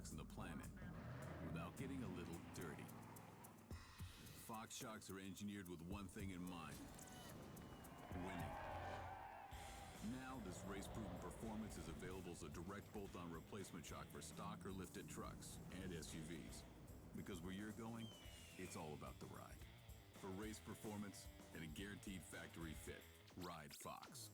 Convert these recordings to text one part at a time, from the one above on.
shocks on the planet without getting a little dirty. Fox shocks are engineered with one thing in mind: winning. Now, this race-proven performance is available as a direct bolt-on replacement shock for stock or lifted trucks and SUVs. Because where you're going, it's all about the ride. For race performance and a guaranteed factory fit, ride Fox.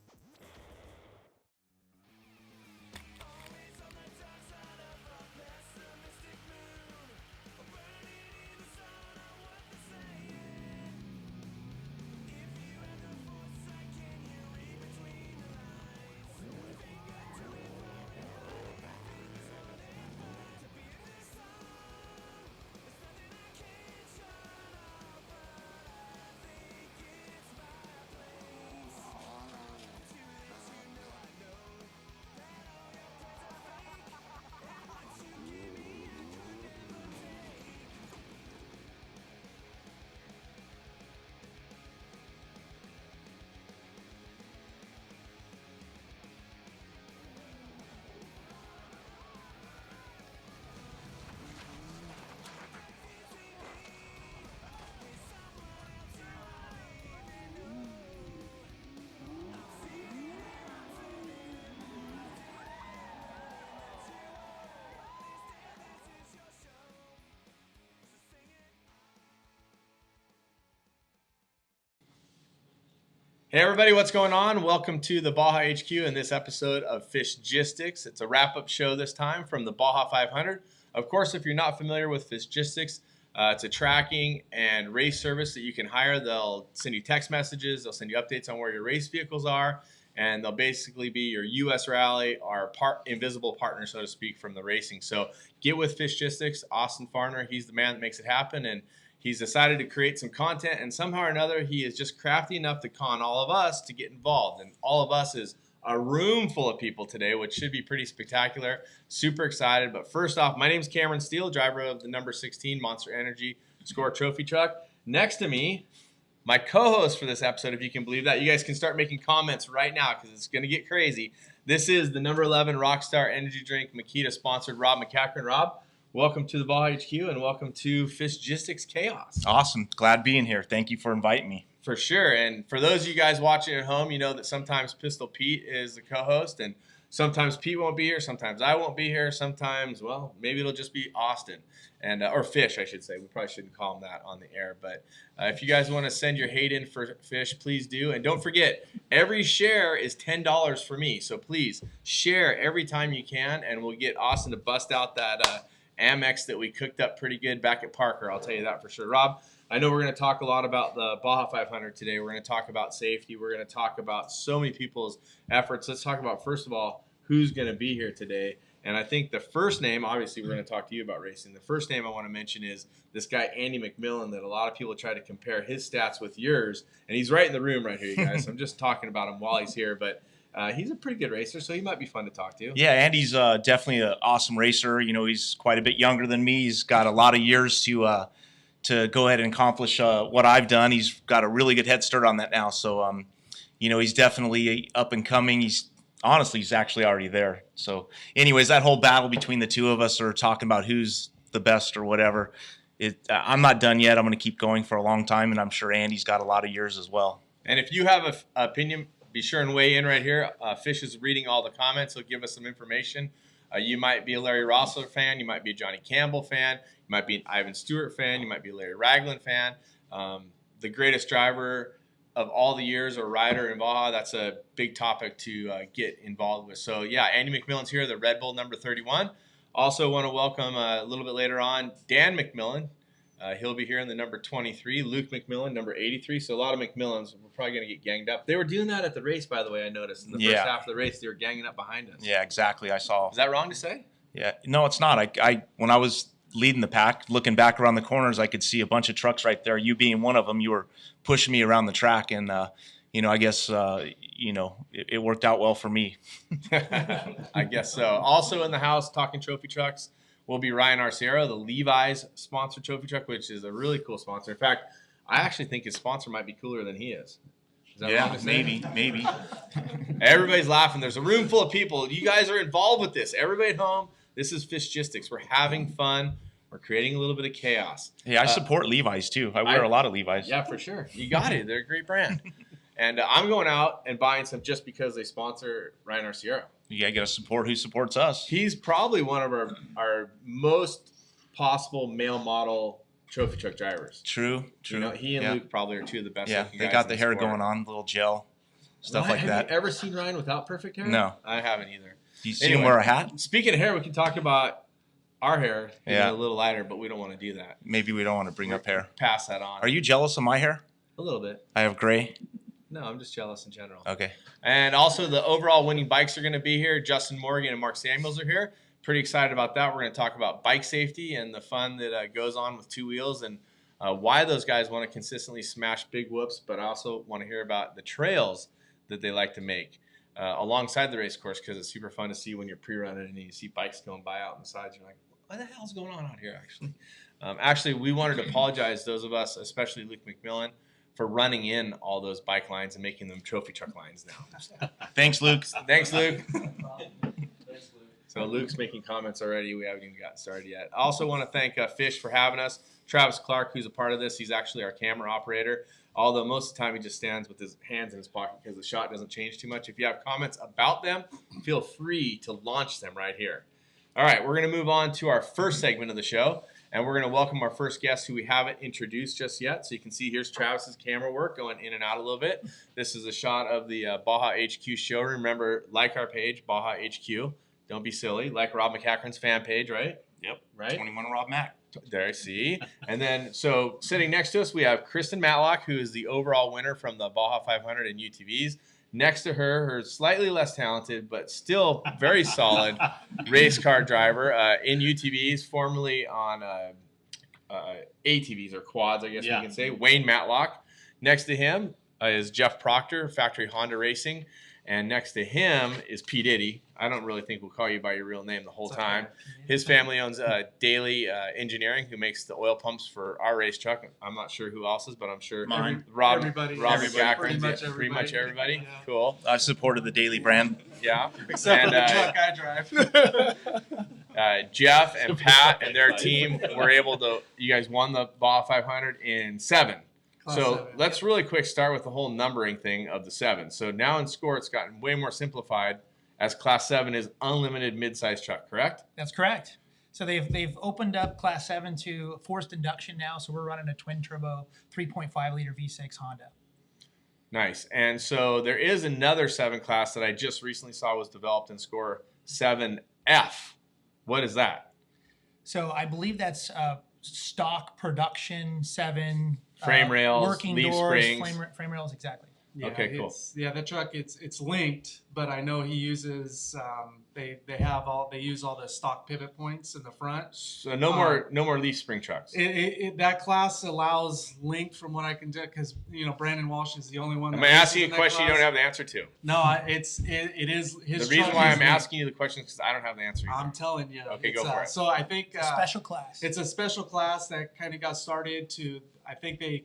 Hey everybody, what's going on? Welcome to the Baja HQ in this episode of Fishgistics. It's a wrap-up show this time from the Baja 500. Of course, if you're not familiar with Fishgistics, it's a tracking and race service that you can hire. They'll send you text messages, they'll send you updates on where your race vehicles are, and they'll basically be your U.S. Rally, our invisible partner, so to speak, from the racing. So get with Fishgistics. Austin Farner, he's the man that makes it happen, and he's decided to create some content, and somehow or another, he is just crafty enough to con all of us to get involved. And all of us is a room full of people today, which should be pretty spectacular. Super excited. But first off, my name's MacCachren, Steele, driver of the number 16 Monster Energy Score Trophy Truck. Next to me, my co-host for this episode, if you can believe that. You guys can start making comments right now because it's going to get crazy. This is the number 11 Rockstar Energy Drink Makita-sponsored Rob MacCachren. Rob, welcome to the Baja HQ and welcome to Fishgistics Chaos. Awesome. Glad being here. Thank you for inviting me. For sure. And for those of you guys watching at home, you know that sometimes Pistol Pete is the co-host, and sometimes Pete won't be here, sometimes I won't be here, sometimes, well, maybe it'll just be Austin, and or Fish, I should say. We probably shouldn't call him that on the air. But if you guys want to send your hate in for Fish, please do. And don't forget, every share is $10 for me. So please share every time you can, and we'll get Austin to bust out that Amex that we cooked up pretty good back at Parker. I'll tell you that for sure. Rob, I know we're going to talk a lot about the Baja 500 today. We're going to talk about safety. We're going to talk about so many people's efforts. Let's talk about, first of all, who's going to be here today. And I think the first name, obviously we're going to talk to you about racing. The first name I want to mention is this guy, Andy McMillin, that a lot of people try to compare his stats with yours. And he's right in the room right here, you guys. So I'm just talking about him while he's here. But he's a pretty good racer, so he might be fun to talk to. Yeah, Andy's definitely an awesome racer. You know, he's quite a bit younger than me. He's got a lot of years to go ahead and accomplish what I've done. He's got a really good head start on that now. So, you know, he's definitely up and coming. He's actually already there. So, anyways, that whole battle between the two of us are talking about who's the best or whatever. I'm not done yet. I'm going to keep going for a long time, and I'm sure Andy's got a lot of years as well. And if you have an opinion, be sure and weigh in right here. Fish is reading all the comments. He'll give us some information. You might be a Larry Rossler fan. You might be a Johnny Campbell fan. You might be an Ivan Stewart fan. You might be a Larry Ragland fan. The greatest driver of all the years or rider in Baja, that's a big topic to get involved with. So, yeah, Andy McMillin's here, the Red Bull number 31. Also want to welcome a little bit later on Dan McMillin. He'll be here in the number 23. Luke McMillin, number 83. So a lot of McMillins. We're probably going to get ganged up. They were doing that at the race, by the way, I noticed. In the first half of the race, they were ganging up behind us. Yeah, exactly. I saw. Is that wrong to say? Yeah. No, it's not. I when I was leading the pack, looking back around the corners, I could see a bunch of trucks right there. You being one of them, you were pushing me around the track. And, you know, I guess, you know, it worked out well for me. I guess so. Also in the house, talking trophy trucks, will be Ryan Arciero, the Levi's sponsored trophy truck, which is a really cool sponsor. In fact, I actually think his sponsor might be cooler than he is. Yeah, maybe. Everybody's laughing. There's a room full of people. You guys are involved with this. Everybody at home, This is Fishgistics. We're having fun. We're creating a little bit of chaos. Hey, I support Levi's too. I wear a lot of Levi's. Yeah, for sure. You got it. They're a great brand. And I'm going out and buying some just because they sponsor Ryan Arciero. You gotta support who supports us. He's probably one of our most possible male model trophy truck drivers. True. You know, he and Luke probably are two of the best. Yeah, looking they guys got in the hair sport. going on, little gel, stuff like that. Have you ever seen Ryan without perfect hair? No. I haven't either. Do you see him wear a hat? Speaking of hair, we can talk about our hair being Yeah. a little lighter, but we don't want to do that. Maybe we don't want to bring up hair. Pass that on. Are you jealous of my hair? A little bit. I have gray. No, I'm just jealous in general. Okay. And also the overall winning bikes are going to be here. Justin Morgan and Mark Samuels are here. Pretty excited about that. We're going to talk about bike safety and the fun that goes on with two wheels and why those guys want to consistently smash big whoops, but I also want to hear about the trails that they like to make alongside the race course, because it's super fun to see when you're pre-running and you see bikes going by out on the sides. You're like, what the hell's going on out here, actually? Actually, we wanted to apologize, those of us, especially Luke McMillin, for running in all those bike lines and making them trophy truck lines now. Thanks, Luke. Thanks, Luke. So Luke's making comments already. We haven't even gotten started yet. I also want to thank Fish for having us. Travis Clark, who's a part of this, he's actually our camera operator. Although most of the time he just stands with his hands in his pocket because the shot doesn't change too much. If you have comments about them, feel free to launch them right here. All right, we're going to move on to our first segment of the show. And we're going to welcome our first guest who we haven't introduced just yet. So you can see here's Travis's camera work going in and out a little bit. This is a shot of the Baja HQ showroom. Remember, like our page, Baja HQ. Don't be silly. Like Rob MacCachren's fan page, right? Yep. Right? 21 Rob Mac. There, I see. And then, so sitting next to us, we have Kristen Matlock, who is the overall winner from the Baja 500 and UTVs. Next to her, her slightly less talented, but still very solid race car driver in UTVs, formerly on ATVs or quads, I guess we can say, Wayne Matlock. Next to him is Jeff Proctor, Factory Honda Racing. And next to him is P. Diddy. I don't really think we'll call you by your real name the whole time. His family owns Dailey Engineering, who makes the oil pumps for our race truck. I'm not sure who else's, but I'm sure Rob MacCachren, pretty much everybody. Yeah. Cool. I supported the Dailey brand. Yeah. Except for the truck I drive. Jeff and Pat and their team were able to, you guys won the Baja 500 in 7. Let's really quick start with the whole numbering thing of the 7. So now in score, it's gotten way more simplified as Class 7 is unlimited mid-size truck, correct? That's correct. So they've opened up Class 7 to forced induction now. So we're running a twin turbo 3.5 liter V6 Honda. Nice. And so there is another 7 class that I just recently saw was developed in score 7F. What is that? So I believe that's stock production 7. Frame rails, working leaf doors, springs. frame rails, exactly. Yeah, okay, cool. The truck it's linked, but I know he uses they use all the stock pivot points in the front. So no more leaf spring trucks. That class allows linked from what I can do because Brandon Walsh is the only one. I'm asking you a question you don't have the answer to. No, it is his. The reason why I'm asking you the question is because I don't have the answer either. I'm telling you. Okay, go for it. So I think It's a special class. It's a special class that kind of got started to. I think they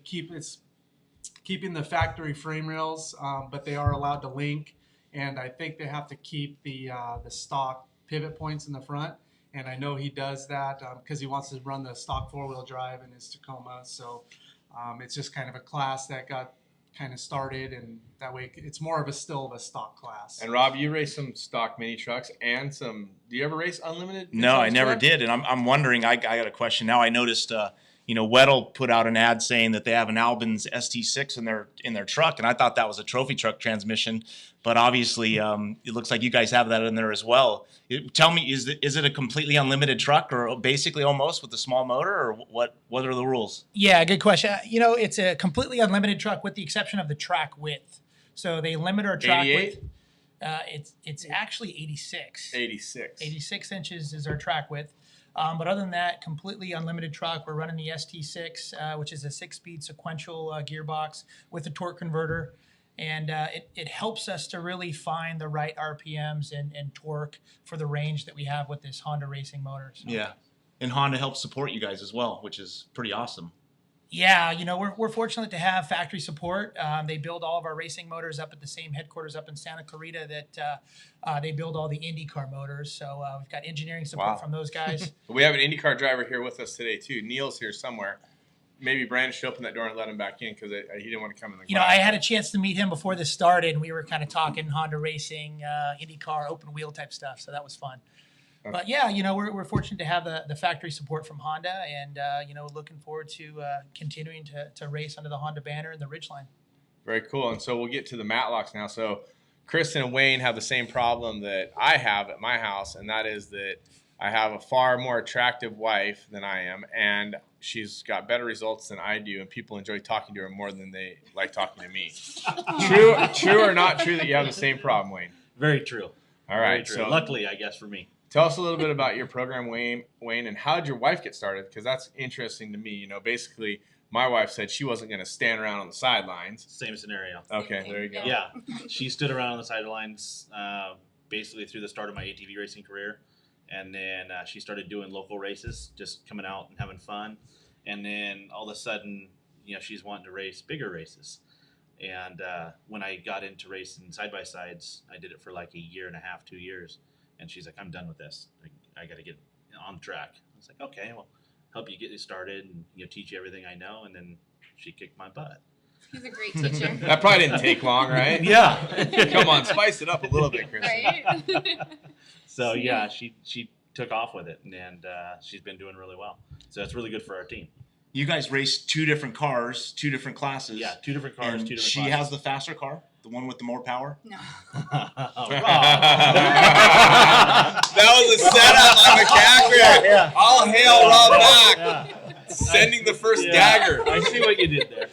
keeping the factory frame rails, but they are allowed to link, and I think they have to keep the stock pivot points in the front. And I know he does that because he wants to run the stock 4-wheel drive in his Tacoma. So it's just kind of a class that got kind of started, and that way it's more of a still of a stock class. And Rob, you race some stock mini trucks and some. Do you ever race unlimited? No, I never did, and I'm wondering. I got a question now. I noticed. Weddle put out an ad saying that they have an Albin's ST6 in their truck, and I thought that was a trophy truck transmission, but obviously it looks like you guys have that in there as well. Tell me, is it a completely unlimited truck, or basically almost with a small motor, or what are the rules? Yeah, good question. It's a completely unlimited truck with the exception of the track width. So they limit our track 88? width. It's actually 86. 86. 86 inches is our track width. But other than that, completely unlimited truck. We're running the ST6, which is a 6-speed sequential gearbox with a torque converter. And it helps us to really find the right RPMs and torque for the range that we have with this Honda racing motor. So. Yeah. And Honda helps support you guys as well, which is pretty awesome. Yeah, we're fortunate to have factory support. They build all of our racing motors up at the same headquarters up in Santa Clarita that they build all the IndyCar motors. So we've got engineering support Wow. from those guys. We have an IndyCar driver here with us today too. Neil's here somewhere. Maybe Brandon should open that door and let him back in because he didn't want to come in the I had a chance to meet him before this started, and we were kind of talking Honda racing, IndyCar, open wheel type stuff. So that was fun. Okay. But yeah, we're fortunate to have the factory support from Honda, and looking forward to continuing to race under the Honda banner in the Ridgeline. Very cool. And so we'll get to the Matlocks now. So Kristen and Wayne have the same problem that I have at my house, and that is that I have a far more attractive wife than I am, and she's got better results than I do, and people enjoy talking to her more than they like talking to me. True or not true that you have the same problem, Wayne? Very true. All right. Very true. So Luckily, I guess, for me. tell us a little bit about your program, Wayne, and how did your wife get started? Because that's interesting to me. Basically, my wife said she wasn't going to stand around on the sidelines. Same scenario. Okay, there you go. Yeah. She stood around on the sidelines basically through the start of my ATV racing career. And then she started doing local races, just coming out and having fun. And then all of a sudden, she's wanting to race bigger races. And when I got into racing side-by-sides, I did it for like a year and a half, 2 years. And she's like, I'm done with this. I got to get on track. I was like, okay, well, help you get you started and teach you everything I know. And then she kicked my butt. He's a great teacher. That probably didn't take long, right? Yeah. Come on, spice it up a little bit, Kristen. Right? So yeah, she took off with it, and she's been doing really well. So it's really good for our team. You guys race 2 different cars, 2 different classes. Yeah, 2 different cars, And 2 different she classes. has the faster car, the one with the more power. No. That was a setup on MacCachren. Yeah. All hail Rob Mack. Yeah. Sending the first Yeah. dagger. I see what you did there.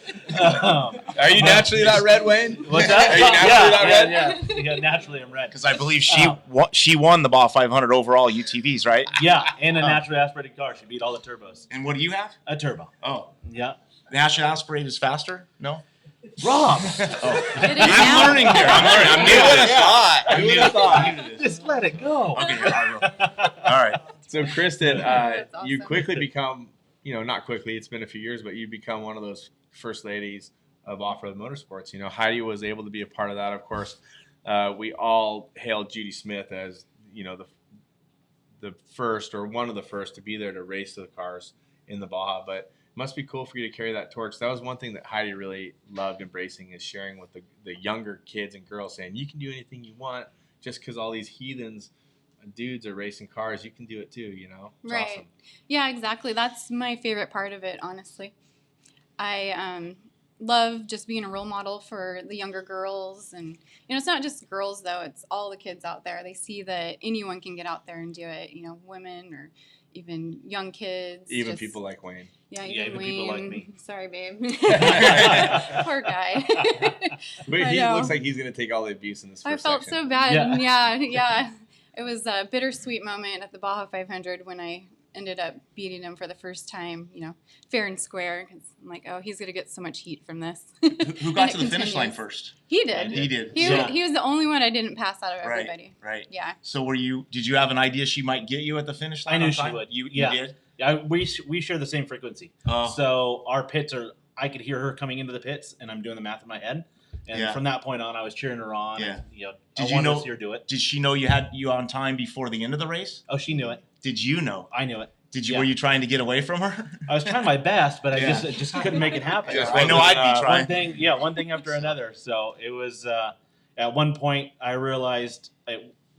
Are you naturally that red, Wayne? What's that? Are you naturally that red? Yeah, naturally I'm red. Because I believe she won the Baja 500 overall UTVs, right? Yeah, and a naturally aspirated car. She beat all the turbos. And what do you have? A turbo. Oh, Yeah. naturally aspirated is faster? No. Rob! It is I'm now. learning here. I'm learning. I'm new to this. Who would have thought? Just let it go. Okay, I will. All right. So, Kristen, That's you awesome. quickly become, not quickly, it's been a few years, but you become one of those first ladies of off-road motorsports. Heidi was able to be a part of that. Of course, we all hailed Judy Smith as, the first or one of the first to be there to race the cars in the Baja. But it must be cool for you to carry that torch. That was one thing that Heidi really loved embracing, is sharing with the younger kids and girls, saying, you can do anything you want just because all these heathens dudes are racing cars. You can do it too, It's Right. awesome. Yeah, exactly. That's my favorite part of it, honestly. I love just being a role model for the younger girls. And, it's not just girls, though. It's all the kids out there. They see that anyone can get out there and do it, women or even young kids. Even people like Wayne. Yeah, Yeah, even even people like Wayne. me. Sorry, babe. Poor guy. But I he know. looks like he's going to take all the abuse in this I first felt section. so bad. Yeah. Yeah. It was a bittersweet moment at the Baja 500 when I ended up beating him for the first time, fair and square. Because I'm like, oh, he's going to get so much heat from this. Who And got it to the finish line continues. first? He did. He did. He was the only one I didn't pass out of Right. everybody. Right. Yeah. So did you have an idea she might get you at the finish line? I knew on she time? would. You Yeah. did? Yeah, we share the same frequency. Oh. So our pits I could hear her coming into the pits, and I'm doing the math in my head. And Yeah. from that point on, I was cheering her on. Yeah. And, Did I you wanted know- to see her do it. Did she know you had you on time before the end of the race? Oh, she knew it. Did you know? I knew it. Yeah. Were you trying to get away from her? I was trying my best, but I Yeah. just couldn't make it happen. I know I'd be trying. One thing after another. So it was at one point I realized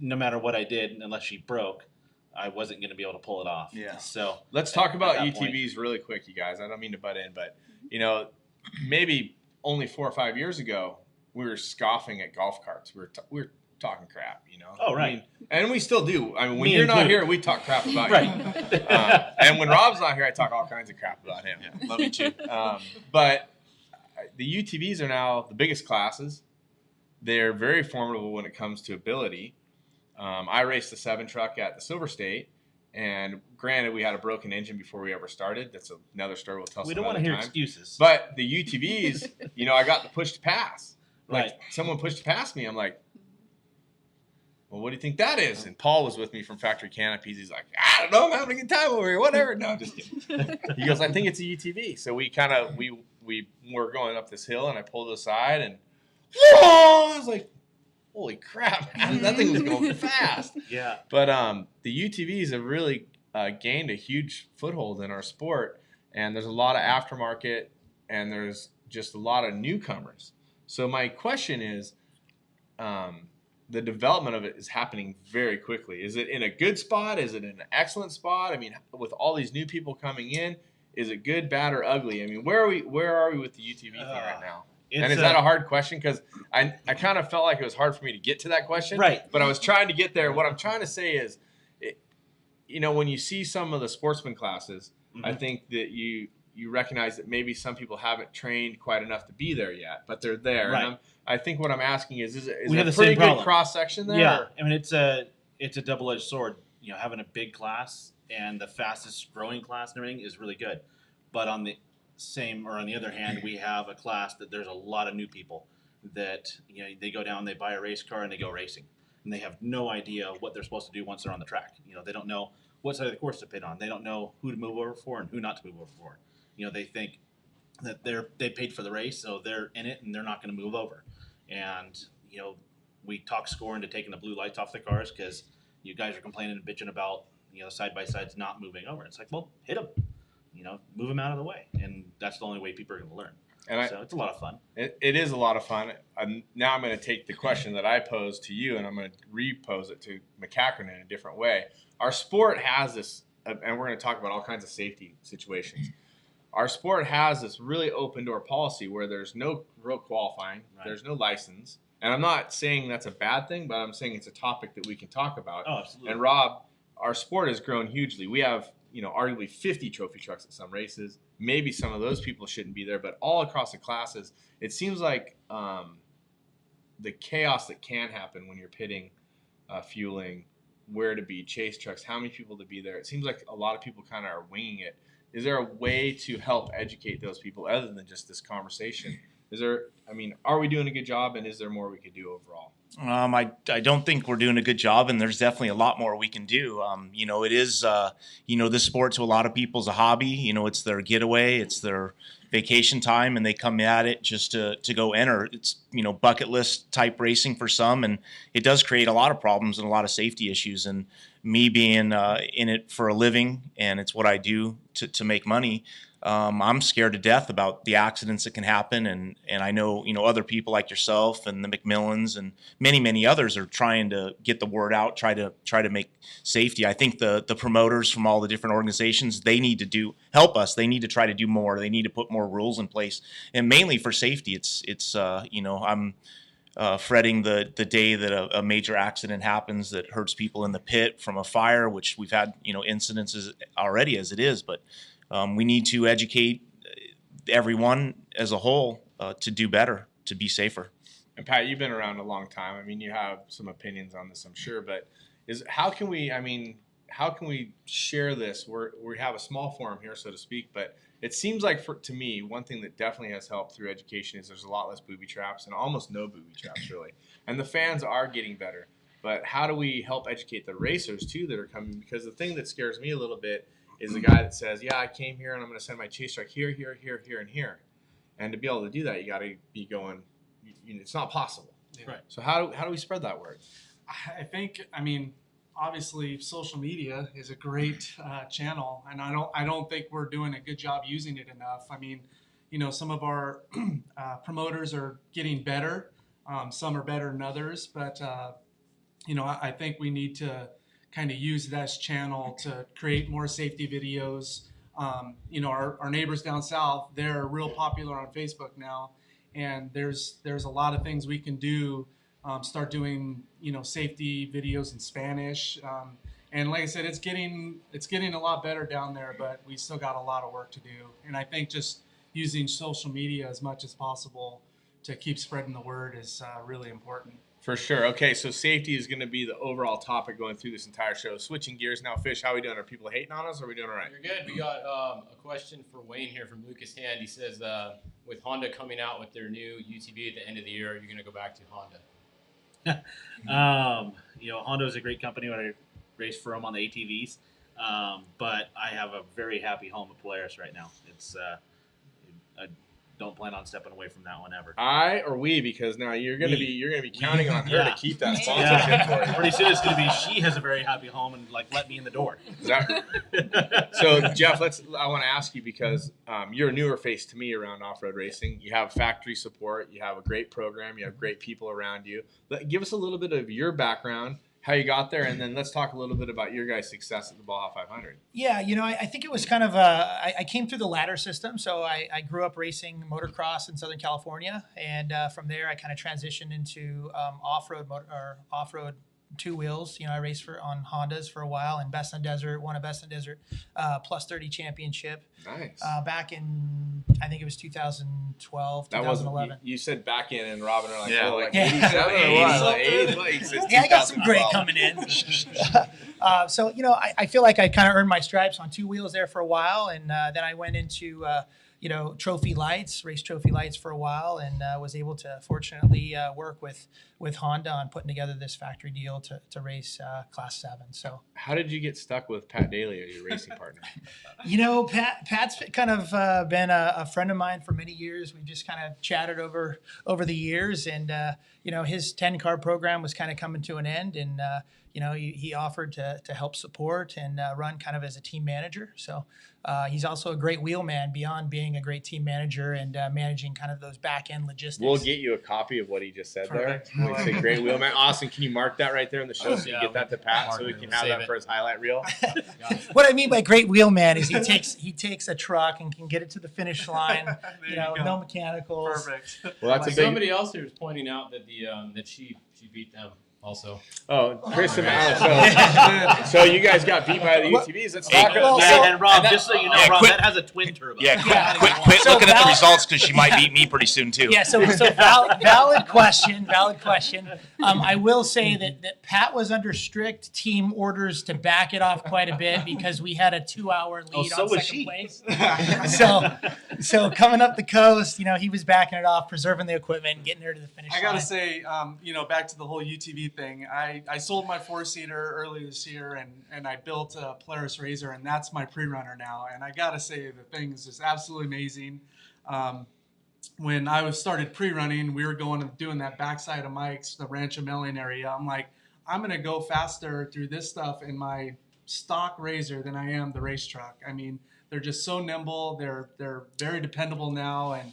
no matter what I did, unless she broke, I wasn't going to be able to pull it off. Yeah. So Let's talk about at that point- UTVs really quick, you guys. I don't mean to butt in, but, maybe only 4 or 5 years ago, we were scoffing at golf carts. We were talking crap, Oh, right. I mean, and we still do. I mean, when Me you're not included. here, we talk crap about Right. you. And when Rob's not here, I talk all kinds of crap about him. Yeah, love you too. But the UTVs are now the biggest classes. They're very formidable when it comes to ability. I raced the 7 truck at the Silver State, and granted, we had a broken engine before we ever started. That's another story we'll tell We some don't want other to hear time. excuses. But the UTVs, I got the push to pass. Like Right. someone pushed to pass me. I'm like, well, what do you think that is? And Paul was with me from Factory Canopies. He's like, I don't know, I'm having a good time over here, whatever. No, I'm just kidding. He goes, I think it's a UTV. So we kind of, we were going up this hill, and I pulled aside, and whoa! I was like, holy crap, that thing was going fast. Yeah. But the UTVs have really gained a huge foothold in our sport, and there's a lot of aftermarket, and there's just a lot of newcomers. So my question is, the development of it is happening very quickly. Is it in a good spot? Is it in an excellent spot? I mean, with all these new people coming in, is it good, bad, or ugly? I mean, where are we with the UTV thing right now? And is that a hard question? Because I kind of felt like it was hard for me to get to that question. Right. But I was trying to get there. What I'm trying to say is, when you see some of the sportsman classes, I think that you recognize that maybe some people haven't trained quite enough to be there yet, but they're there. Right. And I think what I'm asking is we there have a the pretty same good problem. cross section there? Yeah, or- I mean it's a double-edged sword. Having a big class and the fastest growing class and everything is really good, but on the other hand, we have a class that there's a lot of new people that they go down, they buy a race car, and they go racing, and they have no idea what they're supposed to do once they're on the track. They don't know what side of the course to pit on. They don't know who to move over for and who not to move over for. They think that they paid for the race, so they're in it and they're not going to move over. And we talk score into taking the blue lights off the cars because you guys are complaining and bitching about side by sides not moving over. It's like, well, hit them, move them out of the way, and that's the only way people are going to learn. And so it's a lot of fun. It is a lot of fun. Now I'm going to take the question that I posed to you, and I'm going to repose it to MacCachren in a different way. Our sport has this, and we're going to talk about all kinds of safety situations. Our sport has this really open door policy where there's no real qualifying, there's no license. And I'm not saying that's a bad thing, but I'm saying it's a topic that we can talk about. Oh, absolutely. And Rob, our sport has grown hugely. We have, arguably 50 trophy trucks at some races. Maybe some of those people shouldn't be there, but all across the classes, it seems like the chaos that can happen when you're pitting, fueling, where to be, chase trucks, how many people to be there. It seems like a lot of people kind of are winging it. Is there a way to help educate those people other than just this conversation? Are we doing a good job, and is there more we could do overall? I don't think we're doing a good job, and there's definitely a lot more we can do. It is, this sport to a lot of people is a hobby. It's their getaway, it's their vacation time, and they come at it just to go enter. It's, bucket list type racing for some, and it does create a lot of problems and a lot of safety issues. And me being in it for a living, and it's what I do to make money, I'm scared to death about the accidents that can happen, and I know other people like yourself and the McMillins and many others are trying to get the word out, try to make safety. I think the promoters from all the different organizations, they need to help us. They need to try to do more. They need to put more rules in place, and mainly for safety. I'm fretting the day that a major accident happens that hurts people in the pit from a fire, which we've had incidences already as it is, but. We need to educate everyone as a whole to do better, to be safer. And Pat, you've been around a long time. You have some opinions on this, I'm sure. But how can we share this? We have a small forum here, so to speak. But it seems like, to me, one thing that definitely has helped through education is there's a lot less booby traps and almost no booby traps, really. And the fans are getting better. But how do we help educate the racers, too, that are coming? Because the thing that scares me a little bit is the guy that says, yeah, I came here and I'm going to send my chase truck here, here, here, here, and here. And to be able to do that, you got to be going, it's not possible. Yeah. Right. So how do we spread that word? I think, obviously social media is a great channel, and I don't think we're doing a good job using it enough. Some of our promoters are getting better. Some are better than others, but I think we need to kind of use this channel to create more safety videos. Our neighbors down south, they're real popular on Facebook now, and there's a lot of things we can do. Start doing safety videos in Spanish, and like I said, it's getting a lot better down there, but we still got a lot of work to do. And I think just using social media as much as possible to keep spreading the word is really important. For sure. Okay, so safety is going to be the overall topic going through this entire show. Switching gears now, Fish, how are we doing? Are people hating on us, or are we doing all right? You're good. We got a question for Wayne here from Lucas Hand. He says, with Honda coming out with their new UTV at the end of the year, are you going to go back to Honda? Honda is a great company when I race for them on the ATVs. But I have a very happy home at Polaris right now. It's I don't plan on stepping away from that one ever. I or we, because now you're gonna be counting on her to keep that sponsorship Yeah. for you. Pretty soon it's gonna be she has a very happy home and let me in the door. So Jeff, I want to ask you, because you're a newer face to me around off-road racing. You have factory support, you have a great program, you have great people around you. Give us a little bit of your background, how you got there, and then let's talk a little bit about your guys' success at the Baja 500. Yeah, I think it was kind of I came through the ladder system. So I grew up racing motocross in Southern California, and from there I kind of transitioned into off-road two wheels. I raced on Hondas for a while in Best in Desert, won a Best in Desert plus 30 championship. Nice. Back in, I think it was 2012, That 2011. wasn't you said back in, and Robin are like, Yeah. oh, like Yeah. 87 or what? 80, Yeah, I got some great coming in. So, I feel like I kind of earned my stripes on two wheels there for a while. And then I went into, trophy lights, race trophy lights for a while, and was able to fortunately work with Honda on putting together this factory deal to race Class 7. So, How did you get stuck with Pat Dailey as your racing partner? Pat's kind of been a friend of mine for many years. We've just kind of chatted over the years, and his 10-car program was kind of coming to an end, and he offered to help support and run kind of as a team manager. So he's also a great wheelman beyond being a great team manager and managing kind of those back end logistics. We'll get you a copy of what he just said Perfect. there. When he said great wheelman. Austin, can you mark that right there in the show so you Yeah, get that to Pat so we mark can it. have Save that it. for his highlight reel? What I mean by great wheelman is he takes a truck and can get it to the finish line. you go. No mechanicals. Perfect. Well, that's a big. Somebody else here was pointing out that that she beat them also. Oh, Kristen. So you guys got beat by the UTVs. Let's talk about Yeah, that. and Rob, just so you know, Yeah, Rob, quit- that has a twin turbo. Yeah, Yeah. quit So looking at the Val- results, because she might beat me pretty soon too. Yeah, so valid question. I will say that Pat was under strict team orders to back it off quite a bit because we had a 2-hour lead so on was second she. place. So coming up the coast, he was backing it off, preserving the equipment, getting her to the finish line. I gotta say, back to the whole UTV thing. I sold my 4-seater earlier this year, and I built a Polaris Razor, and that's my pre-runner now. And I gotta say, the thing is just absolutely amazing. When I started pre-running, we were going and doing that backside of Mike's, the Rancho Melon area. I'm like, I'm gonna go faster through this stuff in my stock Razor than I am the race truck. I mean, they're just so nimble. They're very dependable now, and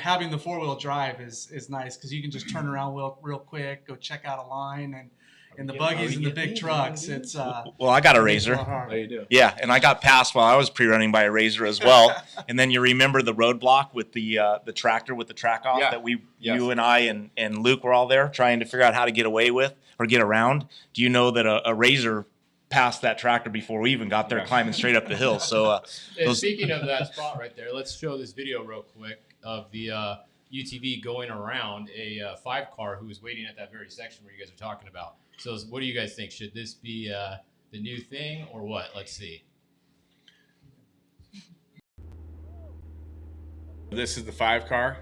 having the 4-wheel drive is nice because you can just turn around real quick, go check out a line, and in the buggies and the big trucks, it's Well, I got a it's a Razor. lot harder. you do. Yeah, and I got passed while I was pre-running by a Razor as well. And then you remember the roadblock with the tractor with the track off Yeah. that Yes. you and I and Luke were all there trying to figure out how to get away with or get around. Do you know that a Razor passed that tractor before we even got there, climbing straight up the hill? So And speaking of that spot right there, let's show this video real quick of the UTV going around a 5-car who was waiting at that very section where you guys are talking about. So what do you guys think? Should this be the new thing or what? Let's see. This is the 5-car.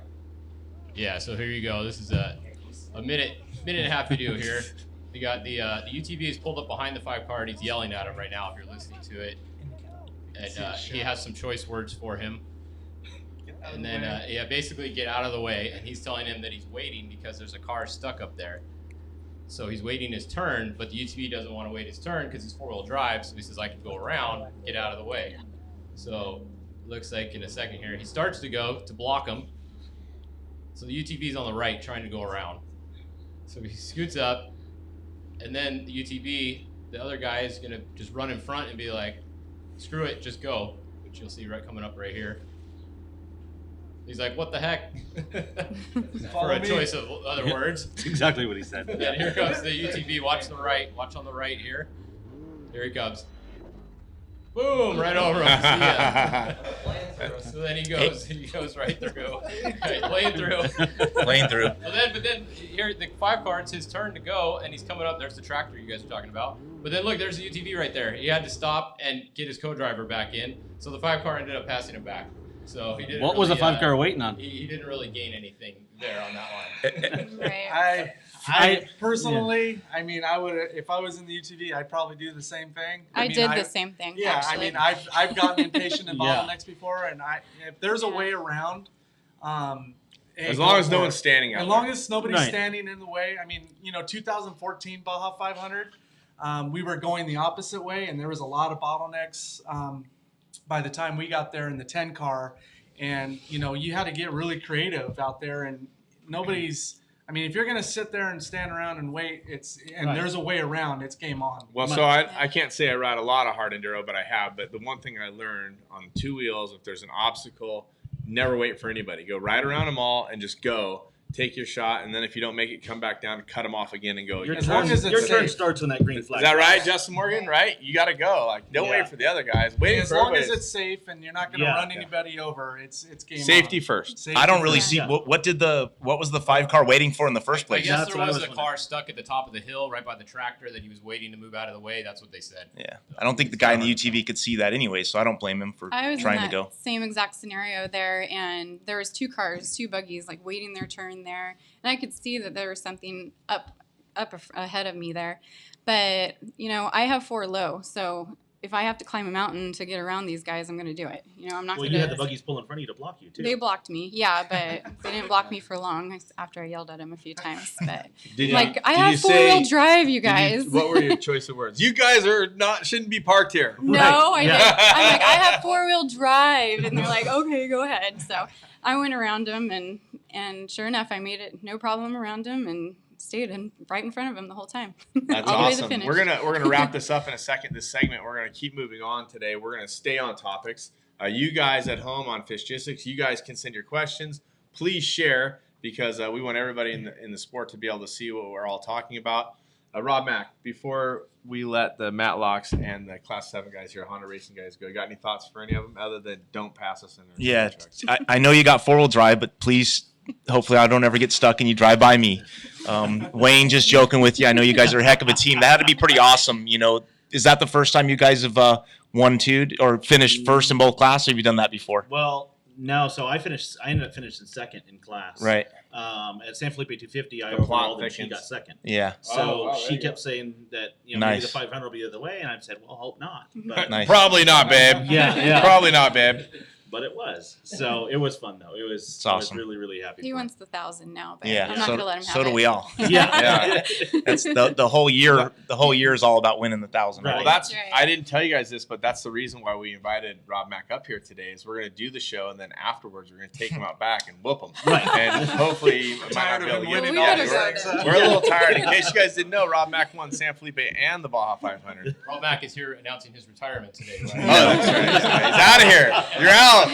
Yeah, so here you go. This is a minute and a half video here. We got the UTV is pulled up behind the 5-car and he's yelling at him right now if you're listening to it. And he has some choice words for him. And then, basically get out of the way. And he's telling him that he's waiting because there's a car stuck up there. So he's waiting his turn, but the UTV doesn't want to wait his turn because he's 4-wheel drive. So he says, I can go around, get out of the way. So looks like in a second here, he starts to go to block him. So the UTV's on the right trying to go around. So he scoots up, and then the UTV, the other guy is going to just run in front and be like, screw it, just go, which you'll see right coming up right here. He's like, what the heck? For a choice of other words. That's exactly what he said. And here comes the UTV. Watch the right. Watch on the right here. Here he comes. Boom! Right over him. See ya. So then he goes right through. Right, playing through. But then here the 5-car, it's his turn to go, and he's coming up. There's the tractor you guys are talking about. But then look, there's the UTV right there. He had to stop and get his co-driver back in. So the 5-car ended up passing him back. So he didn't. What was the 5-car waiting on? He didn't really gain anything there on that line. Right. I personally, I mean, I would, if I was in the UTV, I'd probably do the same thing. I did the same thing. Yeah, actually. I mean, I've gotten impatient in Yeah. bottlenecks before, and if there's a way around, hey, As long go as no for one's it. standing out As long there. as nobody's Right. standing in the way. I mean, 2014 Baja 500, we were going the opposite way, and there was a lot of bottlenecks by the time we got there in the 10 car. And, you had to get really creative out there, and nobody's – I mean, if you're going to sit there and stand around and wait, Right. there's a way around, it's game on. Well, so I can't say I ride a lot of hard enduro, but I have. But the one thing I learned on two wheels, if there's an obstacle, never wait for anybody. Go right around them all and just go. Take your shot, and then if you don't make it, come back down, cut them off again, and go. Your As long turn, as it's your turn safe. starts when that green flag. Is that right, Justin Morgan? Right? You got to go. Like, don't Yeah. wait for the other guys. Waiting As for long as everybody. it's safe and you're not going to Yeah. run anybody over, it's game Safety on. first. Safety I don't really first. see Yeah. what was the 5 car waiting for in the first I place. guess That's there what I was was a wondering. car stuck at the top of the hill right by the tractor that he was waiting to move out of the way. That's what they said. Yeah, I don't think the guy in the UTV could see that anyway, so I don't blame him for I was trying in to that go. same exact scenario there, and there was 2 cars, 2 buggies, like waiting their turn there, and I could see that there was something up ahead of me there. But I have 4 low, so if I have to climb a mountain to get around these guys, I'm going to do it. I'm not Well, going you had to. the buggies pull in front of you to block you too. They blocked me, yeah, but they didn't block me for long after I yelled at them a few times. But Did you- I did have you 4-wheel drive, you did you- guys. what were your choice of words? You guys shouldn't be parked here. No, I Yeah. didn't. I'm like, I have 4-wheel drive, and they're like, okay, go ahead. So I went around them, and sure enough, I made it no problem around them, and stayed right in front of him the whole time. That's all the way to awesome. finish. We're gonna wrap this up in a second. This segment, we're gonna keep moving on today. We're gonna stay on topics. You guys at home on Fishgistics, you guys can send your questions. Please share, because we want everybody in the sport to be able to see what we're all talking about. Rob Mack, before we let the Matlocks and the Class 7 guys here, Honda Racing guys go, you got any thoughts for any of them other than don't pass us in their Yeah, trucks? I know you got 4-wheel drive, but please, hopefully I don't ever get stuck and you drive by me. Wayne, just joking with you. I know you guys are a heck of a team. That had to be pretty awesome. Is that the first time you guys have won 2 or finished first in both classes? Or have you done that before? Well, no. So I ended up finishing second in class. Right. At San Felipe 250, I The plot overalled and she thickens. got second. Yeah. So there she you kept saying that maybe Nice. the 500 will be the other way, and I said, well, hope not. But Nice. Probably not, babe. Yeah. Probably not, babe. but it was. So it was fun though. I was awesome. really, really happy. He for wants the 1,000 now, but Yeah. I'm not so going to let him have so it. do we all. it. Yeah. That's the whole year. The whole year is all about winning the 1,000. Right. Well, that's Right. I didn't tell you guys this, but that's the reason why we invited Rob Mack up here today. Is we're going to do the show, and then afterwards we're going to take him out back and whoop him. Right. And hopefully, we might not Tired be of able to him get winning all yeah, these we're, things. we're a little tired. In case you guys didn't know, Rob Mack won San Felipe and the Baja 500. Rob Mack is here announcing his retirement today, right? Oh, that's right. He's out of here. You're out.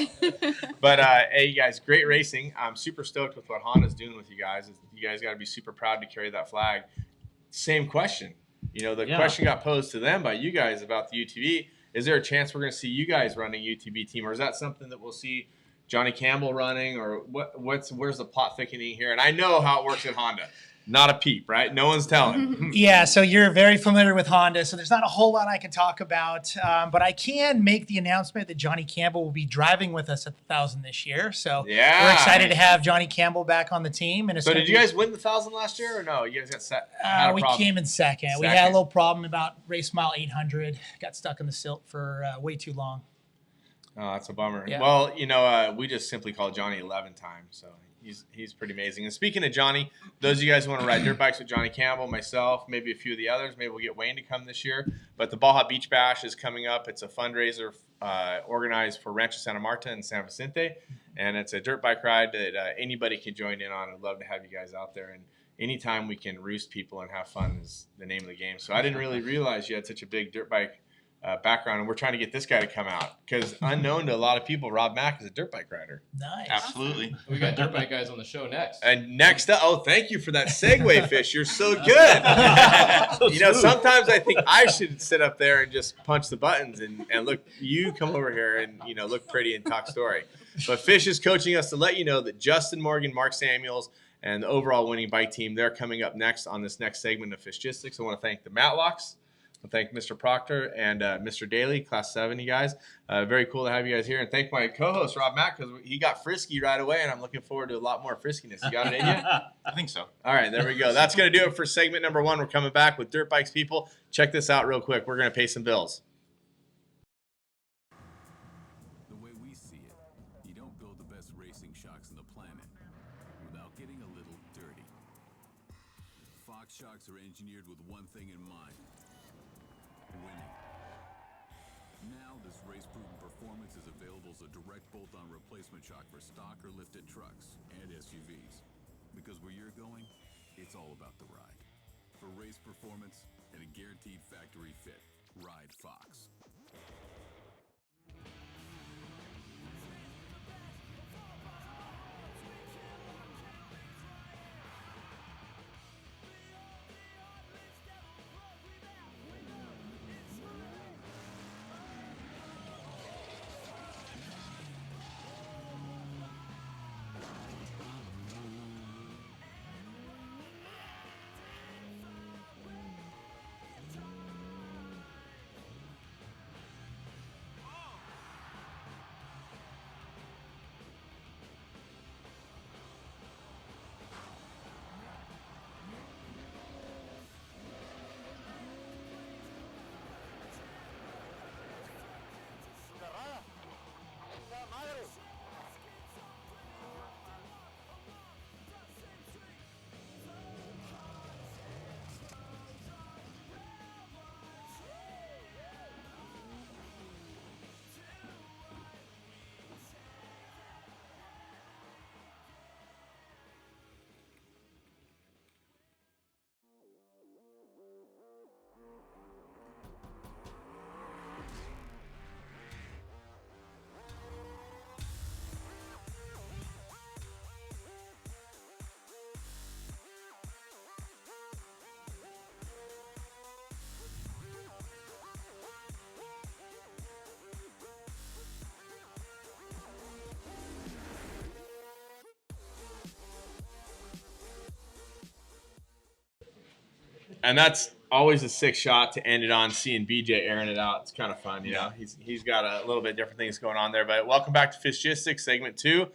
But hey, you guys, great racing. I'm super stoked with what Honda's doing with you guys. You guys got to be super proud to carry that flag. Same question. The Yeah. question got posed to them by you guys about the UTV. Is there a chance we're going to see you guys running UTV team, or is that something that we'll see Johnny Campbell running, or where's the plot thickening here? And I know how it works at Honda. Not a peep, right? No one's telling. Yeah, so you're very familiar with Honda, so there's not a whole lot I can talk about, but I can make the announcement that Johnny Campbell will be driving with us at the 1,000 this year. So Yeah. we're excited to have Johnny Campbell back on the team. And it's So gonna did you guys win the 1,000 last year, or no? You guys got set. had a we problem? came in second. We had a little problem about race mile 800. Got stuck in the silt for way too long. Oh, that's a bummer. Yeah. Well, we just simply call Johnny 11 times, so he's pretty amazing. And speaking of Johnny, those of you guys who want to ride dirt bikes with Johnny Campbell, myself, maybe a few of the others, maybe we'll get Wayne to come this year. But the Baja Beach Bash is coming up. It's a fundraiser organized for Rancho Santa Marta and San Vicente, and it's a dirt bike ride that anybody can join in on. I'd love to have you guys out there. And anytime we can roost people and have fun is the name of the game. So I didn't really realize you had such a big dirt bike background, and we're trying to get this guy to come out because unknown to a lot of people, Rob Mack is a dirt bike rider. Nice. Absolutely. We got dirt bike guys on the show next. And next up, thank you for that segue, Fish. You're so good. Sometimes I think I should sit up there and just punch the buttons and look. You come over here and look pretty and talk story. But Fish is coaching us to let you know that Justin Morgan, Mark Samuels, and the overall winning bike team, they're coming up next on this next segment of Fishgistics. I want to thank the Matlocks thank Mr. Proctor and Mr. Dailey, Class 7, you guys. Very cool to have you guys here. And thank my co-host, Rob Mack, because he got frisky right away, and I'm looking forward to a lot more friskiness. You got it in you? I think so. All right, there we go. That's going to do it for segment number 1. We're coming back with Dirt Bikes people. Check this out real quick. We're going to pay some bills. The way we see it, you don't build the best racing shocks on the planet without getting a little dirty. Fox shocks are engineered with one thing in mind: winning. Now, this race-proven performance is available as a direct bolt-on replacement shock for stock or lifted trucks and SUVs. Because where you're going, it's all about the ride. For race performance and a guaranteed factory fit, ride Fox. And that's always a sick shot to end it on, seeing BJ airing it out. It's kind of fun, you know. He's got a little bit different things going on there. But welcome back to Fishgistics, segment 2.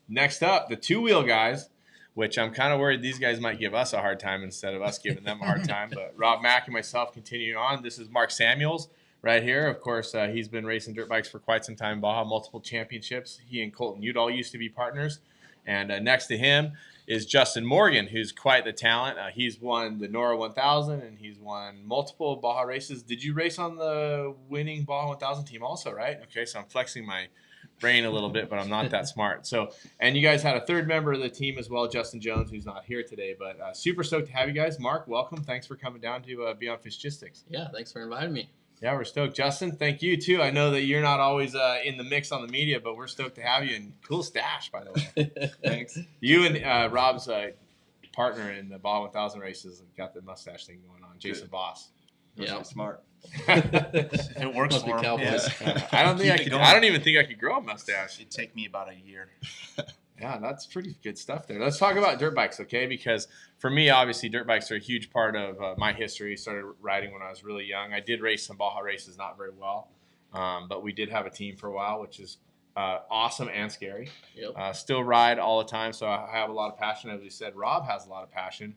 Next up, the two-wheel guys, which I'm kind of worried these guys might give us a hard time instead of us giving them a hard time. But Rob Mack and myself continuing on. This is Mark Samuels right here. Of course, he's been racing dirt bikes for quite some time. Baja, multiple championships. He and Colton Udall used to be partners. And next to him is Justin Morgan, who's quite the talent. He's won the Nora 1000, and he's won multiple Baja races. Did you race on the winning Baja 1000 team also, right? Okay, so I'm flexing my brain a little bit, but I'm not that smart. So, and you guys had a third member of the team as well, Justin Jones, who's not here today. But super stoked to have you guys. Mark, welcome. Thanks for coming down to be on Fishgistics. Yeah, thanks for inviting me. Yeah, we're stoked. Justin, thank you, too. I know that you're not always in the mix on the media, but we're stoked to have you. And cool stash, by the way. Thanks. You and Rob's partner in the Baja 1000 races got the mustache thing going on, Jason Boss. Yeah, Smart. It works Must be for him. Cowboys. Yeah. I don't think I Keep it could. going. I don't even think I could grow a mustache. It'd take me about a year. Yeah, that's pretty good stuff there. Let's talk about dirt bikes, okay? Because for me, obviously, dirt bikes are a huge part of my history. Started riding when I was really young. I did race some Baja races, not very well, but we did have a team for a while, which is awesome and scary. Yep. Still ride all the time, so I have a lot of passion. As we said, Rob has a lot of passion.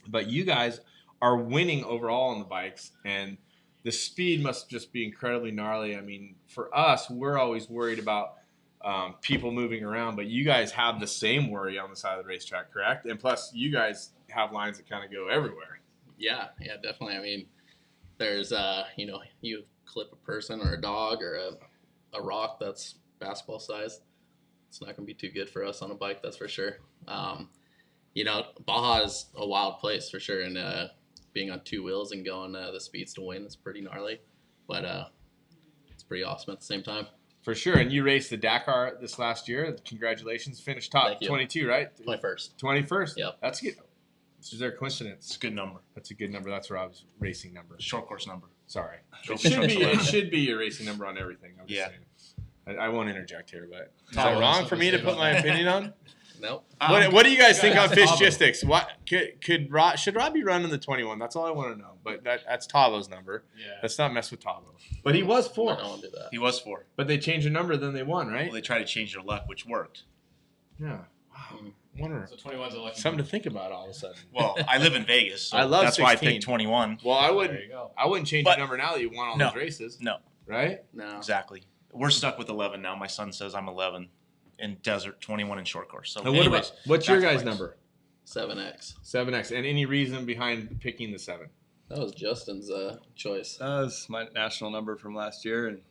But you guys are winning overall on the bikes, and the speed must just be incredibly gnarly. I mean, for us, we're always worried about people moving around, but you guys have the same worry on the side of the racetrack, correct? And plus, you guys have lines that kind of go everywhere. Yeah, definitely. I mean, there's, you clip a person or a dog or a rock that's basketball sized. It's not going to be too good for us on a bike, that's for sure. Baja is a wild place for sure, and being on two wheels and going the speeds to win is pretty gnarly, but it's pretty awesome at the same time. For sure. And you raced the Dakar this last year. Congratulations. Finished top. Thank you. 22, right? 21st. 21st? Yep. That's good. Is there a coincidence? It's a good number. That's a good number. That's Rob's racing number. Short course number. Sorry. Go It for should, short be, it course. should be your racing number on everything. I'm just Yeah. saying. I won't interject here, but is No, that wrong that's for me to okay. put my opinion on? Nope. What do you guys think on that's Tavo. Fishgistics? What should Rob be running the 21? That's all I want to know. But that's Tavo's number. Yeah. Let's not mess with Tavo. But he was I 4. don't want to do that. He was 4. But they changed the number, then they won, right? Well, they tried to change their luck, which worked. Yeah. Wow. Wonder. So 21's a lucky Something to number. think about all of a sudden. Well, I live in Vegas, so I love that's why I 16. picked 21. Well, I There wouldn't. you go. I wouldn't change But- the number now that you won all No. those races, No, right? No. exactly. We're stuck with 11 now. My son says I'm 11 in desert, 21 in short course. So, And anyways, what's your back to guys' bikes. number? 7X. 7X. And any reason behind picking the 7? That was Justin's choice. That was my national number from last year and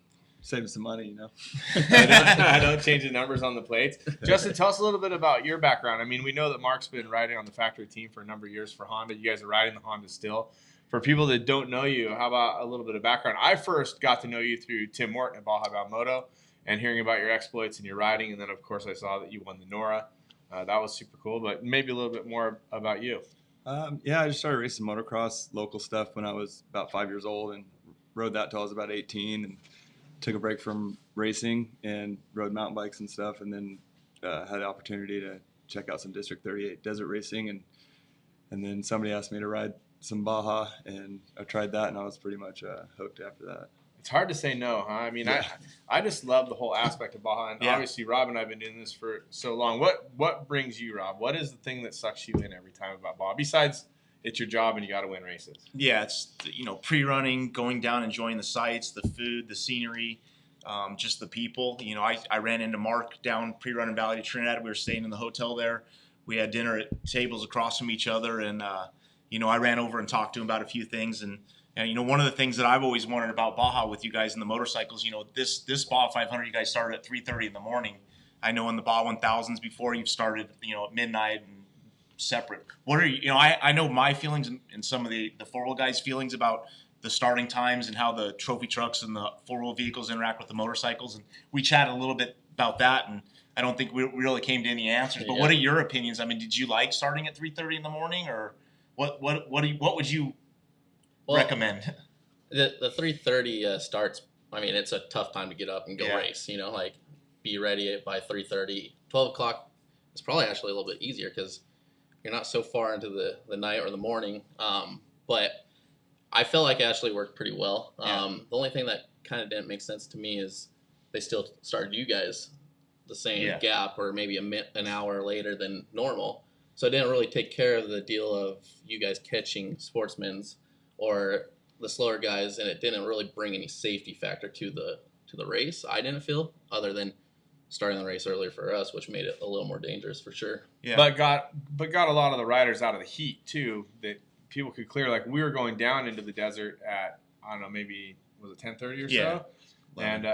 saving some money, you know. I don't change the numbers on the plates. Justin, tell us a little bit about your background. I mean, we know that Mark's been riding on the factory team for a number of years for Honda. You guys are riding the Honda still. For people that don't know you, how about a little bit of background? I first got to know you through Tim Morton at Baja Moto and hearing about your exploits and your riding. And then, of course, I saw that you won the NORA. That was super cool. But maybe a little bit more about you. Yeah, I just started racing motocross, local stuff, when I was about 5 years old and rode that till I was about 18 and took a break from racing and rode mountain bikes and stuff, and then had the opportunity to check out some District 38 desert racing, and then somebody asked me to ride some Baja, and I tried that, and I was pretty much hooked after that. It's hard to say no, huh? I mean, Yeah. I just love the whole aspect of Baja. And Yeah. obviously, Rob and I have been doing this for so long. What brings you, Rob? What is the thing that sucks you in every time about Baja? Besides, it's your job and you got to win races. Yeah, it's pre-running, going down, enjoying the sights, the food, the scenery, just the people. I ran into Mark down pre-running Valley to Trinidad. We were staying in the hotel there. We had dinner at tables across from each other, and I ran over and talked to him about a few things. And one of the things that I've always wondered about Baja with you guys in the motorcycles, this Baja 500, you guys started at 3:30 in the morning. I know in the Baja 1000s before you've started, at midnight and separate. What are I know my feelings and some of the four-wheel guys' feelings about the starting times and how the trophy trucks and the four-wheel vehicles interact with the motorcycles. And we chatted a little bit about that, and I don't think we really came to any answers. But what are your opinions? I mean, did you like starting at 3:30 in the morning, or what would you recommend? The 3:30 starts. I mean, it's a tough time to get up and go Yeah. race. Be ready by 3:30. 12 o'clock is probably actually a little bit easier because you're not so far into the night or the morning. But I felt like it actually worked pretty well. The only thing that kind of didn't make sense to me is they still started you guys the same gap or maybe an hour later than normal. So it didn't really take care of the deal of you guys catching sportsmen's or the slower guys, and it didn't really bring any safety factor to the race. I didn't feel, other than starting the race earlier for us, which made it a little more dangerous for sure. Yeah. But got a lot of the riders out of the heat too, that people could clear. Like we were going down into the desert at, I don't know, maybe was it 10:30 or so? And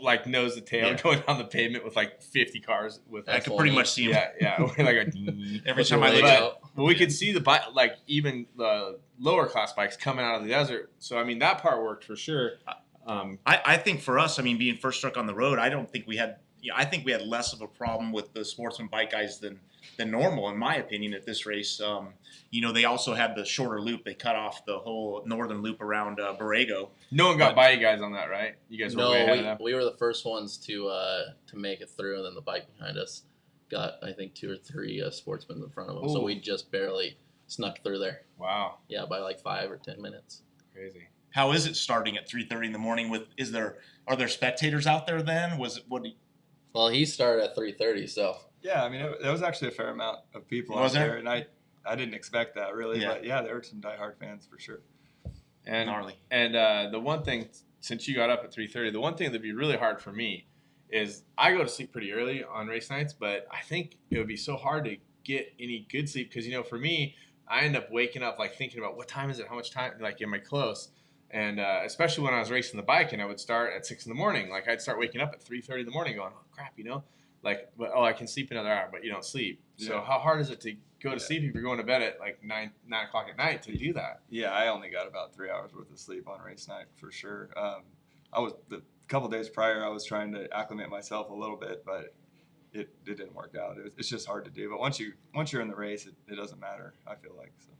like nose to tail going down the pavement with like 50 cars with I could pretty much see them. yeah like a Every time I look but we could see the bike, like even the lower class bikes coming out of the desert. So I mean that part worked for sure. I think for us, I mean, being first truck on the road, I don't think we had. I think we had less of a problem with the sportsman bike guys than normal, in my opinion, at this race. They also had the shorter loop. They cut off the whole northern loop around Borrego. No one got by you guys on that, right? You guys were way ahead of them. we were the first ones to make it through, and then the bike behind us got, I think, 2 or 3 sportsmen in front of them. So we just barely snuck through there. Wow. Yeah, by like 5 or 10 minutes. Crazy. How is it starting at 3:30 in the morning? Are there spectators out there then? Well, he started at 3:30, so Yeah, I mean, there was actually a fair amount of people Was out there? there, and I didn't expect that really, Yeah. but yeah, there were some diehard fans for sure. And Gnarly. And the one thing, since you got up at 3:30, the one thing that'd be really hard for me is I go to sleep pretty early on race nights, but I think it would be so hard to get any good sleep because for me, I end up waking up like thinking about what time is it, how much time, like am I close? And especially when I was racing the bike and I would start at 6 in the morning, like I'd start waking up at 3:30 in the morning going, oh crap, like, I can sleep another hour, but you don't sleep. So Yeah. how hard is it to go to sleep if you're going to bed at like 9 o'clock at night to do that? Yeah, I only got about 3 hours worth of sleep on race night for sure. I was the couple days prior, I was trying to acclimate myself a little bit, but it didn't work out. It's just hard to do. But once you're in the race, it doesn't matter. I feel like so.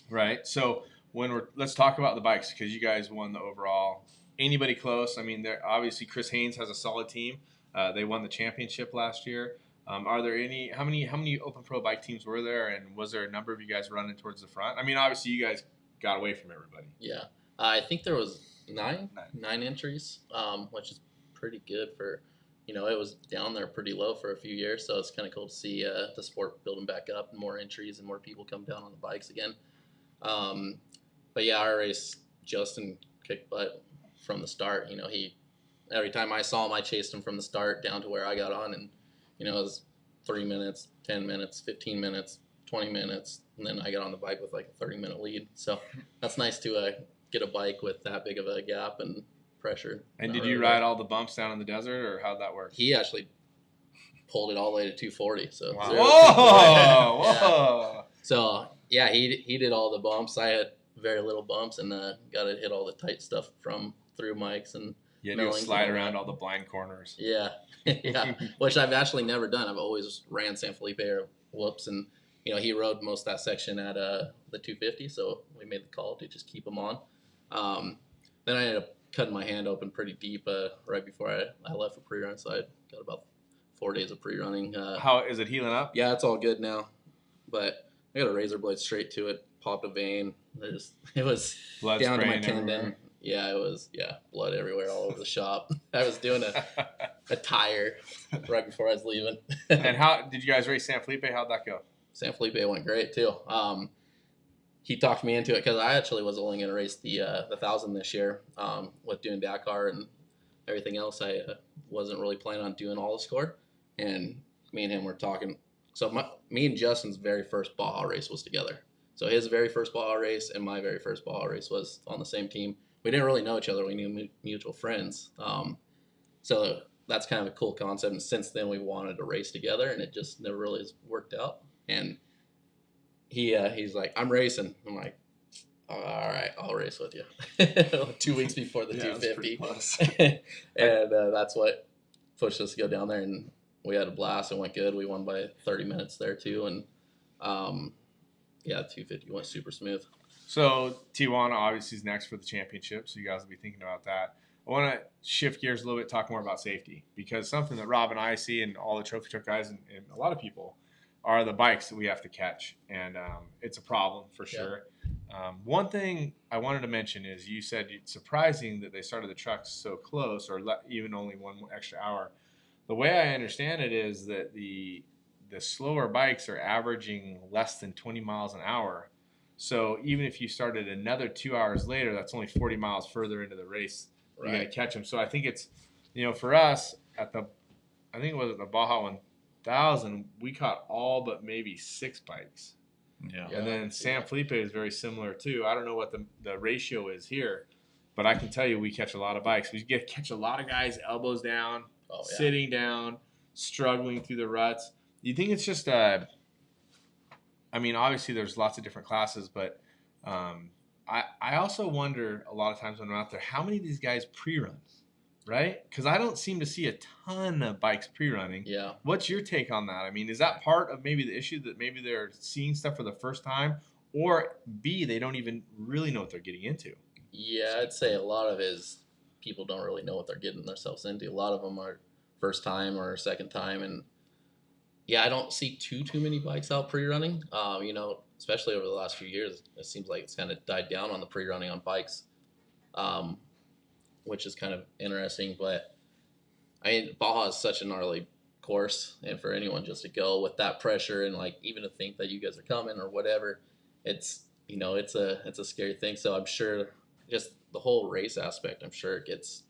Right. So let's talk about the bikes because you guys won the overall. Anybody close? I mean, obviously Chris Haynes has a solid team. They won the championship last year. Are there how many open pro bike teams were there, and was there a number of you guys running towards the front? I mean, obviously you guys got away from everybody. Yeah, I think there was nine entries, which is pretty good for, it was down there pretty low for a few years, so it's kind of cool to see the sport building back up and more entries and more people come down on the bikes again. But yeah, our race, Justin kicked butt from the start. Every time I saw him, I chased him from the start down to where I got on, and it was 3 minutes, 10 minutes, 15 minutes, 20 minutes, and then I got on the bike with like a 30-minute lead. So that's nice to get a bike with that big of a gap and pressure. And did you ride all the bumps down in the desert, or how'd that work? He actually pulled it all the way to 240. So wow. Whoa! Yeah. So yeah, he did all the bumps. I had very little bumps, and got to hit all the tight stuff from through mics and. Yeah, you slide around all the blind corners. Yeah, yeah, which I've actually never done. I've always ran San Felipe or whoops, and he rode most of that section at the 250, so we made the call to just keep him on. Then I ended up cutting my hand open pretty deep right before I left for pre-run, so I got about 4 days of pre-running. How is it healing up? Yeah, it's all good now, but I got a razor blade straight to it, popped a vein. It was blood down to my tendon. Everywhere. Yeah, it was, blood everywhere all over the shop. I was doing a tire right before I was leaving. And how did you guys race San Felipe? How'd that go? San Felipe went great too. He talked me into it because I actually was only going to race the 1,000 this year. With doing Dakar and everything else, I wasn't really planning on doing all the score. And me and him were talking. So me and Justin's very first Baja race was together. So his very first Baja race and my very first Baja race was on the same team. We didn't really know each other. We knew mutual friends. So that's kind of a cool concept. And since then, we wanted to race together, and it just never really has worked out. And he's like, I'm racing. I'm like, all right, I'll race with you. 2 weeks before the 250. And that's what pushed us to go down there. And we had a blast. It went good. We won by 30 minutes there, too. And, 250 went super smooth. So Tijuana obviously is next for the championship, so you guys will be thinking about that. I want to shift gears a little bit, talk more about safety, because something that Rob and I see and all the trophy truck guys and a lot of people are the bikes that we have to catch, and it's a problem for sure. One thing I wanted to mention is you said it's surprising that they started the trucks so close, or even only 1 extra hour. The way I understand it is that the slower bikes are averaging less than 20 miles an hour. So even if you started another 2 hours later, that's only 40 miles further into the race. Right. You're going to catch them. So I think it's, for us at the Baja 1000, we caught all but maybe 6 bikes. Yeah. And then San Felipe is very similar too. I don't know what the ratio is here, but I can tell you we catch a lot of bikes. We catch a lot of guys elbows down, sitting down, struggling through the ruts. You think it's just obviously there's lots of different classes, but I also wonder a lot of times when I'm out there, how many of these guys pre-run, right? Because I don't seem to see a ton of bikes pre-running. Yeah. What's your take on that? I mean, is that part of maybe the issue that maybe they're seeing stuff for the first time, or B, they don't even really know what they're getting into? Yeah, I'd say a lot of it is people don't really know what they're getting themselves into. A lot of them are first time or second time, and I don't see too many bikes out pre-running. Especially over the last few years, it seems like it's kind of died down on the pre-running on bikes, which is kind of interesting. But Baja is such a gnarly course, and for anyone just to go with that pressure and even to think that you guys are coming or whatever, it's a scary thing. So I'm sure just the whole race aspect, I'm sure it gets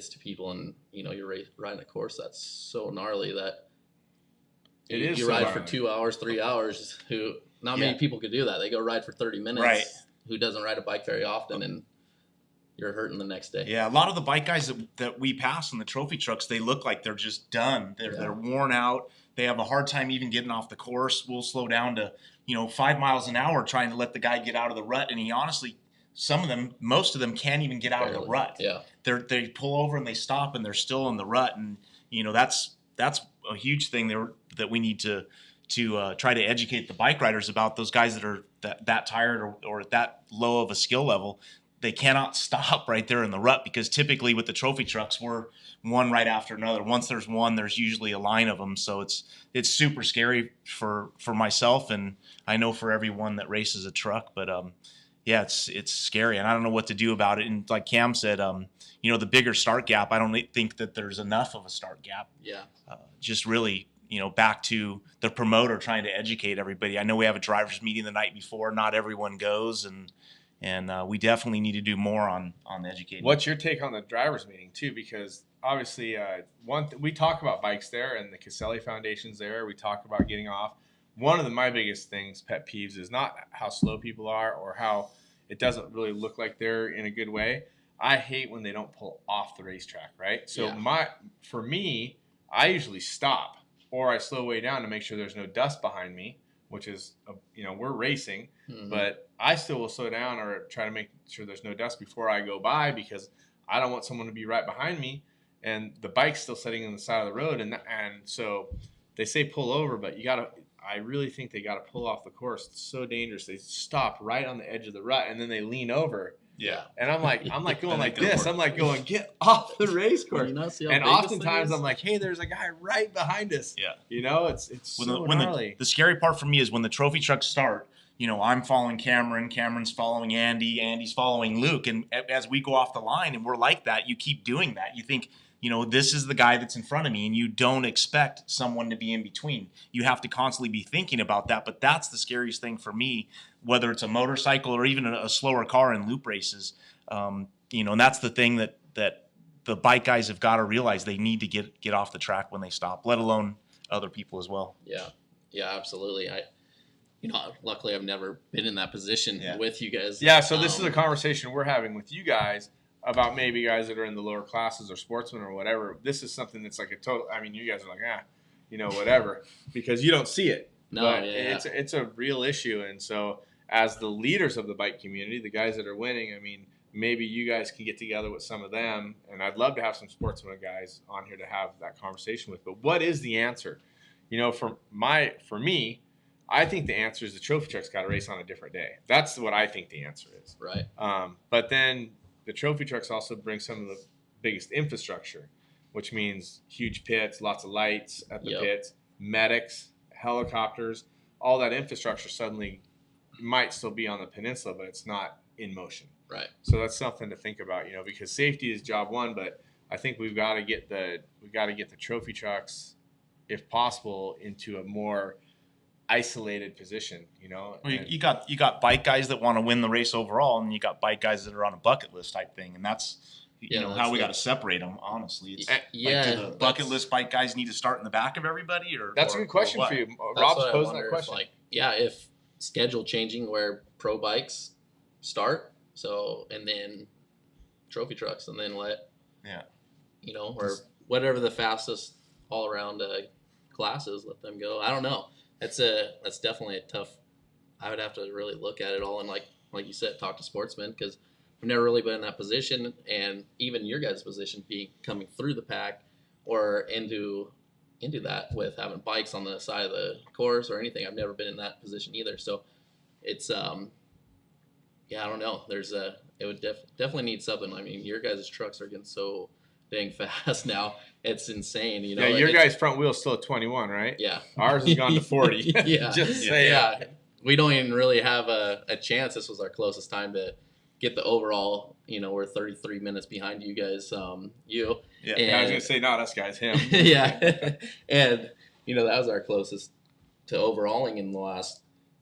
to people, and you're riding a course that's so gnarly that. You ride for 2 hours, 3 hours. Not many people could do that. They go ride for 30 minutes. Right. Who doesn't ride a bike very often, and you're hurting the next day. Yeah, a lot of the bike guys that we pass in the trophy trucks, they look like they're just done. They're worn out. They have a hard time even getting off the course. We'll slow down to 5 miles an hour trying to let the guy get out of the rut, and he honestly, most of them can't even get out of the rut. Yeah, they pull over and they stop, and they're still in the rut, and that's a huge thing that we need to try to educate the bike riders about. Those guys that are that tired or at that low of a skill level, they cannot stop right there in the rut, because typically with the trophy trucks, we're one right after another. Once there's one, there's usually a line of them. So it's super scary for myself, and I know for everyone that races a truck. But yeah, it's scary, and I don't know what to do about it. And like Cam said, the bigger start gap, I don't think that there's enough of a start gap. Yeah. Just really, back to the promoter trying to educate everybody. I know we have a drivers meeting the night before. Not everyone goes, and we definitely need to do more on educating. What's your take on the drivers meeting too? Because obviously, we talk about bikes there, and the Caselli Foundation's there. We talk about getting off. One of my biggest things, pet peeves, is not how slow people are or how it doesn't really look like they're in a good way. I hate when they don't pull off the racetrack, right? So for me, I usually stop or I slow way down to make sure there's no dust behind me, which is, we're racing, but I still will slow down or try to make sure there's no dust before I go by, because I don't want someone to be right behind me and the bike's still sitting on the side of the road. And so they say pull over, but I really think they got to pull off the course. It's so dangerous. They stop right on the edge of the rut and then they lean over. Yeah. And I'm like going like this. I'm like going, get off the race course. And oftentimes I'm like, hey, there's a guy right behind us. Yeah. It's so gnarly. The scary part for me is when the trophy trucks start, I'm following Cameron, Cameron's following Andy, Andy's following Luke. And as we go off the line and we're like that, you keep doing that. You think, this is the guy that's in front of me, and you don't expect someone to be in between. You have to constantly be thinking about that. But that's the scariest thing for me, whether it's a motorcycle or even a slower car in loop races. And that's the thing that the bike guys have got to realize. They need to get off the track when they stop, let alone other people as well. Yeah, absolutely. Luckily I've never been in that position with you guys. Yeah, so this is a conversation we're having with you guys about maybe guys that are in the lower classes or sportsmen or whatever. This is something that's like a total, you guys are like, whatever, because you don't see it. No, but it's a real issue. And so as the leaders of the bike community, the guys that are winning, maybe you guys can get together with some of them. And I'd love to have some sportsmen guys on here to have that conversation with. But what is the answer? For me, I think the answer is the trophy truck's got to race on a different day. That's what I think the answer is. Right. But then the trophy trucks also bring some of the biggest infrastructure, which means huge pits, lots of lights at the pits, medics, helicopters. All that infrastructure suddenly might still be on the peninsula, but it's not in motion. Right. So that's something to think about, because safety is job one, but I think we've got to get the trophy trucks, if possible, into a more isolated position, Well, you got bike guys that want to win the race overall, and you got bike guys that are on a bucket list type thing, and that's how we got to separate them. Honestly, it's do the bucket list bike guys need to start in the back of everybody, or that's a good question for you. Rob's posing that question. If schedule changing where pro bikes start, and then trophy trucks, and then or whatever the fastest all around classes, let them go. I don't know. That's definitely a tough. I would have to really look at it all and like you said, talk to sportsmen, because I've never really been in that position, and even your guys' position coming through the pack or into that with having bikes on the side of the course or anything. I've never been in that position either. So it's I don't know. It would definitely need something. Your guys' trucks are getting so dang fast now. It's insane, Yeah, your guys' front wheel's still at 21, right? Yeah. Ours has gone to 40. Just say We don't even really have a chance. This was our closest time to get the overall. We're 33 minutes behind you guys. You. Yeah. And I was gonna say not us guys, him. Yeah. And that was our closest to overalling in the last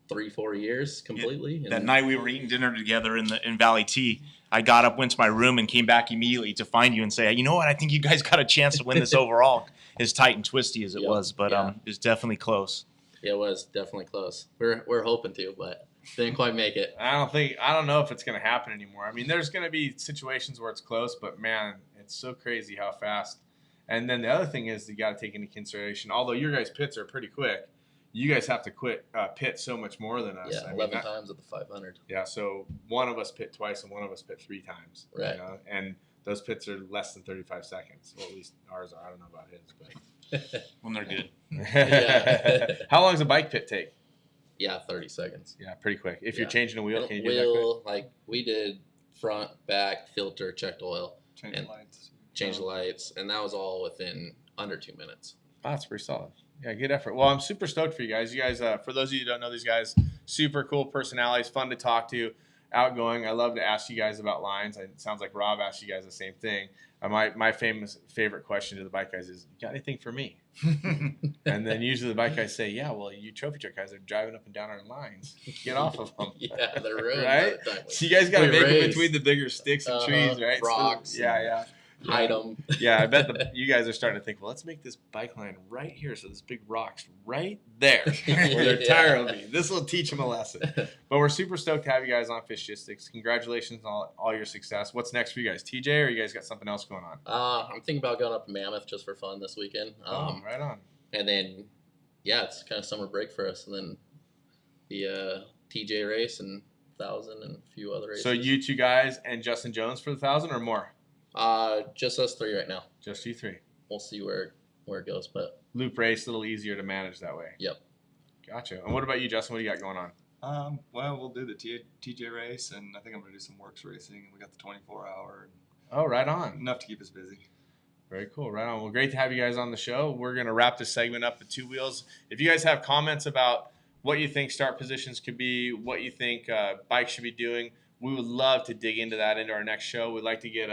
3-4 years completely. That night we were eating dinner together in Valley T, I got up, went to my room, and came back immediately to find you and say, you know what, I think you guys got a chance to win this overall, as tight and twisty as it was, but it was definitely close. Yeah, it was definitely close. We're hoping to, but didn't quite make it. I don't know if it's going to happen anymore. There's going to be situations where it's close, but man, it's so crazy how fast. And then the other thing is you got to take into consideration, although your guys' pits are pretty quick, you guys have to pit so much more than us. Yeah, 11 times at the 500. Yeah, so one of us pit twice and one of us pit 3 times. Right. And those pits are less than 35 seconds. Well, at least ours are. I don't know about his, but when they're good. How long does a bike pit take? Yeah, 30 seconds. Yeah, pretty quick. If you're changing a wheel, can you do that quick? We did front, back, filter, checked oil, Change and the lights. change the lights, and that was all within under 2 minutes. Oh, that's pretty solid. Yeah, good effort. Well, I'm super stoked for you guys. You guys, for those of you who don't know these guys, super cool personalities, fun to talk to, outgoing. I love to ask you guys about lines. It sounds like Rob asked you guys the same thing. My favorite question to the bike guys is, "You got anything for me?" And then usually the bike guys say, "Yeah, well, you trophy truck guys are driving up and down our lines. Get off of them." Yeah, they're ruined right? by the time So you guys got to we make it race. between the bigger sticks and trees, right? Rocks. So, yeah. Hide them. Yeah, I bet you guys are starting to think, well, let's make this bike line right here. So this big rock's right there where their tire will be. This will teach them a lesson. But we're super stoked to have you guys on Fishgistics. Congratulations on all your success. What's next for you guys? TJ, or you guys got something else going on? I'm thinking about going up to Mammoth just for fun this weekend. Right on. And then, yeah, it's kind of summer break for us. And then the TJ race and 1,000 and a few other races. So you two guys and Justin Jones for the 1,000 or more? Just us three right now. Just you three. We'll see where it goes, but Loop race, a little easier to manage that way. Yep. Gotcha. And what about you, Justin? What do you got going on? Well, we'll do the TJ race, and I think I'm going to do some works racing, and we got the 24-hour. Oh, right on. Enough to keep us busy. Very cool. Right on. Well, great to have you guys on the show. We're going to wrap this segment up at Two Wheels. If you guys have comments about what you think start positions could be, what you think bikes should be doing, we would love to dig into that into our next show. We'd like to get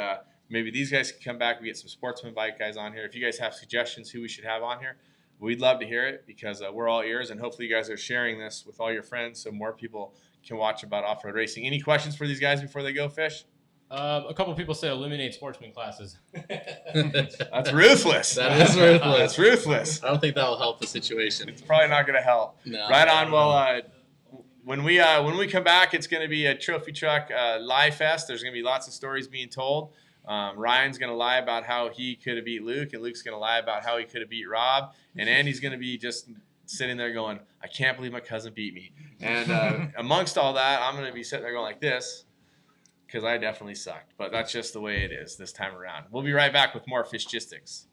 maybe these guys can come back. We get some sportsman bike guys on here. If you guys have suggestions who we should have on here, we'd love to hear it because we're all ears, and hopefully you guys are sharing this with all your friends so more people can watch about off-road racing. Any questions for these guys before they go, Fish? A couple people said eliminate sportsman classes. That's ruthless. That is ruthless. That's ruthless. I don't think that will help the situation. It's probably not going to help. No, right on. Well, when we come back, it's going to be a trophy truck lie fest. There's going to be lots of stories being told. Ryan's going to lie about how he could have beat Luke, and Luke's going to lie about how he could have beat Rob, and Andy's going to be just sitting there going, "I can't believe my cousin beat me." And amongst all that, I'm going to be sitting there going like this because I definitely sucked. But that's just the way it is this time around. We'll be right back with more Fishgistics.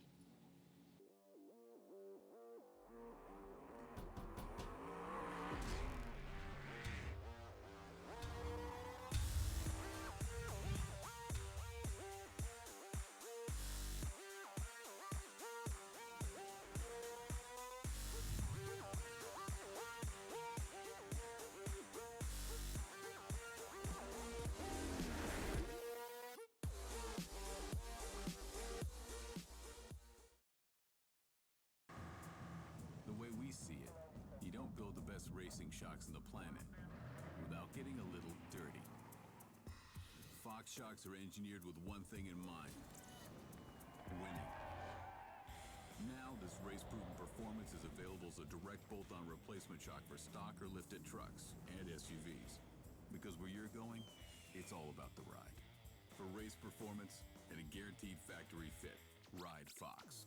Racing shocks on the planet without getting a little dirty. Fox shocks are engineered with one thing in mind: winning. Now, this race-proven performance is available as a direct bolt-on replacement shock for stock or lifted trucks and SUVs. Because where you're going, it's all about the ride. For race performance and a guaranteed factory fit, ride Fox.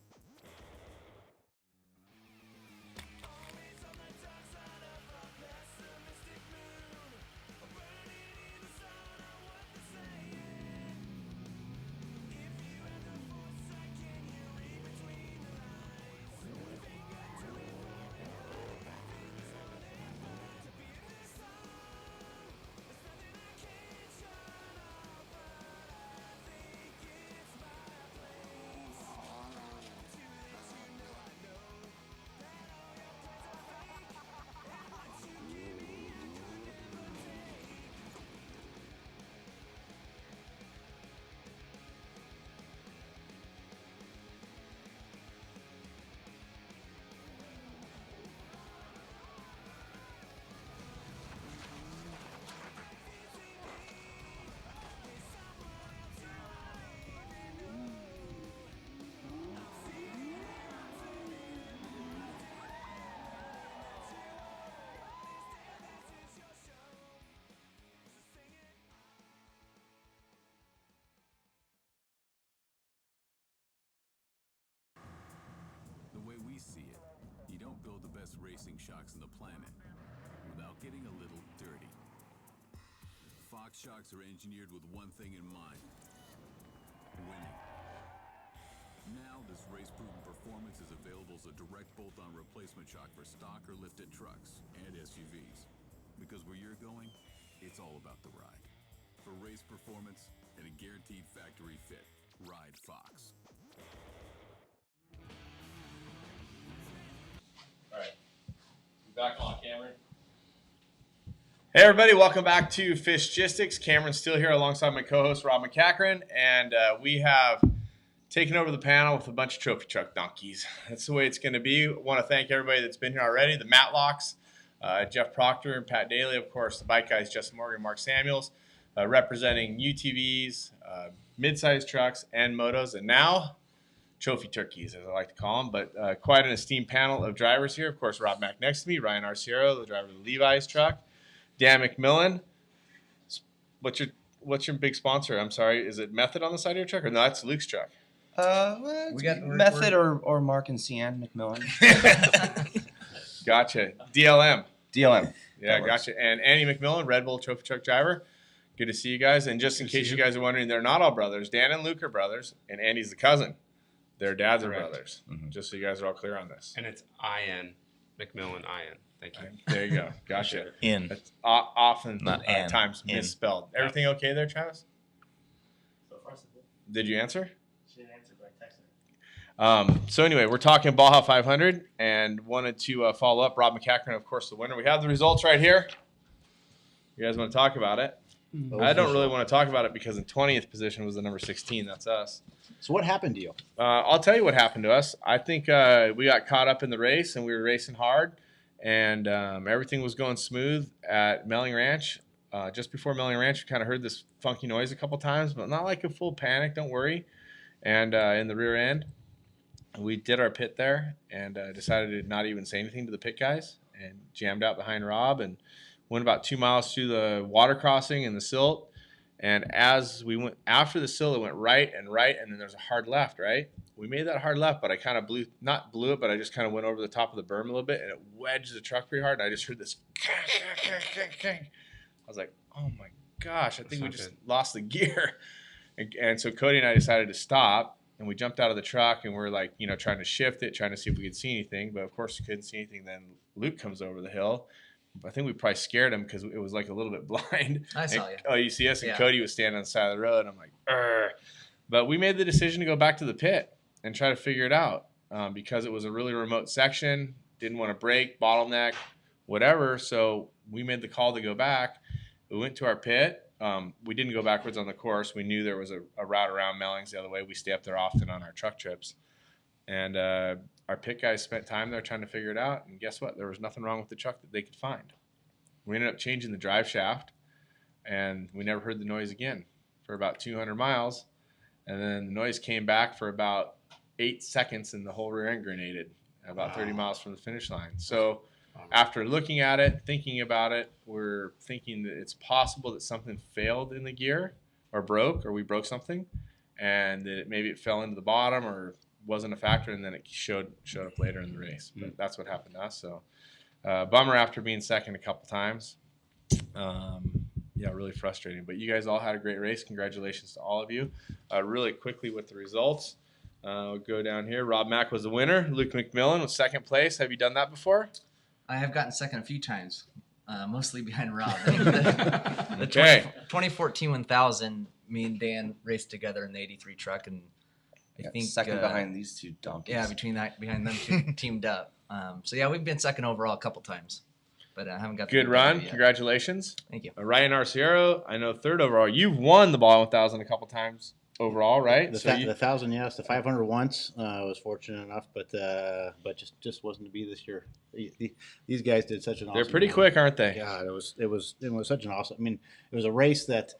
Racing shocks on the planet without getting a little dirty. Fox shocks are engineered with one thing in mind: winning. Now, this race-proven performance is available as a direct bolt-on replacement shock for stock or lifted trucks and SUVs. Because where you're going, it's all about the ride. For race performance and a guaranteed factory fit, ride Fox. All right. Back on, Cameron. Hey, everybody. Welcome back to Fishgistics. Cameron's still here alongside my co-host, Rob MacCachren, and we have taken over the panel with a bunch of trophy truck donkeys. That's the way it's going to be. I want to thank everybody that's been here already, the Matlocks, Jeff Proctor and Pat Dailey, of course, the bike guys, Justin Morgan, Mark Samuels, representing UTVs, mid-sized trucks, and motos, and now trophy turkeys, as I like to call them. But quite an esteemed panel of drivers here. Of course, Rob Mack next to me, Ryan Arciero, the driver of the Levi's truck, Dan McMillin. What's your big sponsor? I'm sorry, is it Method on the side of your truck, or no? That's Luke's truck. We got Method or Mark and Cian McMillin. Gotcha. DLM. DLM. Yeah, gotcha. And Andy McMillin, Red Bull trophy truck driver. Good to see you guys. And just in case you guys are wondering, they're not all brothers. Dan and Luke are brothers, and Andy's the cousin. Their dads are brothers. Mm-hmm. Just so you guys are all clear on this. And it's Ian McMillin. Ian. Thank you. There you go. Gotcha. It's often times misspelled. Everything okay there, Travis? So far, so good. Did you answer? She didn't answer, but I texted her. So anyway, we're talking Baja 500 and wanted to follow up. Rob MacCachren, of course, the winner. We have the results right here. You guys want to talk about it? I don't really want to talk about it because in 20th position was the number 16. That's us. So what happened to you? I'll tell you what happened to us. I think we got caught up in the race and we were racing hard, and everything was going smooth at Melling Ranch. Just before Melling Ranch, we kind of heard this funky noise a couple times, but not like a full panic. Don't worry. And in the rear end, we did our pit there and decided to not even say anything to the pit guys and jammed out behind Rob and went about 2 miles through the water crossing and the silt. And as we went after the silt, it went right, and then there's a hard left, right? We made that hard left, but I kind of not blew it, but I just kind of went over the top of the berm a little bit, and it wedged the truck pretty hard. And I just heard this. I was like, oh my gosh, I think we just lost the gear. And so Cody and I decided to stop, and we jumped out of the truck, and we're like, trying to shift it, trying to see if we could see anything. But of course, we couldn't see anything. Then Luke comes over the hill. I think we probably scared him because it was like a little bit blind. I saw you. Oh, you see us? And Cody was standing on the side of the road. I'm like, Arr. But we made the decision to go back to the pit and try to figure it out because it was a really remote section. Didn't want to break, bottleneck, whatever. So we made the call to go back. We went to our pit. We didn't go backwards on the course. We knew there was a route around Mellings the other way. We stay up there often on our truck trips. And our pit guys spent time there trying to figure it out. And guess what? There was nothing wrong with the truck that they could find. We ended up changing the drive shaft, and we never heard the noise again for about 200 miles. And then the noise came back for about 8 seconds, and the whole rear end grenaded about 30 miles from the finish line. So after looking at it, thinking about it, we're thinking that it's possible that something failed in the gear or broke, or we broke something, and that maybe it fell into the bottom or wasn't a factor, and then it showed up later in the race. But that's what happened to us. So bummer after being second a couple times. Yeah, really frustrating. But you guys all had a great race. Congratulations to all of you. Really quickly with the results, we'll go down here. Rob Mack was the winner. Luke McMillin was second place. Have you done that before? I have gotten second a few times, mostly behind Rob. Okay. 2014 1000, me and Dan raced together in the 83 truck, and I think second behind these two donkeys. Yeah, behind them two teamed up. So yeah, we've been second overall a couple times, but I haven't got good run. Congratulations. Thank you. Ryan Arciero, I know third overall. You've won the Baja 1000 a couple times overall, right? The 1000, yes. The 500 once. I was fortunate enough, but just wasn't to be this year. These guys did such an awesome. They're pretty quick, aren't they? Yeah, it was such an awesome. I mean, it was a race that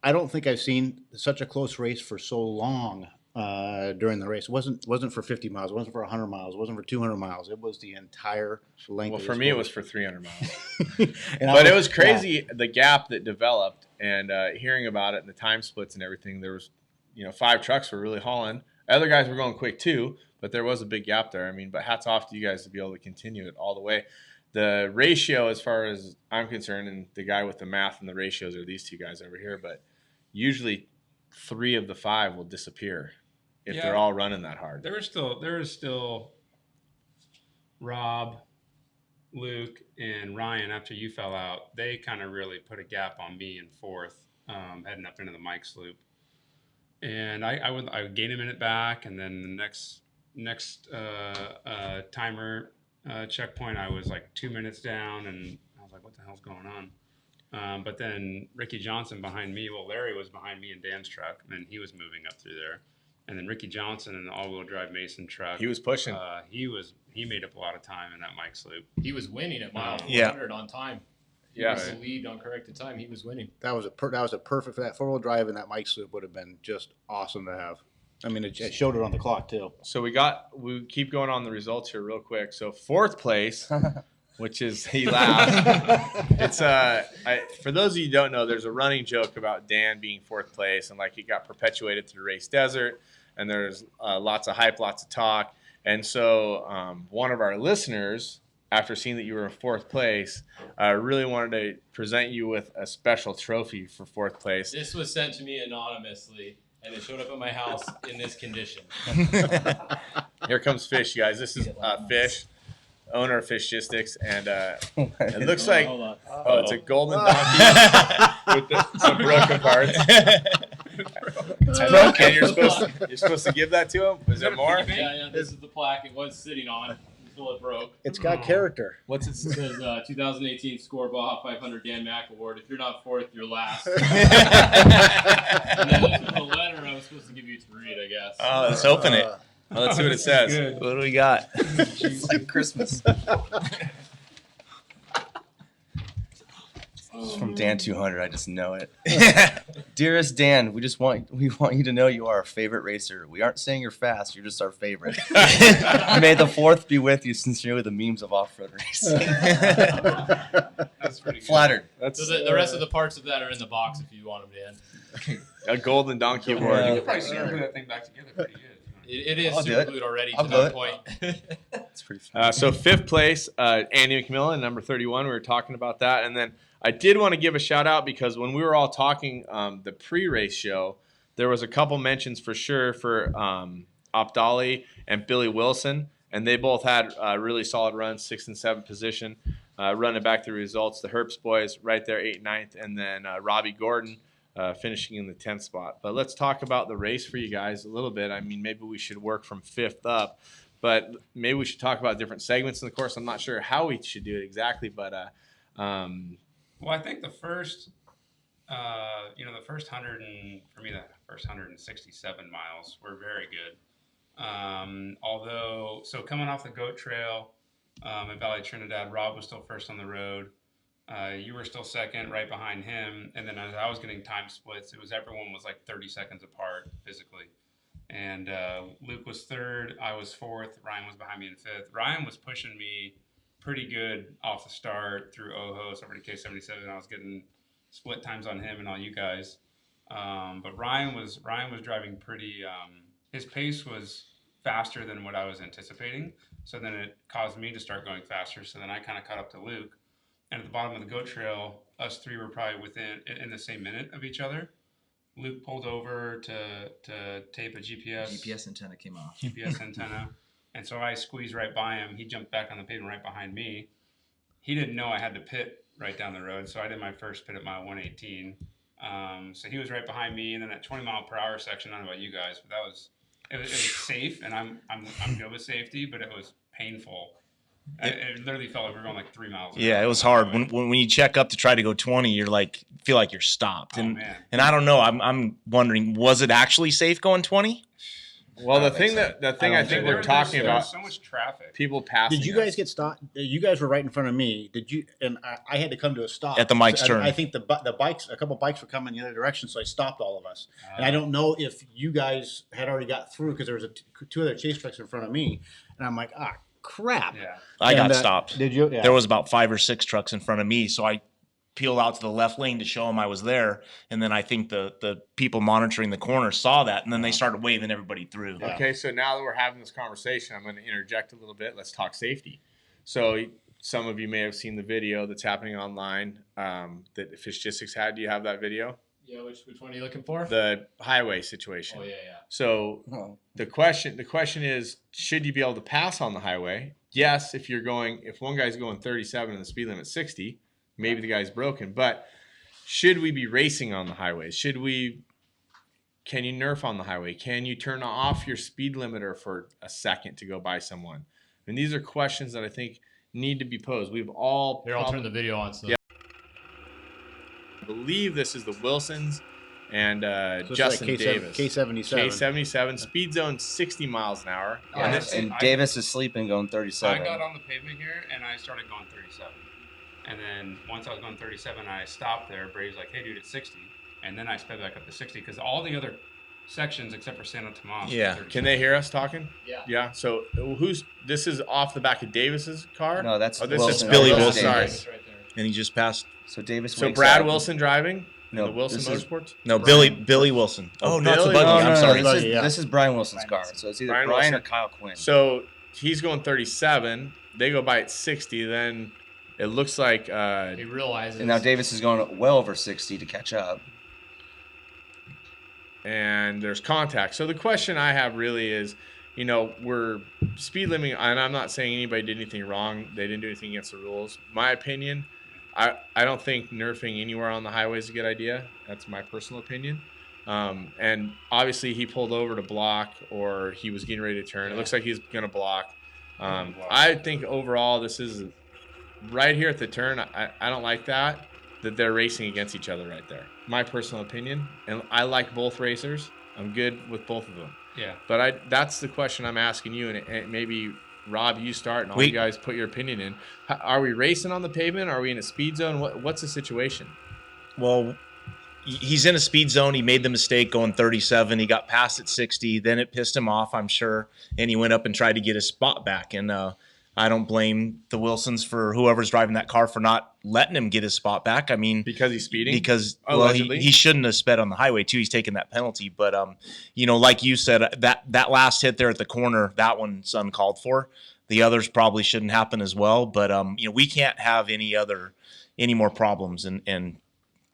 I don't think I've seen such a close race for so long during the race. It wasn't for 50 miles. It wasn't for 100 miles. It wasn't for 200 miles. It was the entire length. Well, of for this me, it course. was for 300 miles. But it was crazy, the gap that developed, and hearing about it and the time splits and everything. There was, 5 trucks were really hauling. Other guys were going quick too, but there was a big gap there. I mean, but hats off to you guys to be able to continue it all the way. The ratio, as far as I'm concerned, and the guy with the math and the ratios are these two guys over here, but usually 3 of the 5 will disappear if they're all running that hard. There is still Rob, Luke and Ryan, after you fell out, they kind of really put a gap on me in fourth, heading up into the Mike's Loop. And I would gain a minute back, and then the next timer checkpoint, I was like 2 minutes down, and I was like, what the hell's going on? But then Ricky Johnson behind me, Larry was behind me in Dan's truck, and he was moving up through there. And then Ricky Johnson in the all-wheel drive Mason truck. He was pushing. He made up a lot of time in that Mike's Loop. He was winning at mile Yeah. 400 on time. He Yeah. was the lead on corrected time. He was winning. That was a perfect for that 4-wheel drive, and that Mike's Loop would have been just awesome to have. I mean, it showed it on the clock too. So we keep going on the results here real quick. So fourth place, which is he laughed. It's for those of you who don't know, there's a running joke about Dan being fourth place, and like he got perpetuated through Race Desert, and there's lots of hype, lots of talk, and so one of our listeners, after seeing that you were in fourth place, really wanted to present you with a special trophy for fourth place. This was sent to me anonymously, and it showed up at my house in this condition. Here comes Fish, you guys. This is Fish, owner of Fishgistics, and it looks like it's a golden donkey with some broken parts. It's broken. And you're supposed to give that to him. Was there more? Yeah. This is the plaque it was sitting on until it broke. It's got character. What's it? It says 2018 Score Baja 500 Dan Mac Award. If you're not fourth, you're last. And then this was a letter I was supposed to give you to read, I guess. Oh, let's open it. Well, let's see what it says. What do we got? It's like Christmas. It's from Dan 200. I just know it. Dearest Dan, we want you to know you are our favorite racer. We aren't saying you're fast. You're just our favorite. May the fourth be with you. Sincerely, the memes of off-road racing. That's pretty good. Flattered. So the rest of the parts of that are in the box if you want them in. A golden donkey award. You could probably super glue that thing back together pretty good. It is I'll do super it. glued already I'll to do that it. point. It's pretty fun. So fifth place, Andy McMillin, number 31. We were talking about that, and then I did want to give a shout out because when we were all talking the pre-race show, there was a couple mentions for sure for Opdali and Billy Wilson, and they both had really solid runs, 6th and 7th position, running back the results. The Herbst boys right there, 8th, 9th, and then Robbie Gordon finishing in the 10th spot. But let's talk about the race for you guys a little bit. I mean, maybe we should work from 5th up, but maybe we should talk about different segments in the course. I'm not sure how we should do it exactly, but Well, I think the first 167 miles were very good. Although, so coming off the goat trail at Valley Trinidad, Rob was still first on the road. You were still second, right behind him. And then as I was getting time splits, everyone was like 30 seconds apart physically. And Luke was third, I was fourth, Ryan was behind me in fifth. Ryan was pushing me pretty good off the start through Ojos over to K77. I was getting split times on him and all you guys. But Ryan was driving pretty. His pace was faster than what I was anticipating. So then it caused me to start going faster. So then I kind of caught up to Luke. And at the bottom of the goat trail, us three were probably in the same minute of each other. Luke pulled over to tape a GPS antenna came off. GPS antenna. And so I squeezed right by him. He jumped back on the pavement right behind me. He didn't know I had to pit right down the road, so I did my first pit at mile 118. So he was right behind me, and then that 20-mile-per-hour section. I don't know about you guys, but it was safe, and I'm good with safety, but it was painful. It literally felt like we were going like 3 miles. Yeah, it was hard. When you check up to try to go 20, you're like feel like you're stopped. Oh, And man. and I don't know. I'm wondering, was it actually safe going 20? well, the thing I think we're talking there about, was so much traffic. people passing. Did you guys get stopped? You guys were right in front of me. Did you? And I had to come to a stop At the Mike's turn. I think the bikes, a couple bikes were coming the other direction, so I stopped all of us. And I don't know if you guys had already got through because there was two other chase trucks in front of me, and I'm like, crap. Yeah. I got And, stopped. Did you? Yeah. There was about 5 or 6 trucks in front of me, so I peeled out to the left lane to show them I was there. And then I think the people monitoring the corner saw that, and then they started waving everybody through. Yeah. Okay, so now that we're having this conversation, I'm going to interject a little bit. Let's talk safety. So some of you may have seen the video that's happening online that Fishgistics had. Do you have that video? Yeah, which one are you looking for? The highway situation. Oh yeah. So the question is, should you be able to pass on the highway? yes, if one guy's going 37 and the speed limit's 60, maybe the guy's broken. But should we be racing on the highways? Can you nerf on the highway? Can you turn off your speed limiter for a second to go by someone? And these are questions that I think need to be posed. We've all Here, I'll turn the video on. So. Yeah. I believe this is the Wilsons and So Justin like Davis. K77. K77, speed zone 60 miles an hour. And Davis is sleeping going 37. I got on the pavement here and I started going 37. And then once I was going 37, I stopped there. Brady's like, hey, dude, it's 60. And then I sped back up to 60 because all the other sections except for Santo Tomas. Yeah. Can they hear us talking? Yeah. Yeah. So this is off the back of Davis's car? No, that's this Wilson. is Billy Wilson. Wilson. Sorry. And he just passed. So Davis. So wakes Brad up. Wilson driving? No, the Wilson this is- Motorsports? No, Billy Wilson. Oh, no, it's a Billy? buggy. No, I'm no, sorry. no, this is Brian Wilson's car. So it's either Brian Wilson. or Kyle Quinn. So he's going 37. They go by at 60. Then it looks like He realizes. And now Davis is going well over 60 to catch up. and there's contact. So the question I have really is, we're speed limiting, and I'm not saying anybody did anything wrong. They didn't do anything against the rules. My opinion, I don't think nerfing anywhere on the highway is a good idea. That's my personal opinion. And obviously he pulled over to block, or he was getting ready to turn. It looks like he's going to block. I think overall this is right here at the turn. I don't like that they're racing against each other right there. My personal opinion. And I like both racers. I'm good with both of them. Yeah. But that's the question I'm asking you, and maybe Rob, you start, and all you guys put your opinion in. Are we racing on the pavement? Are we in a speed zone? What's the situation? Well, he's in a speed zone. He made the mistake going 37. He got past at 60. Then it pissed him off, I'm sure, and he went up and tried to get his spot back. And I don't blame the Wilsons for whoever's driving that car for not letting him get his spot back. I mean, because he's speeding. Because allegedly, he shouldn't have sped on the highway too. He's taking that penalty. But like you said, that last hit there at the corner, that one's uncalled for. The others probably shouldn't happen as well. But we can't have any more problems. And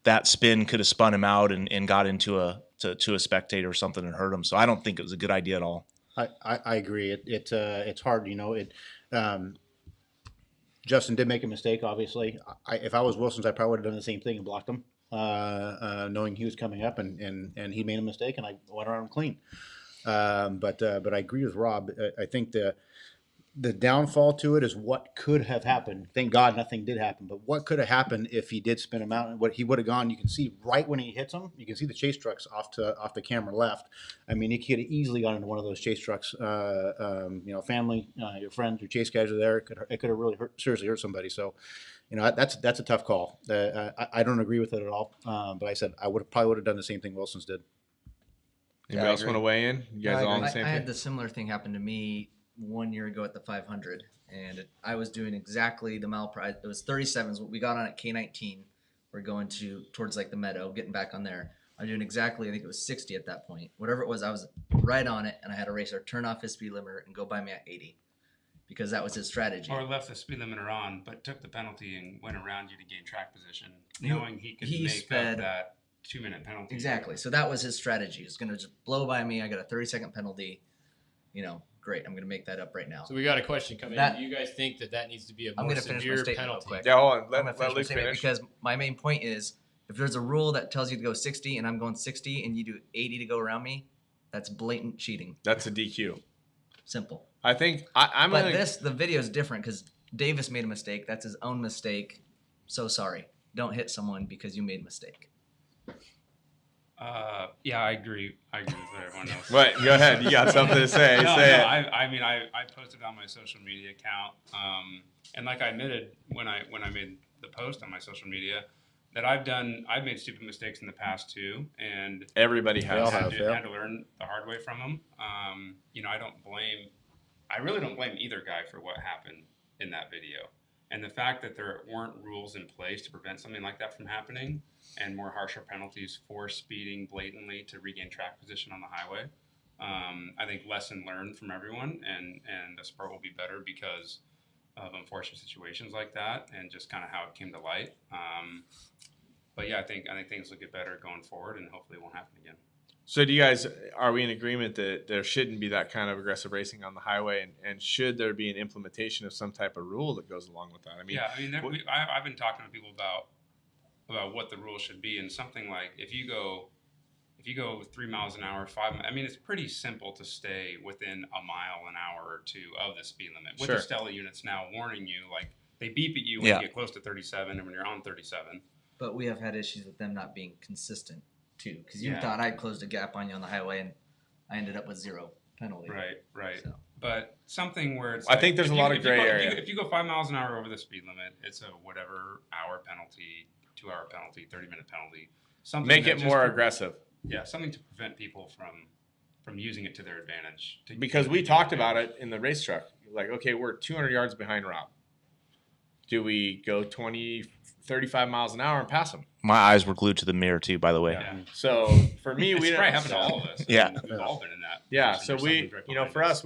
that spin could have spun him out and got into a spectator or something and hurt him. So I don't think it was a good idea at all. I agree. It's hard, Justin did make a mistake, obviously. If I was Wilson's, I probably would have done the same thing and blocked him, knowing he was coming up, and he made a mistake, and I went around him clean. But I agree with Rob. I think the downfall to it is what could have happened. Thank God nothing did happen, but what could have happened if he did spin him out, and what he would have gone, you can see right when he hits him, you can see the chase trucks off the camera left. I mean, he could have easily gone into one of those chase trucks. Family, your friends, your chase guys are there. It could have really seriously hurt somebody. So, that's a tough call. I don't agree with it at all. But I said I probably would have done the same thing Wilson's did. Anybody else want to weigh in? You guys all on the same I page? had the similar thing happen to me 1 year ago at the 500, and I was doing exactly the mile per. It was 37s. We got on at K19. We're going towards like the meadow, getting back on there. I'm doing exactly, I think it was 60 at that point. Whatever it was, I was right on it, and I had a racer turn off his speed limiter and go by me at 80, because that was his strategy. Or left the speed limiter on, but took the penalty and went around you to gain track position, knowing he could make up that 2-minute penalty. Exactly. So that was his strategy. He's going to just blow by me. I got a 30-second penalty. Great. I'm going to make that up right now. So we got a question coming in. Do you guys think that needs to be a more severe penalty? Quick. Yeah, hold on. I'm Let gonna Luke finish. Because my main point is, if there's a rule that tells you to go 60 and I'm going 60 and you do 80 to go around me, that's blatant cheating. That's a DQ. Simple. I think the video is different because Davis made a mistake. That's his own mistake. So sorry. Don't hit someone because you made a mistake. Yeah, I agree. I agree with everyone else. What? Go ahead. You got something to say. Say it. I posted on my social media account, and like I admitted when I made the post on my social media, that I've made stupid mistakes in the past too, and everybody has. had to learn the hard way from them. I really don't blame either guy for what happened in that video. And the fact that there weren't rules in place to prevent something like that from happening, and more harsher penalties for speeding blatantly to regain track position on the highway, I think lesson learned from everyone, and the sport will be better because of unfortunate situations like that, and just kind of how it came to light. But yeah, I think things will get better going forward, and hopefully it won't happen again. So do you guys, are we in agreement that there shouldn't be that kind of aggressive racing on the highway, and should there be an implementation of some type of rule that goes along with that? I mean, I've been talking to people about what the rule should be, and something like if you go 3 miles an hour, 5 miles, I mean, it's pretty simple to stay within a mile an hour or two of the speed limit. With the Steele units now warning you, like they beep at you when you get close to 37 and when you're on 37. But we have had issues with them not being consistent too, because you thought I closed a gap on you on the highway, and I ended up with 0 penalty. Right. So. But something where it's I think there's a lot of gray area. If you go 5 miles an hour over the speed limit, it's a whatever hour penalty, 2 hour penalty, 30-minute penalty. Something make it more aggressive. Yeah, something to prevent people from using it to their advantage. Because we talked about it in the race truck. Like, okay, we're 200 yards behind Rob. Do we go 35 miles an hour and pass him? My eyes were glued to the mirror too, by the way. Yeah. So for me, we probably happened to all of us. Yeah, we've all been in that. Yeah. position. So There's someone right for behind us,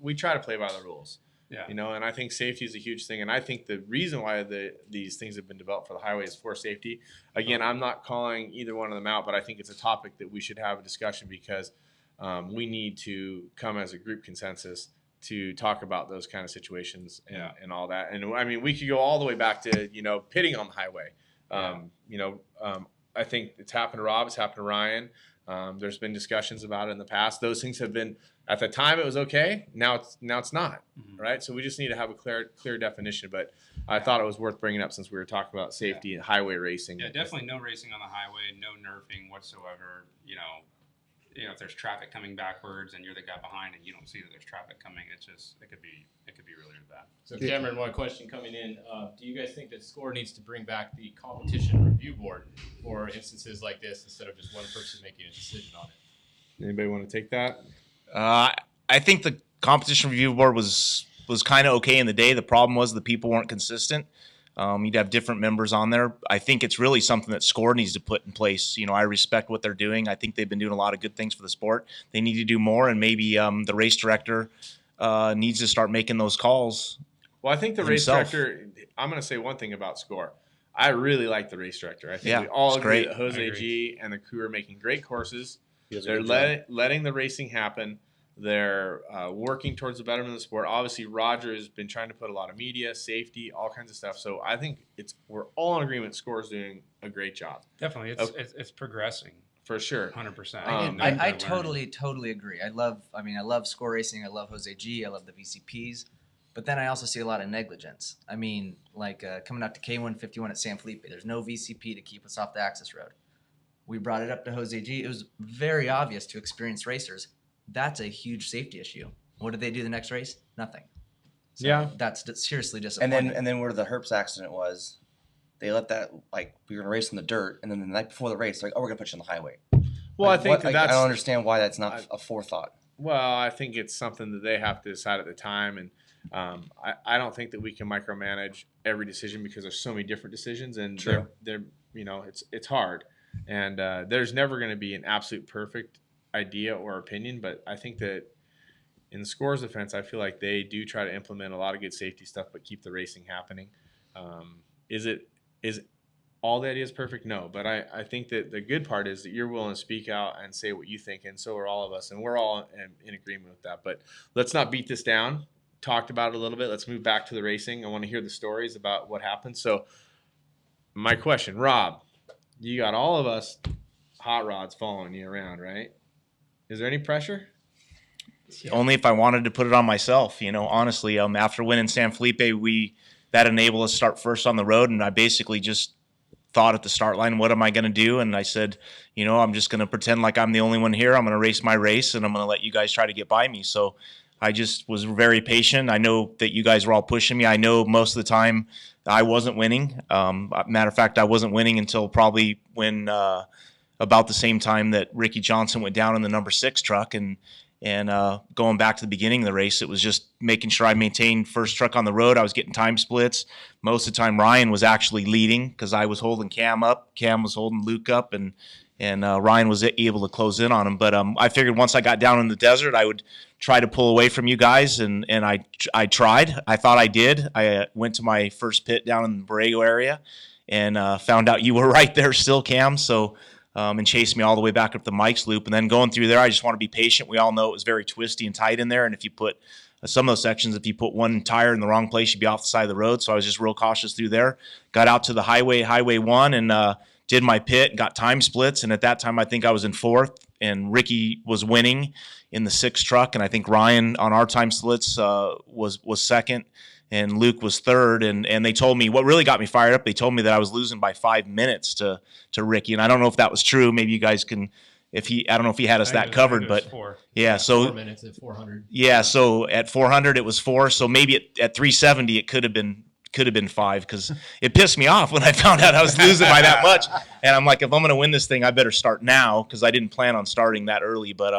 we try to play by the rules. Yeah. And I think safety is a huge thing, and I think the reason why these things have been developed for the highway is for safety. Again, I'm not calling either one of them out, but I think it's a topic that we should have a discussion, because we need to come as a group consensus to talk about those kind of situations and all that. And I mean, we could go all the way back to pitting on the highway. I think it's happened to Rob, it's happened to Ryan. There's been discussions about it in the past. Those things have been, at the time it was okay. Now it's not, right? So we just need to have a clear definition. But I thought it was worth bringing up since we were talking about safety and highway racing. Yeah, definitely no racing on the highway, no nerfing whatsoever. If there's traffic coming backwards and you're the guy behind and you don't see that there's traffic coming, it could be really bad. So Cameron, one question coming in: do you guys think that SCORE needs to bring back the competition review board for instances like this instead of just one person making a decision on it? Anybody want to take that? I think the competition review board was kind of okay in the day. The problem was the people weren't consistent. You'd have different members on there. I think it's really something that SCORE needs to put in place. I respect what they're doing. I think they've been doing a lot of good things for the sport. They need to do more, and maybe the race director needs to start making those calls. Well, I think the race director, I'm going to say one thing about SCORE. I really like the race director. I think we all agree that Jose G and the crew are making great courses. They're letting the racing happen. They're working towards the betterment of the sport. Obviously, Roger has been trying to put a lot of media, safety, all kinds of stuff. So I think we're all in agreement. SCORE's doing a great job. Definitely, it's progressing for sure, 100%. I totally agree. I love SCORE racing. I love Jose G. I love the VCPs. But then I also see a lot of negligence. I mean, like coming out to K151 at San Felipe, there's no VCP to keep us off the access road. We brought it up to Jose G. It was very obvious to experienced racers. That's a huge safety issue. What did they do the next race? Nothing. So that's seriously disappointing. And then where the Herps accident was, they let that, like, we were going to race in the dirt, and then the night before the race, they're like, oh, we're going to put you on the highway. Well, like, I think I don't understand why that's not a forethought. Well, I think it's something that they have to decide at the time, and I don't think that we can micromanage every decision because there's so many different decisions, and they're it's hard, and there's never going to be an absolute perfect idea or opinion, but I think that in the SCORE's defense, I feel like they do try to implement a lot of good safety stuff, but keep the racing happening. Is all the ideas perfect? No, but I think that the good part is that you're willing to speak out and say what you think, and so are all of us, and we're all in agreement with that. But let's not beat this down. Talked about it a little bit. Let's move back to the racing. I want to hear the stories about what happened. So my question, Rob, you got all of us hot rods following you around, right? Is there any pressure? Only if I wanted to put it on myself, honestly. After winning San Felipe, that enabled us to start first on the road, and I basically just thought at the start line, what am I going to do? And I said, I'm just going to pretend like I'm the only one here. I'm going to race my race, and I'm going to let you guys try to get by me. So I just was very patient. I know that you guys were all pushing me. I know most of the time I wasn't winning. Matter of fact, I wasn't winning until probably when about the same time that Ricky Johnson went down in the number 6 truck, and going back to the beginning of the race, it was just making sure I maintained first truck on the road. I was getting time splits. Most of the time Ryan was actually leading because I was holding Cam up. Cam was holding Luke up, and Ryan was able to close in on him. But I figured once I got down in the desert, I would try to pull away from you guys, and I tried. I thought I did. I went to my first pit down in the Borrego area and found out you were right there still, Cam. So and chased me all the way back up the Mike's Loop. And then going through there, I just want to be patient. We all know it was very twisty and tight in there. And if you put some of those sections, if you put one tire in the wrong place, you'd be off the side of the road. So I was just real cautious through there. Got out to the Highway 1 and did my pit, got time splits. And at that time, I think I was in 4th, and Ricky was winning in the 6th truck. And I think Ryan on our time splits was 2nd. And Luke was 3rd, and they told me, what really got me fired up, they told me that I was losing by 5 minutes to Ricky, and I don't know if that was true. Maybe you guys can, I don't know if he had us that covered, but yeah, so 4 minutes at 400. Yeah, so at 400 it was 4, so maybe at 370 it could have been 5, because it pissed me off when I found out I was losing by that much, and I'm like, if I'm going to win this thing, I better start now, because I didn't plan on starting that early. But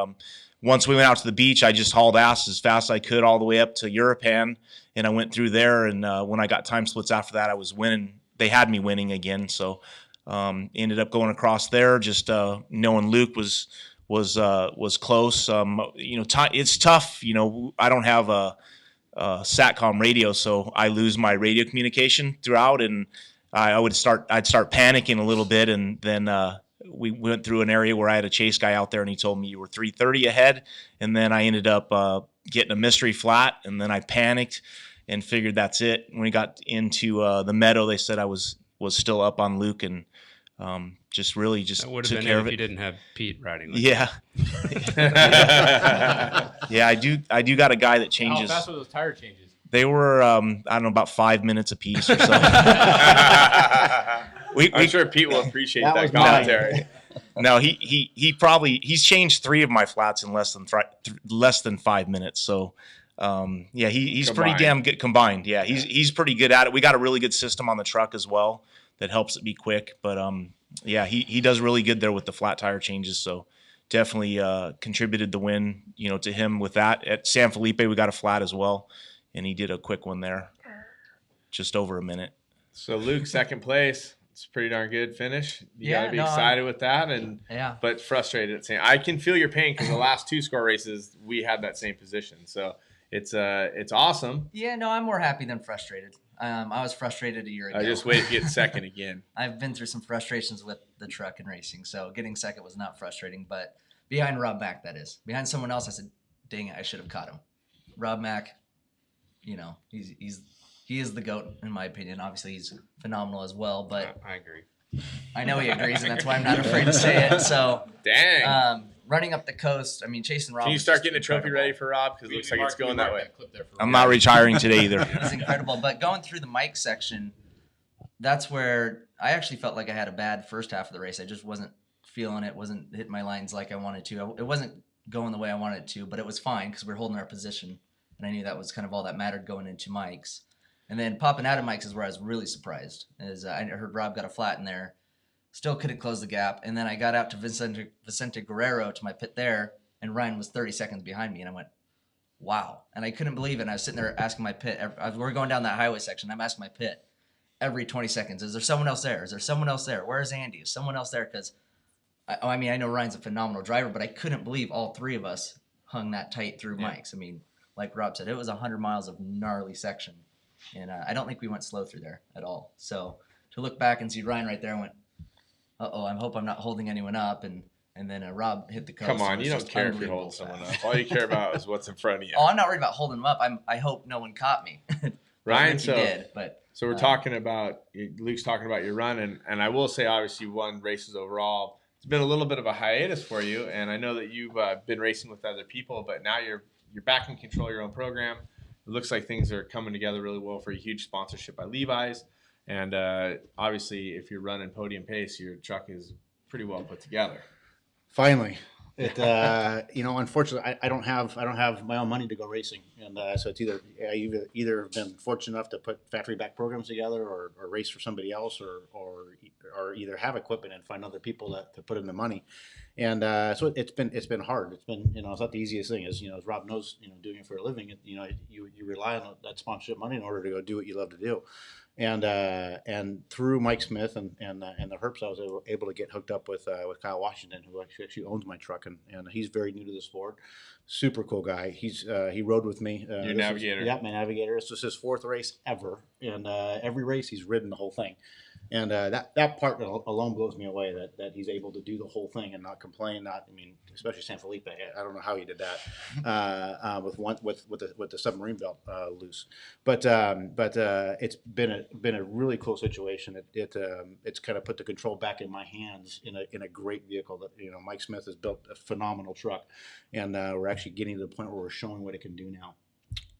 once we went out to the beach, I just hauled ass as fast as I could all the way up to Europan. And I went through there, and when I got time splits after that, I was winning. They had me winning again, so ended up going across there. Just knowing Luke was close. It's tough. I don't have a satcom radio, so I lose my radio communication throughout, and I'd start panicking a little bit, and then we went through an area where I had a chase guy out there, and he told me you were 330 ahead, and then I ended up getting a mystery flat, and then I panicked and figured that's it. When we got into the meadow, they said I was still up on Luke, and just really just that would have took been care it of if it. you didn't have Pete riding with Yeah. Yeah, I do got a guy that changes. How fast were those tire changes? They were, I don't know, about 5 minutes apiece or so. I'm sure Pete will appreciate That that was commentary. No, he's changed 3 of my flats in less than 5 minutes. So, he's pretty damn good combined. Yeah, he's pretty good at it. We got a really good system on the truck as well that helps it be quick. But he does really good there with the flat tire changes. So definitely contributed the win, to him with that. At San Felipe, we got a flat as well, and he did a quick one there, just over a minute. So Luke, 2nd place. It's a pretty darn good finish. You Yeah, gotta be no, excited with that, but frustrated at the same. I can feel your pain, because the last 2 score races we had that same position. So it's awesome. Yeah, no, I'm more happy than frustrated. I was frustrated a year ago. I just wait to get 2nd again. I've been through some frustrations with the truck and racing, so getting 2nd was not frustrating. But behind Rob Mack, that is. Behind someone else, I said, dang it, I should have caught him. Rob Mack, he is the GOAT, in my opinion. Obviously, he's phenomenal as well, but I agree. I know he agrees, and that's why I'm not afraid to say it. So, dang. Running up the coast, chasing Rob. Can you start getting a trophy ready for Rob? Because it looks like it's going that way. I'm not retiring today either. It's incredible. But going through the Mike section, that's where I actually felt like I had a bad first half of the race. I just wasn't feeling it, wasn't hitting my lines like I wanted to. It wasn't going the way I wanted it to, but it was fine because we were holding our position, and I knew that was kind of all that mattered going into Mike's. And then popping out of Mike's is where I was really surprised. I heard Rob got a flat in there. Still couldn't close the gap. And then I got out to Vicente Guerrero to my pit there, and Ryan was 30 seconds behind me. And I went, wow. And I couldn't believe it. And I was sitting there asking my pit. We're going down that highway section. I'm asking my pit every 20 seconds, is there someone else there? Is there someone else there? Where's Andy? Is someone else there? Because, I know Ryan's a phenomenal driver, but I couldn't believe all 3 of us hung that tight through Mike's. I mean, like Rob said, it was 100 miles of gnarly section. And I don't think we went slow through there at all. So to look back and see Ryan right there, I went, I hope I'm not holding anyone up. And then Rob hit the coast. Come on, you don't care if you're holding someone up. All you care about is what's in front of you. Oh, I'm not worried about holding them up. I hope no one caught me. Ryan, so we're talking about, Luke's talking about your run, and I will say, obviously, you won races overall. It's been a little bit of a hiatus for you, and I know that you've been racing with other people, but now you're back in control of your own program. It looks like things are coming together really well for a huge sponsorship by Levi's. And obviously, if you're running podium pace, your truck is pretty well put together. Finally, unfortunately, I don't have my own money to go racing, and so it's either been fortunate enough to put factory back programs together, or race for somebody else, or either have equipment and find other people to put in the money, and so it's been hard. It's been it's not the easiest thing. As Rob knows, doing it for a living, you rely on that sponsorship money in order to go do what you love to do. And through Mike Smith and the Herps, I was able to get hooked up with Kyle Washington, who actually owns my truck, and he's very new to the sport. Super cool guy. He rode with me. Your navigator. My navigator. This was his 4th race ever, and every race he's ridden the whole thing. And that part alone blows me away that he's able to do the whole thing and not complain. Especially San Felipe. I don't know how he did that with the submarine belt loose. But it's been a really cool situation. It's kind of put the control back in my hands in a great vehicle that Mike Smith has built a phenomenal truck, and we're actually getting to the point where we're showing what it can do now.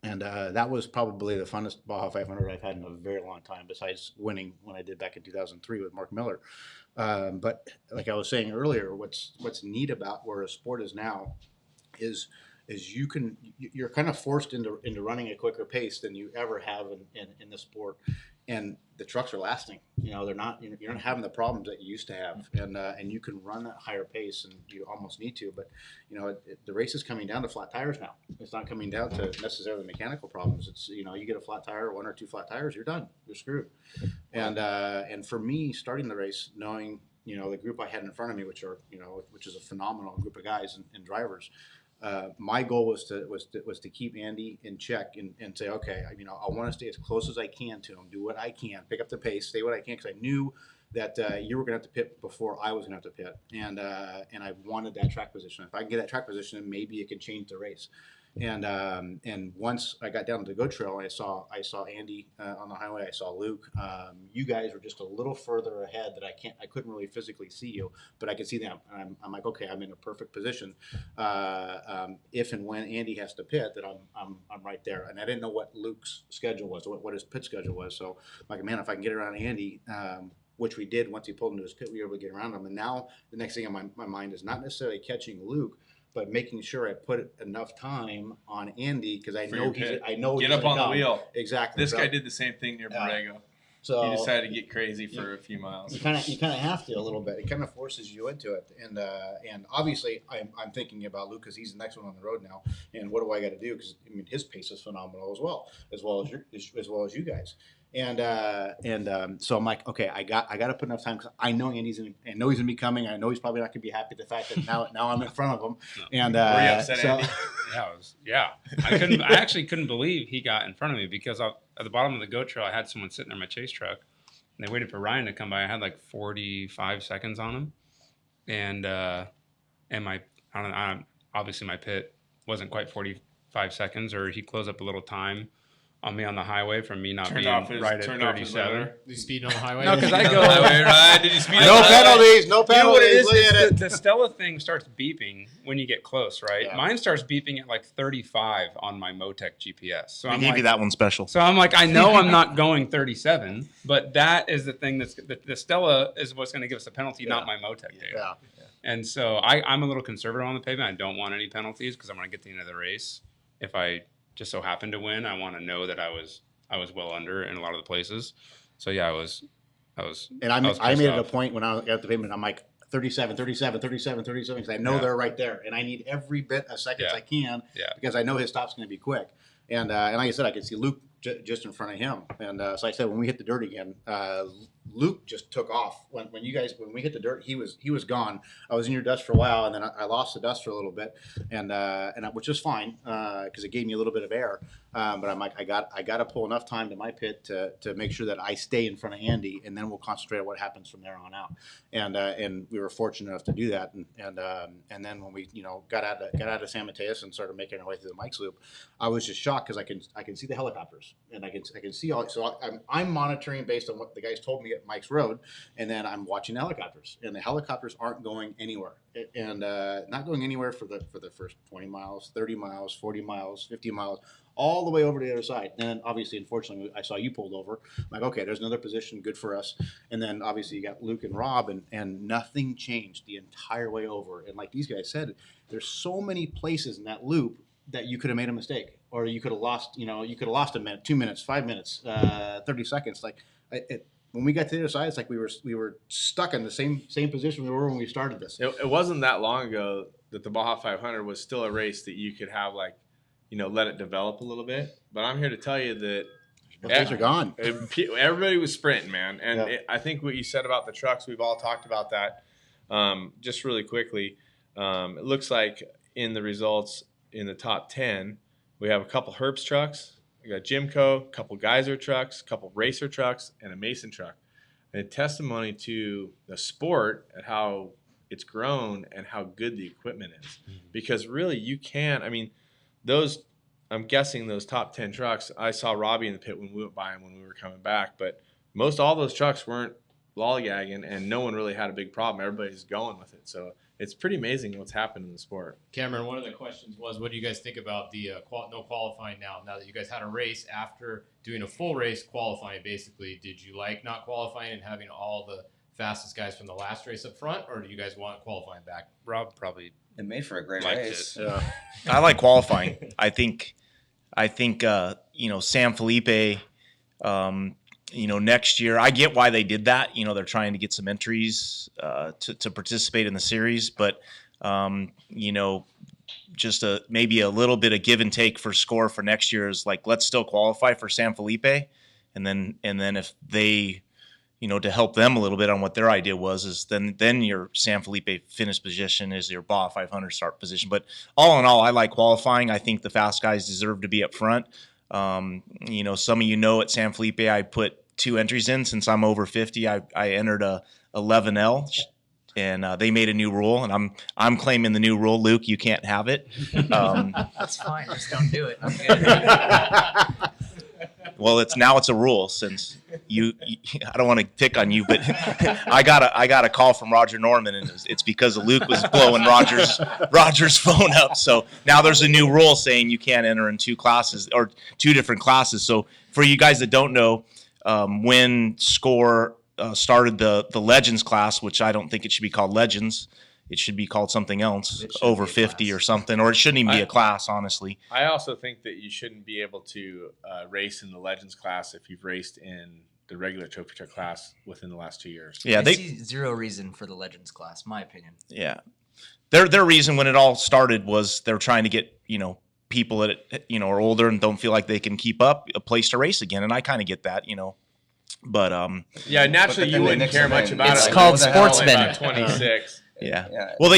And that was probably the funnest Baja 500 I've had in a very long time, besides winning when I did back in 2003 with Mark Miller. But like I was saying earlier, what's neat about where a sport is now is you're kind of forced into running a quicker pace than you ever have in the sport, and the trucks are lasting. They're not you're not having the problems that you used to have, and you can run that higher pace, and you almost need to. But the race is coming down to flat tires now. It's not coming down to necessarily mechanical problems. It's you get a flat tire, 1 or 2 flat tires, you're done. You're screwed. And for me, starting the race, knowing the group I had in front of me, which is a phenomenal group of guys and drivers. My goal was to keep Andy in check and say, okay, I want to stay as close as I can to him, do what I can, pick up the pace, stay what I can, because I knew that you were going to have to pit before I was going to have to pit, and I wanted that track position. If I can get that track position, maybe it could change the race. And once I got down to the go trail, I saw Andy on the highway. I saw Luke. You guys were just a little further ahead that I couldn't really physically see you, but I could see them. And I'm like, okay, I'm in a perfect position. If and when Andy has to pit, that I'm right there. And I didn't know what Luke's schedule was, what his pit schedule was. So I'm like, man, if I can get around Andy, which we did once he pulled into his pit, we were able to get around him. And now the next thing on my mind is not necessarily catching Luke, but making sure I put enough time on Andy, because I know get up on the wheel. Exactly. This guy did the same thing near Borrego. So he decided to get crazy for a few miles. You kind of have to a little bit. It kind of forces you into it, and obviously I'm thinking about Luke because he's the next one on the road now. And what do I got to do? Because his pace is phenomenal as well as you guys. So I'm like, okay, I got to put enough time, because I know he's gonna be coming. I know he's probably not gonna be happy at the fact that now I'm in front of him. And were you upset, Andy? I actually couldn't believe he got in front of me, because at the bottom of the goat trail, I had someone sitting in my chase truck, and they waited for Ryan to come by. I had like 45 seconds on him, and obviously my pit wasn't quite 45 seconds, or he closed up a little time on me on the highway from me not being right at 37. Did you speed on the highway? No, because I go. Did you speed? No penalties. No penalties. You know what it is? Look at The Stella thing starts beeping when you get close, right? Yeah. Mine starts beeping at like 35 on my Motec GPS. So I gave you that one special. So I'm like, I know I'm not going 37, but that is the thing the Stella is what's going to give us a penalty, not my Motec data. Yeah. And so I'm a little conservative on the pavement. I don't want any penalties, because I'm going to get to the end of the race. If I just so happen to win, I want to know that I was well under in a lot of the places. So yeah, I was. And I made it a point when I was at the pavement. I'm like 37, because I know they're right there, and I need every bit of seconds I can, because I know his stop's going to be quick. And like I said, I could see Luke just in front of him. And so I said, when we hit the dirt again, Luke just took off. When we hit the dirt, he was gone. I was in your dust for a while, and then I lost the dust for a little bit, and which was fine, because it gave me a little bit of air. But I'm like, I got to pull enough time to my pit to make sure that I stay in front of Andy, and then we'll concentrate on what happens from there on out. And we were fortunate enough to do that. And then when we got out of San Mateus and started making our way through the Mike's Loop, I was just shocked, because I can see the helicopters, and I can see all. So I'm monitoring based on what the guys told me at Mike's Road, and then I'm watching the helicopters, and the helicopters aren't going anywhere, and not going anywhere for the first 20 miles, 30 miles, 40 miles, 50 miles, all the way over to the other side. And then obviously, unfortunately, I saw you pulled over. I'm like, okay, there's another position, good for us. And then obviously you got Luke and Rob, and nothing changed the entire way over. And like these guys said, there's so many places in that loop that you could have made a mistake, or you could have lost, a minute, 2 minutes, 5 minutes, 30 seconds. Like when we got to the other side, it's like we were stuck in the same position we were when we started this. It wasn't that long ago that the Baja 500 was still a race that you could have let it develop a little bit. But I'm here to tell you that things are gone. Everybody was sprinting, man. And I think what you said about the trucks, we've all talked about that. Just really quickly, it looks like in the results in the top 10, we have a couple Herbst trucks. We got Jimco, a couple Geyser trucks, a couple Racer trucks, and a Mason truck. a testimony to the sport and how it's grown and how good the equipment is. Because really, you can't. I mean, those. I'm guessing those top 10 trucks. I saw Robbie in the pit when we went by him when we were coming back, but most all those trucks weren't lollygagging, and no one really had a big problem. Everybody's going with it, so it's pretty amazing what's happened in the sport. Cameron, one of the questions was, what do you guys think about the no qualifying now? Now that you guys had a race after doing a full race qualifying, basically, did you like not qualifying and having all the fastest guys from the last race up front, or do you guys want qualifying back? Rob probably It made for a great liked race. it. Yeah. I like qualifying. I think San Felipe, next year, I get why they did that. They're trying to get some entries to participate in the series, but just maybe a little bit of give and take for score for next year is like, let's still qualify for San Felipe, and then if they, to help them a little bit on what their idea was, is then your San Felipe finish position is your Baja 500 start position. But all in all, I like qualifying. I think the fast guys deserve to be up front. Some of at San Felipe, I put 2 entries in since I'm over 50. I entered a 11L, and they made a new rule, and I'm claiming the new rule. Luke, you can't have it. That's fine. Just don't do it. I'm good. Well, it's a rule since you I don't want to pick on you, but I got a call from Roger Norman, and it's because Luke was blowing Roger's phone up. So now there's a new rule saying you can't enter in 2 classes or 2 different classes. So for you guys that don't know, when Score started the Legends class, which I don't think it should be called Legends. It should be called something else, over 50 or something, or it shouldn't even be a class, honestly. I also think that you shouldn't be able to race in the Legends class if you've raced in the regular trophy truck class within the last 2 years. Yeah, I see zero reason for the Legends class, my opinion. Yeah, their reason when it all started was they're trying to get people that are older and don't feel like they can keep up a place to race again, and I kind of get that, But yeah, naturally you wouldn't care much about it. It's called sportsman. About 26. Yeah. Well,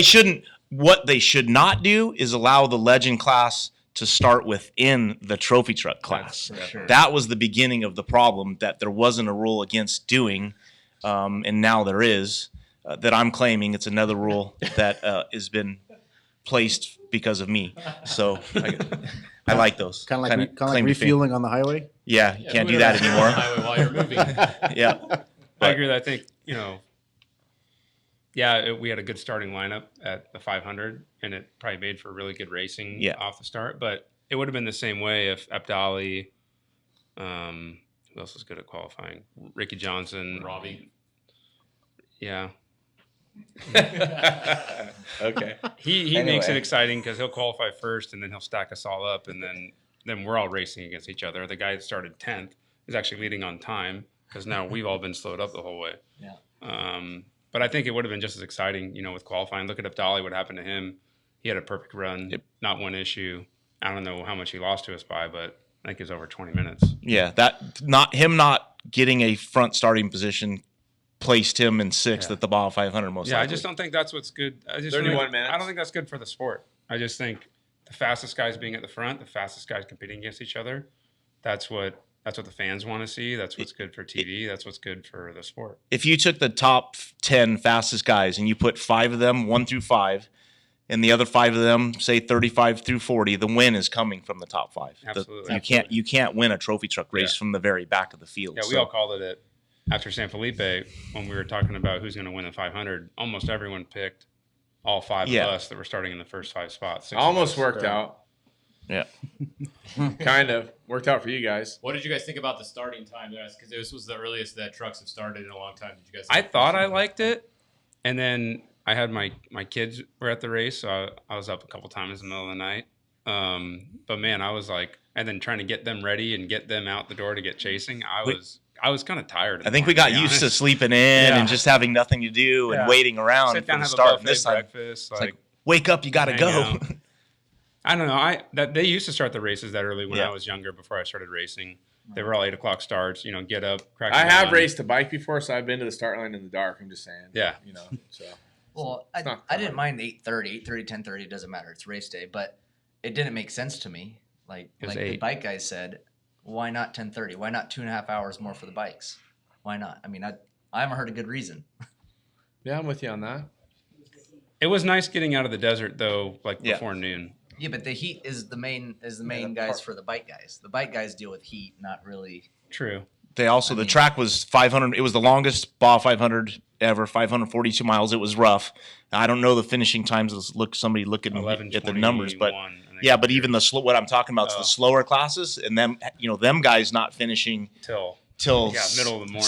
what they should not do is allow the Legend class to start within the trophy truck class. Sure. That was the beginning of the problem, that there wasn't a rule against doing, and now there is, that I'm claiming it's another rule that has been placed because of me. So I like those. Kind of like claim to fame. refueling on the highway. Yeah, you can't do that anymore. Highway while you're moving. Yeah. I agree with that. I think, we had a good starting lineup at the 500, and it probably made for really good racing off the start. But it would have been the same way if Abdali, who else was good at qualifying? Ricky Johnson. Robbie. Yeah. Okay. He Anyway. makes it exciting because he'll qualify first, and then he'll stack us all up, and then we're all racing against each other. The guy that started 10th is actually leading on time because now we've all been slowed up the whole way. Yeah. But I think it would have been just as exciting, with qualifying. Look at Abdali, what happened to him. He had a perfect run, not one issue. I don't know how much he lost to us by, but I think it was over 20 minutes. Yeah, not getting a front starting position placed him in 6th at the Baja 500 most likely. I just don't think that's what's good. 31 minutes. I don't think that's good for the sport. I just think the fastest guys being at the front, the fastest guys competing against each other, that's what the fans want to see. That's what's good for TV. That's what's good for the sport. If you took the top 10 fastest guys and you put 5 of them 1 through 5, and the other 5 of them say 35 through 40, the win is coming from the top 5. Absolutely. You can't win a trophy truck race from the very back of the field. Yeah, we all called it after San Felipe when we were talking about who's going to win the 500. Almost everyone picked all 5 of us that were starting in the first 5 spots. Almost worked out. Yeah. Kind of. Worked out for you guys. What did you guys think about the starting time? Because this was the earliest that trucks have started in a long time. Did you guys? I thought I liked it, and then I had my kids were at the race, so I was up a couple times in the middle of the night. But man, I was like, and then trying to get them ready and get them out the door to get chasing. I was kind of tired. I think we got used to sleeping in and just having nothing to do and waiting around Sit down, for the have start. a buffet This time, breakfast. it's like, wake up, you got to hang go. out. I don't know. They used to start the races that early when Yeah. I was younger. Before I started racing, they were all 8 o'clock starts. Get up, crack. I a have gun. raced a bike before, so I've been to the start line in the dark. I'm just saying. Yeah. So. Well, I didn't mind 8:30, 10:30, doesn't matter. It's race day, but it didn't make sense to me. Like was the 8. bike guys said, why not 10:30? Why not 2.5 hours more for the bikes? Why not? I mean, I haven't heard a good reason. Yeah, I'm with you on that. It was nice getting out of the desert though, like before noon. Yeah, but the heat is the main guys for the bike guys. The bike guys deal with heat, not really. True. They also, the track was 500. It was the longest Baja 500 ever, 542 miles. It was rough. I don't know the finishing times. Somebody looking at the numbers, but yeah, but even the slow, what I'm talking about is the slower classes, and them, them guys not finishing till middle of the morning,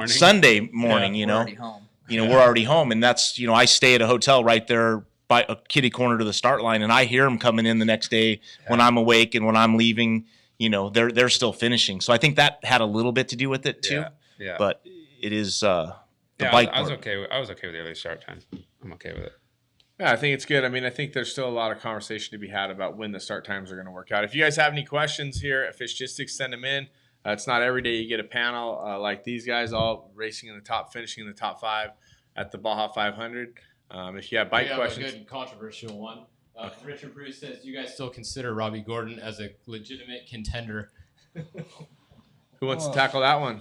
Sunday morning. We're already home. We're already home, and that's I stay at a hotel right there by a kitty corner to the start line, and I hear them coming in the next day when I'm awake and when I'm leaving. They're still finishing. So I think that had a little bit to do with it too. Yeah. But it is the bike. I was okay. I was okay with the early start time. I'm okay with it. Yeah, I think it's good. I mean, I think there's still a lot of conversation to be had about when the start times are going to work out. If you guys have any questions here at Fishgistics, send them in. It's not every day you get a panel like these guys all racing in the top, finishing in the top 5 at the Baja 500. If you have bike questions. We have a good controversial one. Richard Bruce says, do you guys still consider Robbie Gordon as a legitimate contender? Who wants to tackle that one?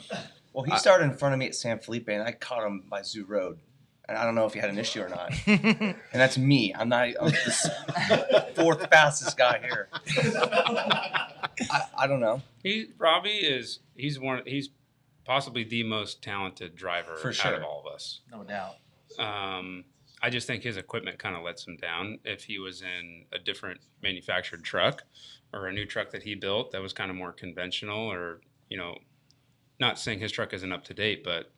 Well, he started in front of me at San Felipe, and I caught him by Zoo Road. And I don't know if he had an issue or not. And that's me. I'm the 4th fastest guy here. I don't know. He's possibly the most talented driver out of all of us. No doubt. I just think his equipment kind of lets him down. If he was in a different manufactured truck or a new truck that he built that was kind of more conventional, or not saying his truck isn't up to date, but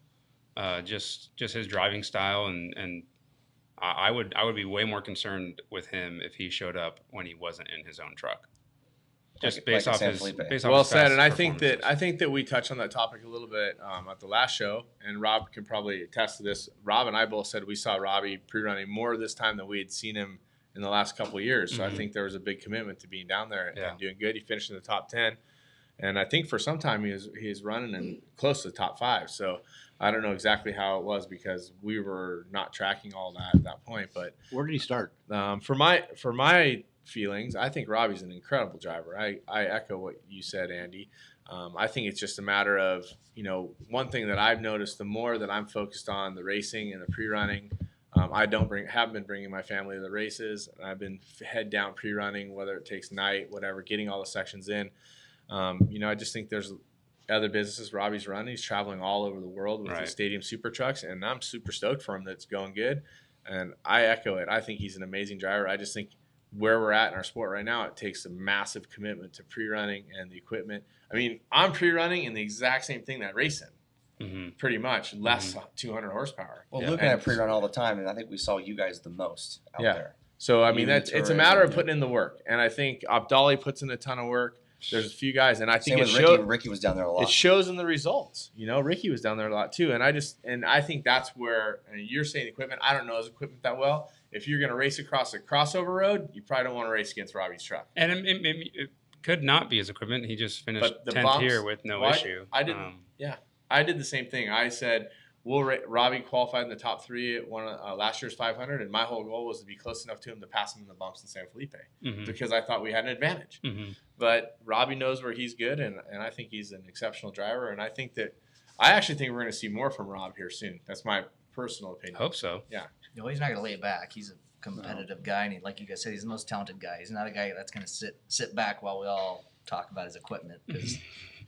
just his driving style, and I would be way more concerned with him if he showed up when he wasn't in his own truck. Just based off his well said, and I think that we touched on that topic a little bit at the last show, and Rob can probably attest to this. Rob and I both said we saw Robbie pre-running more this time than we had seen him in the last couple of years. So I think there was a big commitment to being down there and doing good. He finished in the top 10, and I think for some time he was running in close to the top 5. So I don't know exactly how it was because we were not tracking all that at that point. But where did he start? For my feelings, I think Robbie's an incredible driver. I echo what you said, Andy. I think it's just a matter of, one thing that I've noticed, the more that I'm focused on the racing and the pre-running, I haven't been bringing my family to the races. I've been head down pre-running, whether it takes night, whatever, getting all the sections in. I just think there's other businesses Robbie's running. He's traveling all over the world with the stadium super trucks, and I'm super stoked for him that it's going good. And I echo it. I think he's an amazing driver. I just think where we're at in our sport right now, it takes a massive commitment to pre-running and the equipment. I mean, I'm pre-running in the exact same thing that I race in, pretty much, less 200 horsepower. Well, looking at pre-run all the time, and I think we saw you guys the most out there. So, I mean, it's a matter of putting in the work. And I think Abdali puts in a ton of work. There's a few guys, and I think Ricky was down there a lot. It shows in the results. Ricky was down there a lot too. And I think that's where, and you're saying equipment, I don't know his equipment that well. If you're going to race across a crossover road, you probably don't want to race against Robbie's truck. And it could not be his equipment. He just finished 10th here with no issue. I did the same thing. I said, Robbie qualified in the top 3 at last year's 500, and my whole goal was to be close enough to him to pass him in the bumps in San Felipe because I thought we had an advantage. But Robbie knows where he's good, and I think he's an exceptional driver, and I actually think we're going to see more from Rob here soon. That's my personal opinion. Hope so. Yeah. No, he's not going to lay it back. He's a competitive guy, and like you guys said, he's the most talented guy. He's not a guy that's going to sit back while we all talk about his equipment. Because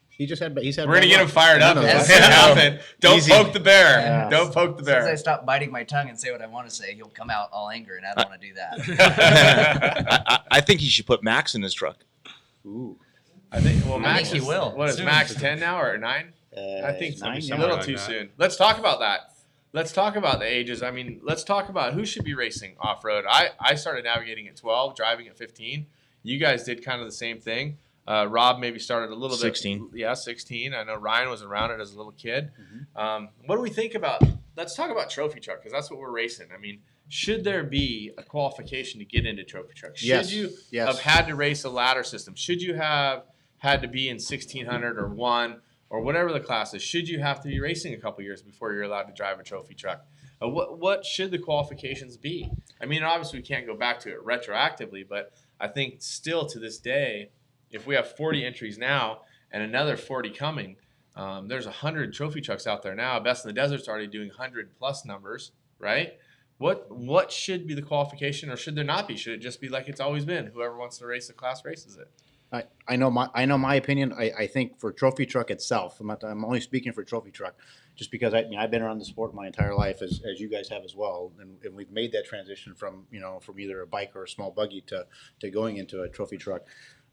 he's had. We're going to get him fired up. Don't poke the bear. Yeah. Don't poke the bear. As soon as I stop biting my tongue and say what I want to say, he'll come out all angry, and I don't want to do that. I think he should put Max in his truck. Ooh. I think Max he will. What is Max, 10 now or 9? I think 9, a little too soon. Let's talk about that. Let's talk about the ages. I mean, let's talk about who should be racing off-road. I started navigating at 12, driving at 15. You guys did kind of the same thing. Rob maybe started a little 16. bit. 16. I know Ryan was around it as a little kid. What do we think about – let's talk about trophy truck because that's what we're racing. I mean, should there be a qualification to get into trophy truck? Should you have had to race a ladder system? Should you have had to be in 1600 or 1 or whatever the class is? Should you have to be racing a couple years before you're allowed to drive a trophy truck? What should the qualifications be? I mean, obviously we can't go back to it retroactively, but I think still to this day, if we have 40 entries now and another 40 coming, There's 100 trophy trucks out there now. Best in the Desert's already doing 100+ numbers, right? What should be the qualification, or should there not be? Should it just be like it's always been? Whoever wants to race the class races it. I know my opinion. I think for trophy truck itself, I'm only speaking for trophy truck, just because I've been around the sport my entire life, as you guys have as well, and we've made that transition from either a bike or a small buggy to going into a trophy truck.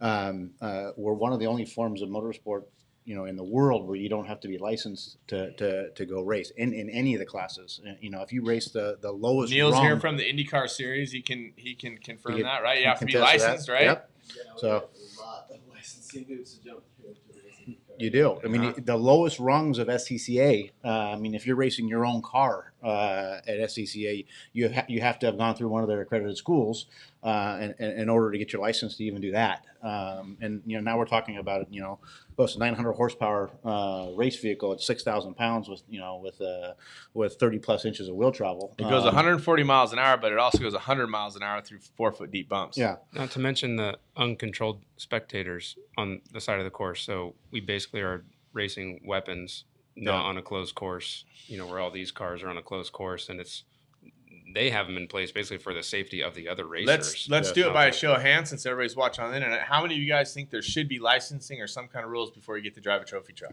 We're one of the only forms of motorsport in the world where you don't have to be licensed to go race in any of the classes. If you race the lowest Neil's rung, here from the IndyCar series. He can confirm that, right? You have to be contest that. licensed, right? Yep. So you do. I mean, the lowest rungs of SCCA. If you're racing your own car at SCCA, you have to have gone through one of their accredited schools, in order to get your license to even do that. Now we're talking about close to 900 horsepower race vehicle at 6,000 pounds with 30+ inches of wheel travel. It goes 140 miles an hour, but it also goes 100 miles an hour through 4-foot deep bumps. Yeah. Not to mention the uncontrolled spectators on the side of the course. So we basically are racing weapons, not on a closed course, where all these cars are on a closed course, and they have them in place basically for the safety of the other racers. Let's do it by a show of hands, since everybody's watching on the internet. How many of you guys think there should be licensing or some kind of rules before you get to drive a trophy truck?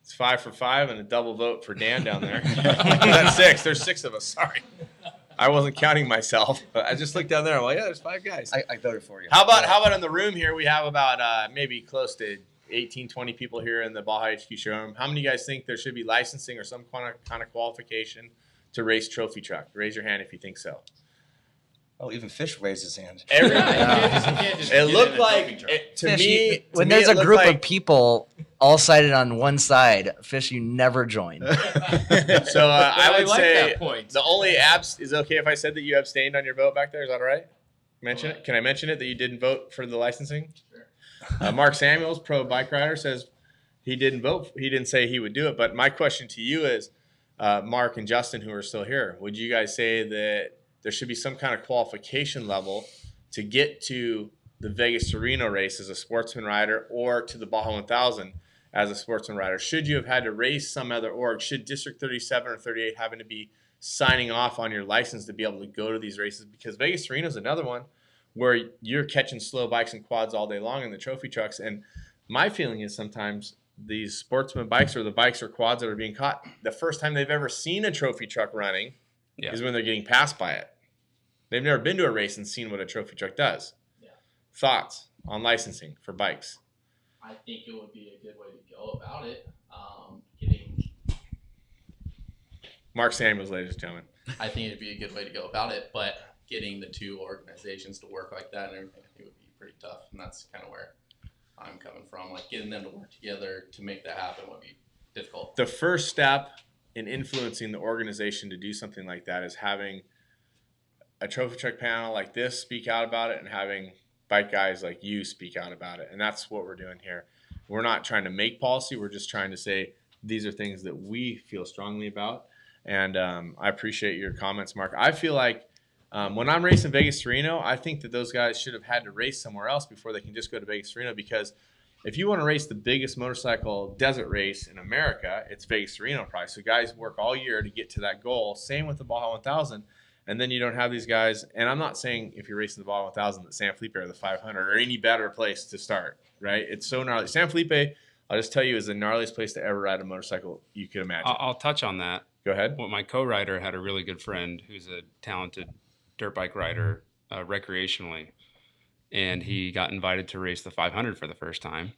It's 5 for 5 and a double vote for Dan down there. That's 6. There's 6 of us. Sorry. I wasn't counting myself. But I just looked down there. I'm like, yeah, there's 5 guys. I voted for you. How about in the room here? We have about maybe close to 18, 20 people here in the Baja HQ showroom. How many of you guys think there should be licensing or some kind of qualification to race trophy truck? Raise your hand if you think so. Oh, even Fish raised his hand. It looked like to me when there's a group of people all sided on one side, Fish, you never join. So I would like say that point. the only is it okay if I said that you abstained on your vote back there? Is that all right? Mention it. Can I mention it that you didn't vote for the licensing? Sure. Mark Samuels, pro bike rider, says he didn't vote. He didn't say he would do it. But my question to you is, Mark and Justin, who are still here, would you guys say that there should be some kind of qualification level to get to the Vegas to Reno race as a sportsman rider, or to the Baja 1000 as a sportsman rider? Should you have had to race some other org? Should District 37 or 38 having to be signing off on your license to be able to go to these races? Because Vegas to Reno is another one where you're catching slow bikes and quads all day long in the trophy trucks. And my feeling is sometimes these sportsman bikes, or the bikes or quads that are being caught, the first time they've ever seen a trophy truck running is when they're getting passed by it. They've never been to a race and seen what a trophy truck does. Yeah. Thoughts on licensing for bikes? I think it would be a good way to go about it. Getting Mark Samuels, ladies and gentlemen. I think it'd be a good way to go about it, but getting the two organizations to work like that and everything, I think would be pretty tough. And that's kind of where I'm coming from. Like, getting them to work together to make that happen would be difficult. The first step in influencing the organization to do something like that is having a trophy truck panel like this speak out about it, and having bike guys like you speak out about it. And that's what we're doing here. We're not trying to make policy. We're just trying to say these are things that we feel strongly about. And I appreciate your comments, Mark. I feel like when I'm racing Vegas to Reno, I think that those guys should have had to race somewhere else before they can just go to Vegas to Reno, because if you want to race the biggest motorcycle desert race in America, it's Vegas to Reno probably. So guys work all year to get to that goal. Same with the Baja 1000. And then you don't have these guys. And I'm not saying if you're racing the Baja 1000 that San Felipe or the 500 or any better place to start, right? It's so gnarly. San Felipe, I'll just tell you, is the gnarliest place to ever ride a motorcycle you could imagine. I'll touch on that. Go ahead. Well, my co-rider had a really good friend who's a talented dirt bike rider recreationally. And he got invited to race the 500 for the first time.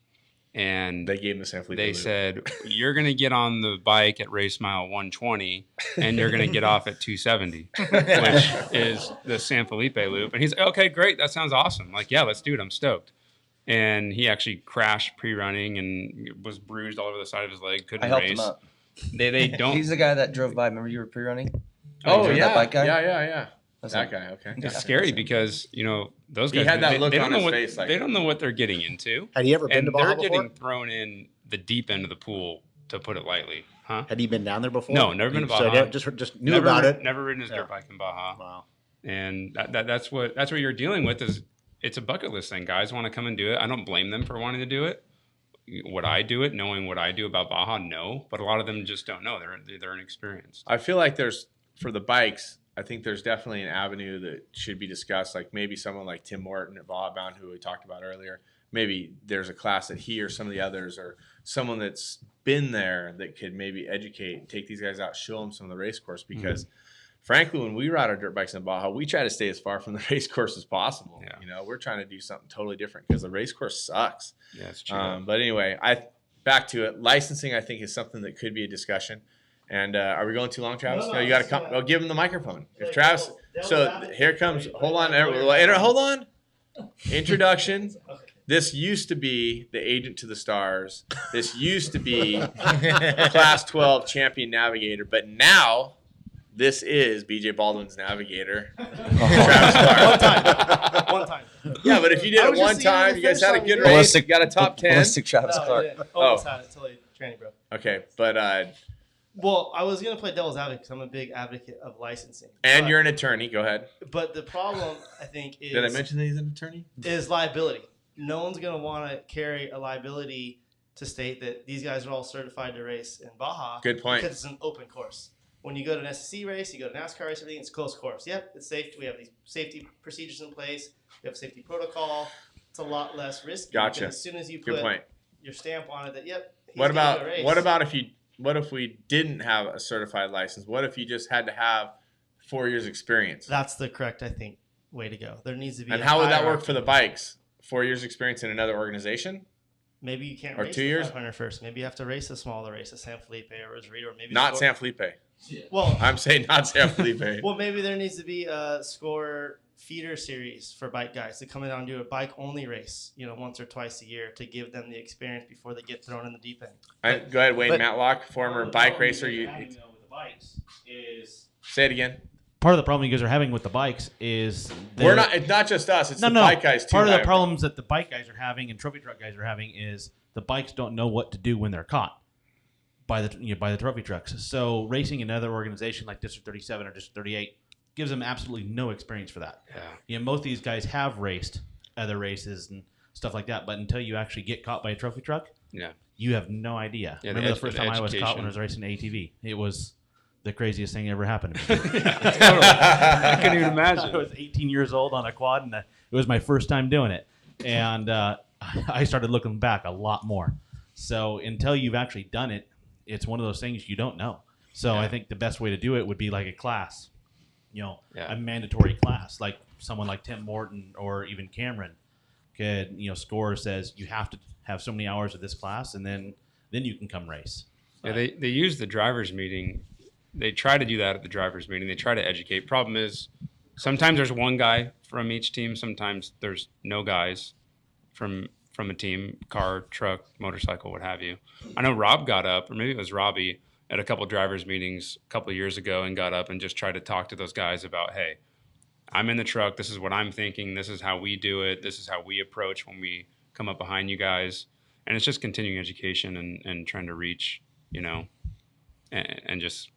And they gave him the San Felipe They loop. said, you're going to get on the bike at race mile 120 and you're going to get off at 270, which is the San Felipe loop. And he's like, okay, great. That sounds awesome. Like, yeah, let's do it. I'm stoked. And he actually crashed pre-running and was bruised all over the side of his leg. Couldn't I helped race. him up. They don't. He's the guy that drove by. Remember you were pre-running? Oh, yeah. That bike guy? Yeah. That's that guy, okay. It's scary because, those guys, He had that they look don't on know his what, face. Like, they don't know what they're getting into. Had he ever been and to Baja they're before? getting thrown in the deep end of the pool, to put it lightly. Huh? Had he been down there before? No, never been to Baja. So just knew about it. Never ridden his dirt bike in Baja. Wow. And that's what you're dealing with. Is it's a bucket list thing. Guys want to come and do it. I don't blame them for wanting to do it. would I do it? Knowing what I do about Baja, no. But a lot of them just don't know. They're inexperienced. I feel like for the bikes, I think there's definitely an avenue that should be discussed. Like maybe someone like Tim Morton at Baja Bound, who we talked about earlier. Maybe there's a class that he or some of the others, or someone that's been there that could maybe educate, take these guys out, show them some of the race course. Because frankly, when we ride our dirt bikes in Baja, we try to stay as far from the race course as possible. Yeah. You know, we're trying to do something totally different because the race course sucks. Yeah, it's true. But anyway, back to it. Licensing, I think, is something that could be a discussion. And are we going too long, Travis? No, you got to come. Well, give him the microphone. If Travis, here comes. Hold on, hold on. Introduction. This used to be the Agent to the Stars. This used to be Class 12 champion navigator, but now this is BJ Baldwin's navigator. Travis Clark. One time. Yeah, but if you did it one time, you guys had a good race. You got a top 10. Ballistic Travis Clark. Almost had it until he training, bro. Okay, but well, I was gonna play devil's advocate because I'm a big advocate of licensing. And you're an attorney. Go ahead. But the problem, I think, is did I mention that he's an attorney? Is liability. No one's gonna want to carry a liability to state that these guys are all certified to race in Baja. Good point. Because it's an open course. When you go to an SEC race, you go to NASCAR race, everything, it's a closed course. Yep, it's safe. We have these safety procedures in place. We have a safety protocol. It's a lot less risky. Gotcha. As soon as you put your stamp on it, that he's what gonna do a race. what if we didn't have a certified license? What if you just had to have 4 years experience? That's the correct, I think, way to go. There needs to be. And how would that work for the bikes? 4 years experience in another organization? Maybe you can't or race 2 the years 500 first. Maybe you have to race a smaller race, a San Felipe or Rosarito, or maybe not San Felipe. Yeah. Well, I'm saying not San Felipe. Well, maybe there needs to be a score feeder series for bike guys to come in and do a bike only race, once or twice a year to give them the experience before they get thrown in the deep end. Go ahead, Wayne Matlock, former bike racer. With the bikes is say it again. Part of the problem you guys are having with the bikes is we're not. It's not just us. It's the bike guys too. Part of the problems that the bike guys are having and trophy truck guys are having is the bikes don't know what to do when they're caught by the trophy trucks. So racing another organization like District 37 or District 38 gives them absolutely no experience for that. Yeah. Most of these guys have raced other races and stuff like that, but until you actually get caught by a trophy truck, you have no idea. Yeah, remember the first time I was caught when I was racing an ATV? It was the craziest thing ever happened to me. I couldn't even imagine. I was 18 years old on a quad, and it was my first time doing it. And I started looking back a lot more. So until you've actually done it, it's one of those things you don't know. So I think the best way to do it would be like a class, a mandatory class, like someone like Tim Morton or even Cameron could, score says you have to have so many hours of this class, and then you can come race. Yeah, they use the driver's meeting. They try to do that at the driver's meeting. They try to educate. Problem is, sometimes there's one guy from each team. Sometimes there's no guys from a team, car, truck, motorcycle, what have you. I know Rob got up, or maybe it was Robbie, at a couple drivers' meetings a couple of years ago and got up and just tried to talk to those guys about, hey, I'm in the truck. This is what I'm thinking. This is how we do it. This is how we approach when we come up behind you guys. And it's just continuing education and trying to reach, and just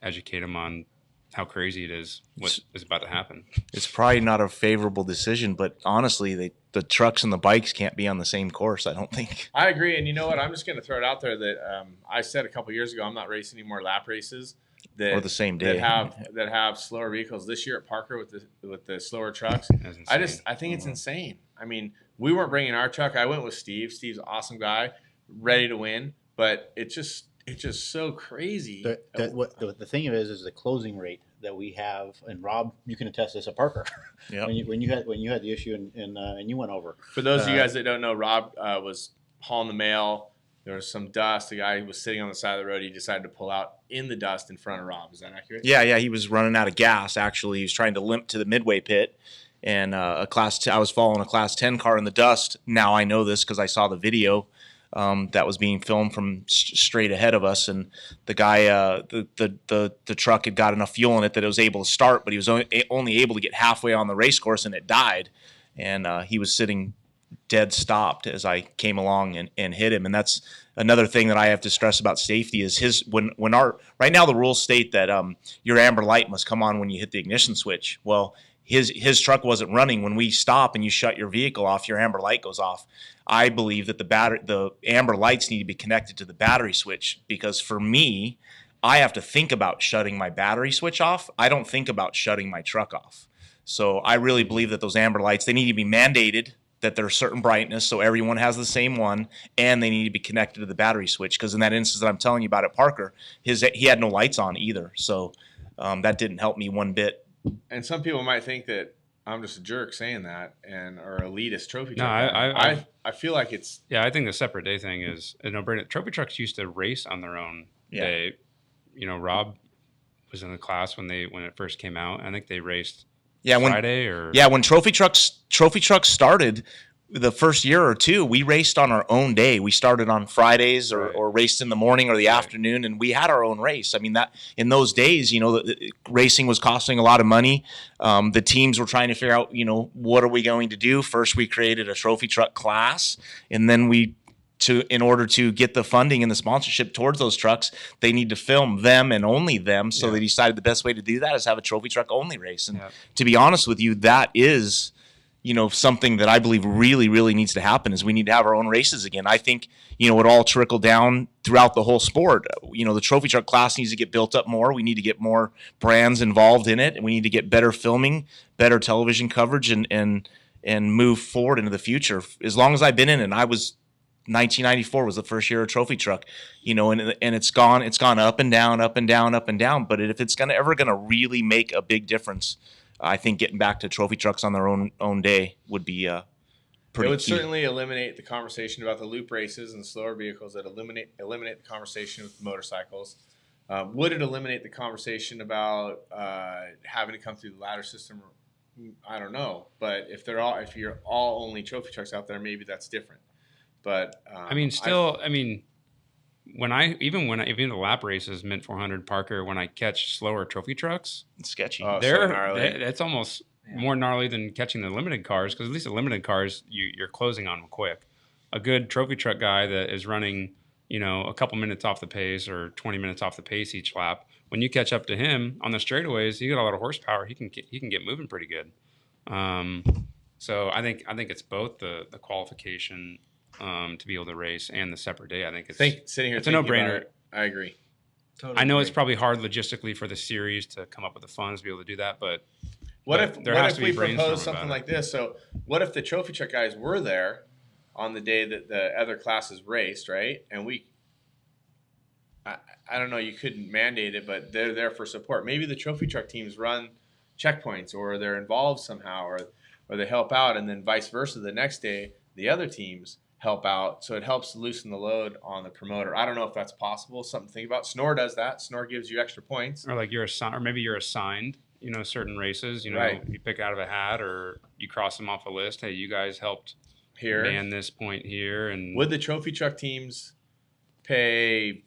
educate them on how crazy it is, what is about to happen. It's probably not a favorable decision, but honestly, the trucks and the bikes can't be on the same course, I don't think. I agree, and you know what? I'm just going to throw it out there that I said a couple years ago I'm not racing any more lap races or the same day that have slower vehicles. This year at Parker with the slower trucks, I think it's insane. I mean, we weren't bringing our truck. I went with Steve. Steve's an awesome guy, ready to win, but it's just so crazy. The thing is the closing rate that we have, and Rob, you can attest this at Parker. Yeah. when you had the issue and you went over. For those of you guys that don't know, Rob was hauling the mail. There was some dust. The guy was sitting on the side of the road. He decided to pull out in the dust in front of Rob. Is that accurate? Yeah. He was running out of gas. Actually, he was trying to limp to the midway pit, and I was following a Class 10 car in the dust. Now I know this because I saw the video. That was being filmed from straight ahead of us, and the guy, the truck had got enough fuel in it that it was able to start, but he was only able to get halfway on the race course, and it died. And he was sitting dead stopped as I came along and hit him. And that's another thing that I have to stress about safety is right now the rules state that your amber light must come on when you hit the ignition switch. Well, his truck wasn't running. When we stop and you shut your vehicle off, your amber light goes off. I believe that the amber lights need to be connected to the battery switch, because for me, I have to think about shutting my battery switch off. I don't think about shutting my truck off. So I really believe that those amber lights, they need to be mandated, that they're a certain brightness so everyone has the same one, and they need to be connected to the battery switch, because in that instance that I'm telling you about at Parker, he had no lights on either. So that didn't help me one bit. And some people might think that I'm just a jerk saying that, or elitist trophy No, truck. I feel like it's... Yeah, I think the separate day thing is a no-brainer. Trophy trucks used to race on their own day. You know, Rob was in the class when it first came out. I think they raced Friday when trophy trucks started the first year or two, we raced on our own day. We started on Fridays or raced in the morning or the afternoon, and we had our own race. I mean, that in those days, you know, racing was costing a lot of money. The teams were trying to figure out, you know, what are we going to do? First, we created a trophy truck class, and then in order to get the funding and the sponsorship towards those trucks, they need to film them and only them. So they decided the best way to do that is have a trophy truck only race. And to be honest with you, that is, you know, something that I believe really, really needs to happen, is we need to have our own races again. I think, you know, it all trickle down throughout the whole sport. You know, the trophy truck class needs to get built up more. We need to get more brands involved in it, and we need to get better filming, better television coverage, and move forward into the future. As long as I've been in it, and I was 1994 was the first year of trophy truck, you know, and it's gone up and down, up and down, up and down. But if it's ever gonna really make a big difference, I think getting back to trophy trucks on their own day would be pretty It would key. certainly eliminate the conversation about the loop races and slower vehicles. That eliminate the conversation with motorcycles. Would it eliminate the conversation about having to come through the ladder system? I don't know. But if you're all only trophy trucks out there, maybe that's different. But even the lap races, Mint 400 Parker, when I catch slower trophy trucks, it's sketchy. That's almost more gnarly than catching the limited cars, because at least the limited cars you're closing on them quick. A good trophy truck guy that is running, you know, a couple minutes off the pace or 20 minutes off the pace each lap, when you catch up to him on the straightaways, he got a lot of horsepower. He can get moving pretty good. So I think it's both the qualification to be able to race and the separate day. I think it's a no-brainer. I agree. Totally I know it's probably hard logistically for the series to come up with the funds to be able to do that, but what if we propose something like this? So what if the trophy truck guys were there on the day that the other classes raced, right? And I don't know, you couldn't mandate it, but they're there for support. Maybe the trophy truck teams run checkpoints, or they're involved somehow, or they help out, and then vice versa. The next day, the other teams help out, so it helps loosen the load on the promoter. I don't know if that's possible. Something to think about. Snore does that. Snore gives you extra points. Or like maybe you're assigned, you know, certain races. You know, you pick out of a hat, or you cross them off a list. Hey, you guys helped here, man this point here. And would the trophy truck teams pay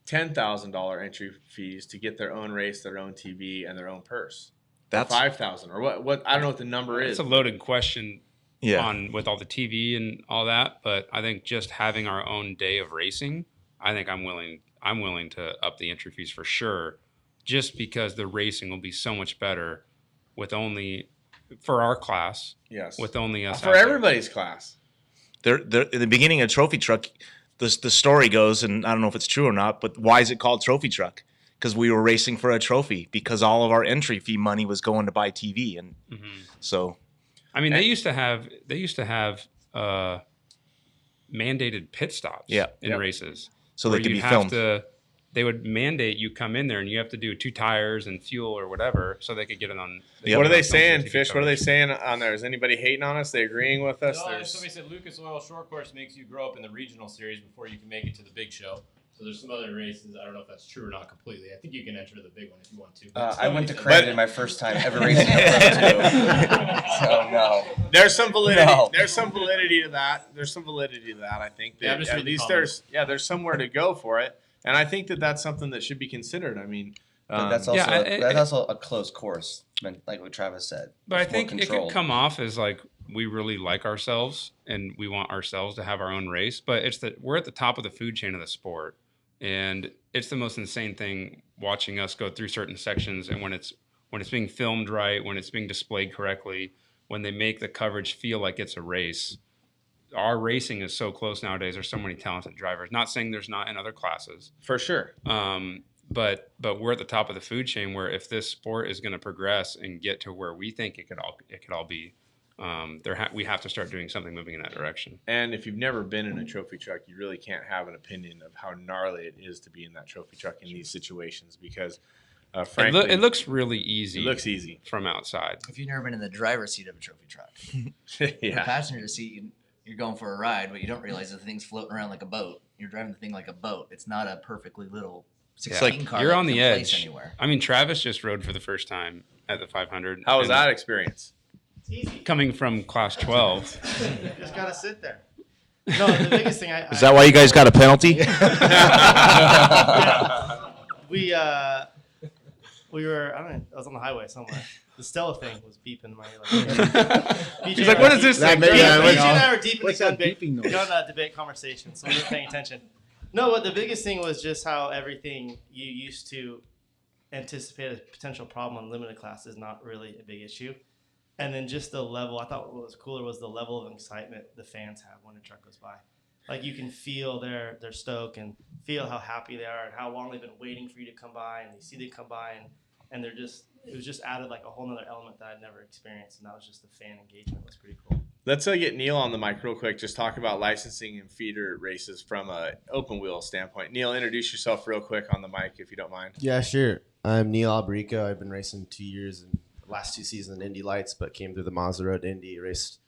$10,000 entry fees to get their own race, their own TV, and their own purse? That's $5,000, or what? I don't know what the number is. It's a loaded question. With all the TV and all that, but I think just having our own day of racing, I think I'm willing to up the entry fees for sure, just because the racing will be so much better with only for our class. Yes, with only us for everybody's class. They're in the beginning of trophy truck. The story goes, and I don't know if it's true or not, but why is it called trophy truck? Because we were racing for a trophy, because all of our entry fee money was going to buy TV, and so. I mean, they used to have mandated pit stops in races. So they could be filmed. They would mandate you come in there and you have to do 2 tires and fuel or whatever so they could get it on. What are they saying, Fish? What are they saying on there? Is anybody hating on us? They agreeing with us? No, somebody said Lucas Oil Short Course makes you grow up in the regional series before you can make it to the big show. So there's some other races. I don't know if that's true or not completely. I think you can enter the big one if you want to. I went to Crandon my first time ever racing a Pro 2. So no. There's some validity. No. There's some validity to that. I think. That, at least there's somewhere to go for it, and I think that's something that should be considered. I mean, that's also a closed course, like what Travis said. But I think it could come off as like we really like ourselves and we want ourselves to have our own race, but we're at the top of the food chain of the sport. And it's the most insane thing watching us go through certain sections, and when it's when it's being filmed right, when it's being displayed correctly, when they make the coverage feel like it's a race. Our racing is so close nowadays. There's so many talented drivers. Not saying there's not in other classes. For sure. But we're at the top of the food chain where if this sport is going to progress and get to where we think it could all be, we have to start doing something moving in that direction. And if you've never been in a trophy truck, you really can't have an opinion of how gnarly it is to be in that trophy truck in these situations because, frankly, it looks really easy. It looks easy from outside. If you've never been in the driver's seat of a trophy truck, yeah. The passenger seat, you're going for a ride, but you don't realize the thing's floating around like a boat. You're driving the thing like a boat. It's not a perfectly little 16 car. You're that on you the can place edge. Anywhere. I mean, Travis just rode for the first time at the 500. How was that experience? Coming from class 12. You just gotta sit there. No, the biggest thing Is that why you guys got a penalty? We were, I don't know, I was on the highway somewhere. The Stella thing was beeping my ear. He's like, what is this thing? BJ and I were deep in What's the that beeping noise? debate conversation, so we were paying attention. No, but the biggest thing was just how everything you used to anticipate a potential problem on limited class is not really a big issue. And then just the level, I thought what was cooler was the level of excitement the fans have when a truck goes by. Like you can feel their stoke and feel how happy they are and how long they've been waiting for you to come by, and they see they come by and they're just, it was just added like a whole nother element that I'd never experienced, and that was just the fan engagement. It was pretty cool. Let's get Neil on the mic real quick. Just talk about licensing and feeder races from a open wheel standpoint. Neil, introduce yourself real quick on the mic if you don't mind. Yeah, sure. I'm Neil Alberico. I've been racing 2 years and last 2 seasons in Indy Lights, but came through the Mazda Road to Indy, raced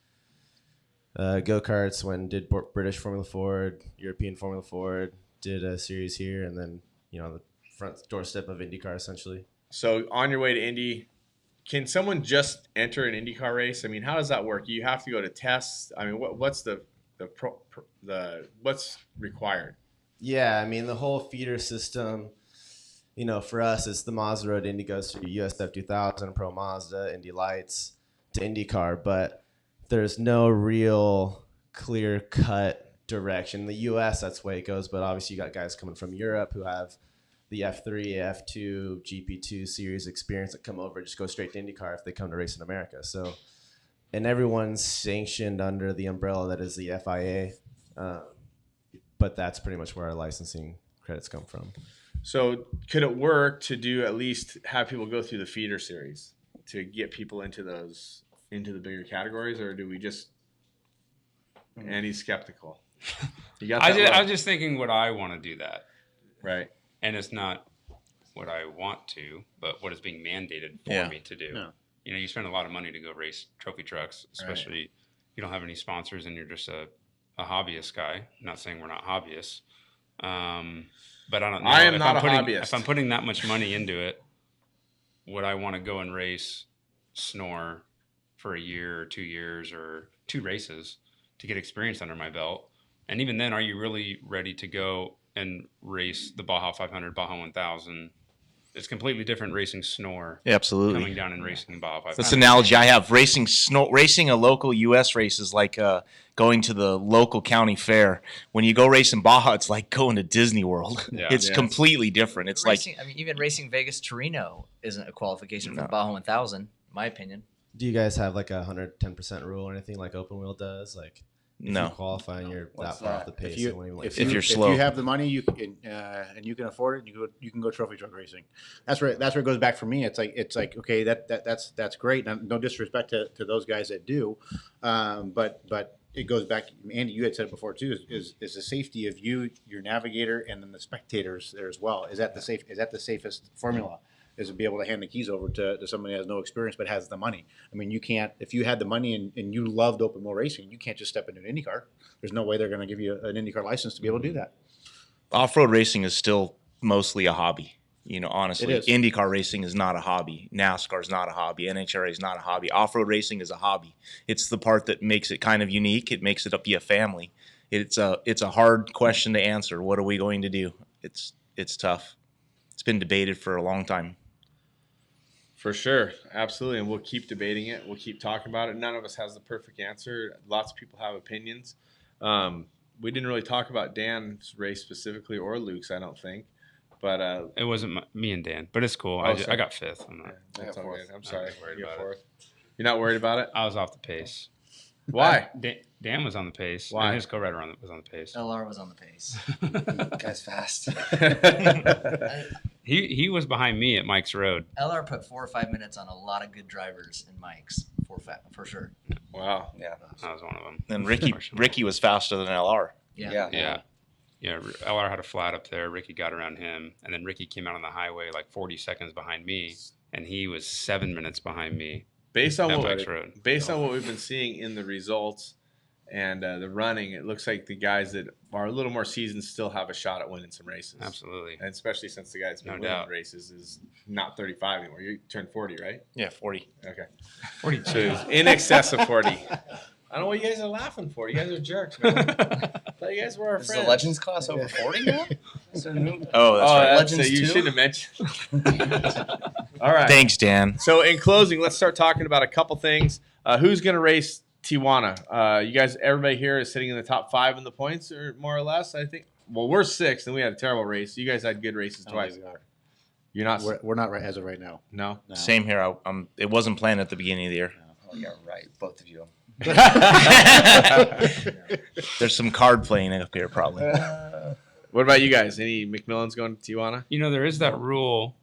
go-karts, did British Formula Ford, European Formula Ford, did a series here, and then, the front doorstep of IndyCar essentially. So on your way to Indy, can someone just enter an IndyCar race? I mean, how does that work? You have to go to tests. I mean, what's what's required? Yeah, I mean, the whole feeder system, for us, it's the Mazda Road. Indy goes through USF 2000, Pro Mazda, Indy Lights to IndyCar, but there's no real clear-cut direction. In the U.S., that's the way it goes, but obviously you got guys coming from Europe who have the F3, F2, GP2 series experience that come over, just go straight to IndyCar if they come to race in America. So, and everyone's sanctioned under the umbrella that is the FIA, but that's pretty much where our licensing credits come from. So could it work to do at least have people go through the feeder series to get people into the bigger categories, or do we just? And he's skeptical. You got that I was just thinking, would I want to do that? Right. And it's not what I want to, but what is being mandated for me to do. Yeah. You spend a lot of money to go race trophy trucks, especially if you don't have any sponsors and you're just a hobbyist guy. I'm not saying we're not hobbyists. But I don't know. I am not a hobbyist. If I'm putting that much money into it, would I want to go and race Snore for a year or 2 years or 2 races to get experience under my belt? And even then, are you really ready to go and race the Baja 500, Baja 1000? It's completely different racing Snore. Yeah, absolutely. Coming down and racing the Baja 500. That's the analogy I have. Racing a local U.S. race is like going to the local county fair. When you go racing Baja, it's like going to Disney World. Yeah. It's completely different. It's racing, even racing Vegas to Reno isn't a qualification for the Baja 1000, in my opinion. Do you guys have like a 110% rule or anything like Open Wheel does? Like, if no. you qualify and you're that far off the pace. If you're slow. If you have the money, you can, and you can afford it, you can go trophy truck racing. That's where it goes back for me. It's like okay, that's great. No disrespect to those guys that do, but it goes back. Andy, you had said it before too. Is the safety of you, your navigator, and then the spectators there as well? Is that the safest formula? Is to be able to hand the keys over to somebody who has no experience but has the money. I mean, you can't, if you had the money and you loved open wheel racing, you can't just step into an IndyCar. There's no way they're going to give you an IndyCar license to be able to do that. Off-road racing is still mostly a hobby. Honestly, It is. IndyCar racing is not a hobby. NASCAR is not a hobby. NHRA is not a hobby. Off-road racing is a hobby. It's the part that makes it kind of unique. It makes it be a family. It's a hard question to answer. What are we going to do? It's tough. It's been debated for a long time. For sure. Absolutely. And we'll keep debating it. We'll keep talking about it. None of us has the perfect answer. Lots of people have opinions. We didn't really talk about Dan's race specifically or Luke's, I don't think. But It wasn't me and Dan, but it's cool. Oh, I got fifth. that's all good. I'm sorry. worried You're about fourth. it. You're not worried about it? I was off the pace. Why? Dan was on the pace. Why? And his co-rider was on the pace. LR was on the pace. Guy's fast. He was behind me at Mike's Road. LR put 4 or 5 minutes on a lot of good drivers in Mike's for sure. Wow. Yeah. I was one of them. And Ricky was faster than LR. Yeah. Yeah, LR had a flat up there. Ricky got around him, and then Ricky came out on the highway like 40 seconds behind me, and he was 7 minutes behind me. Based on at what Mike's Road. we've been seeing in the results and the running, it looks like the guys that are a little more seasoned still have a shot at winning some races. Absolutely, and especially since the guy that's been winning doubt. races is not 35 anymore. You turned 40, right? Yeah, 40. Okay, 42. So in excess of 40. I don't know what you guys are laughing for. You guys are jerks, man. I thought you guys were our Is friends. the Legends class over 40 now? Oh, that's right. Legends you 2? should have mentioned. All right. Thanks, Dan. So in closing, let's start talking about a couple things. Who's going to race Tijuana? You guys, everybody here is sitting in the top 5 in the points, or more or less, I think. Well, we're 6th, and we had a terrible race. You guys had good races twice. We are. You're not. We're not right as of right now. No. Same here. It wasn't planned at the beginning of the year. Oh, yeah, right. Both of you. There's some card playing up here, probably. What about you guys? Any McMillins going to Tijuana? You know, there is that rule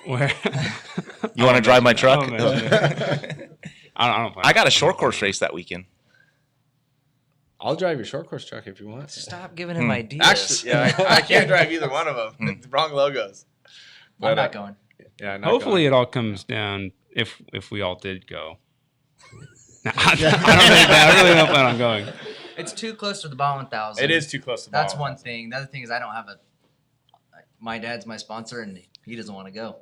where You want to drive my truck? I don't I got a short course race that weekend. I'll drive your short course truck if you want. Stop giving him ideas. Actually, yeah, I can't drive either one of them. Wrong logos. I'm not going. Yeah, not hopefully going. it all comes down if we all did go. No, I really don't plan on going. It's too close to the Baja 1000. It is too close to the Baja That's one thing. The other thing is I don't have my dad's my sponsor and he doesn't want to go.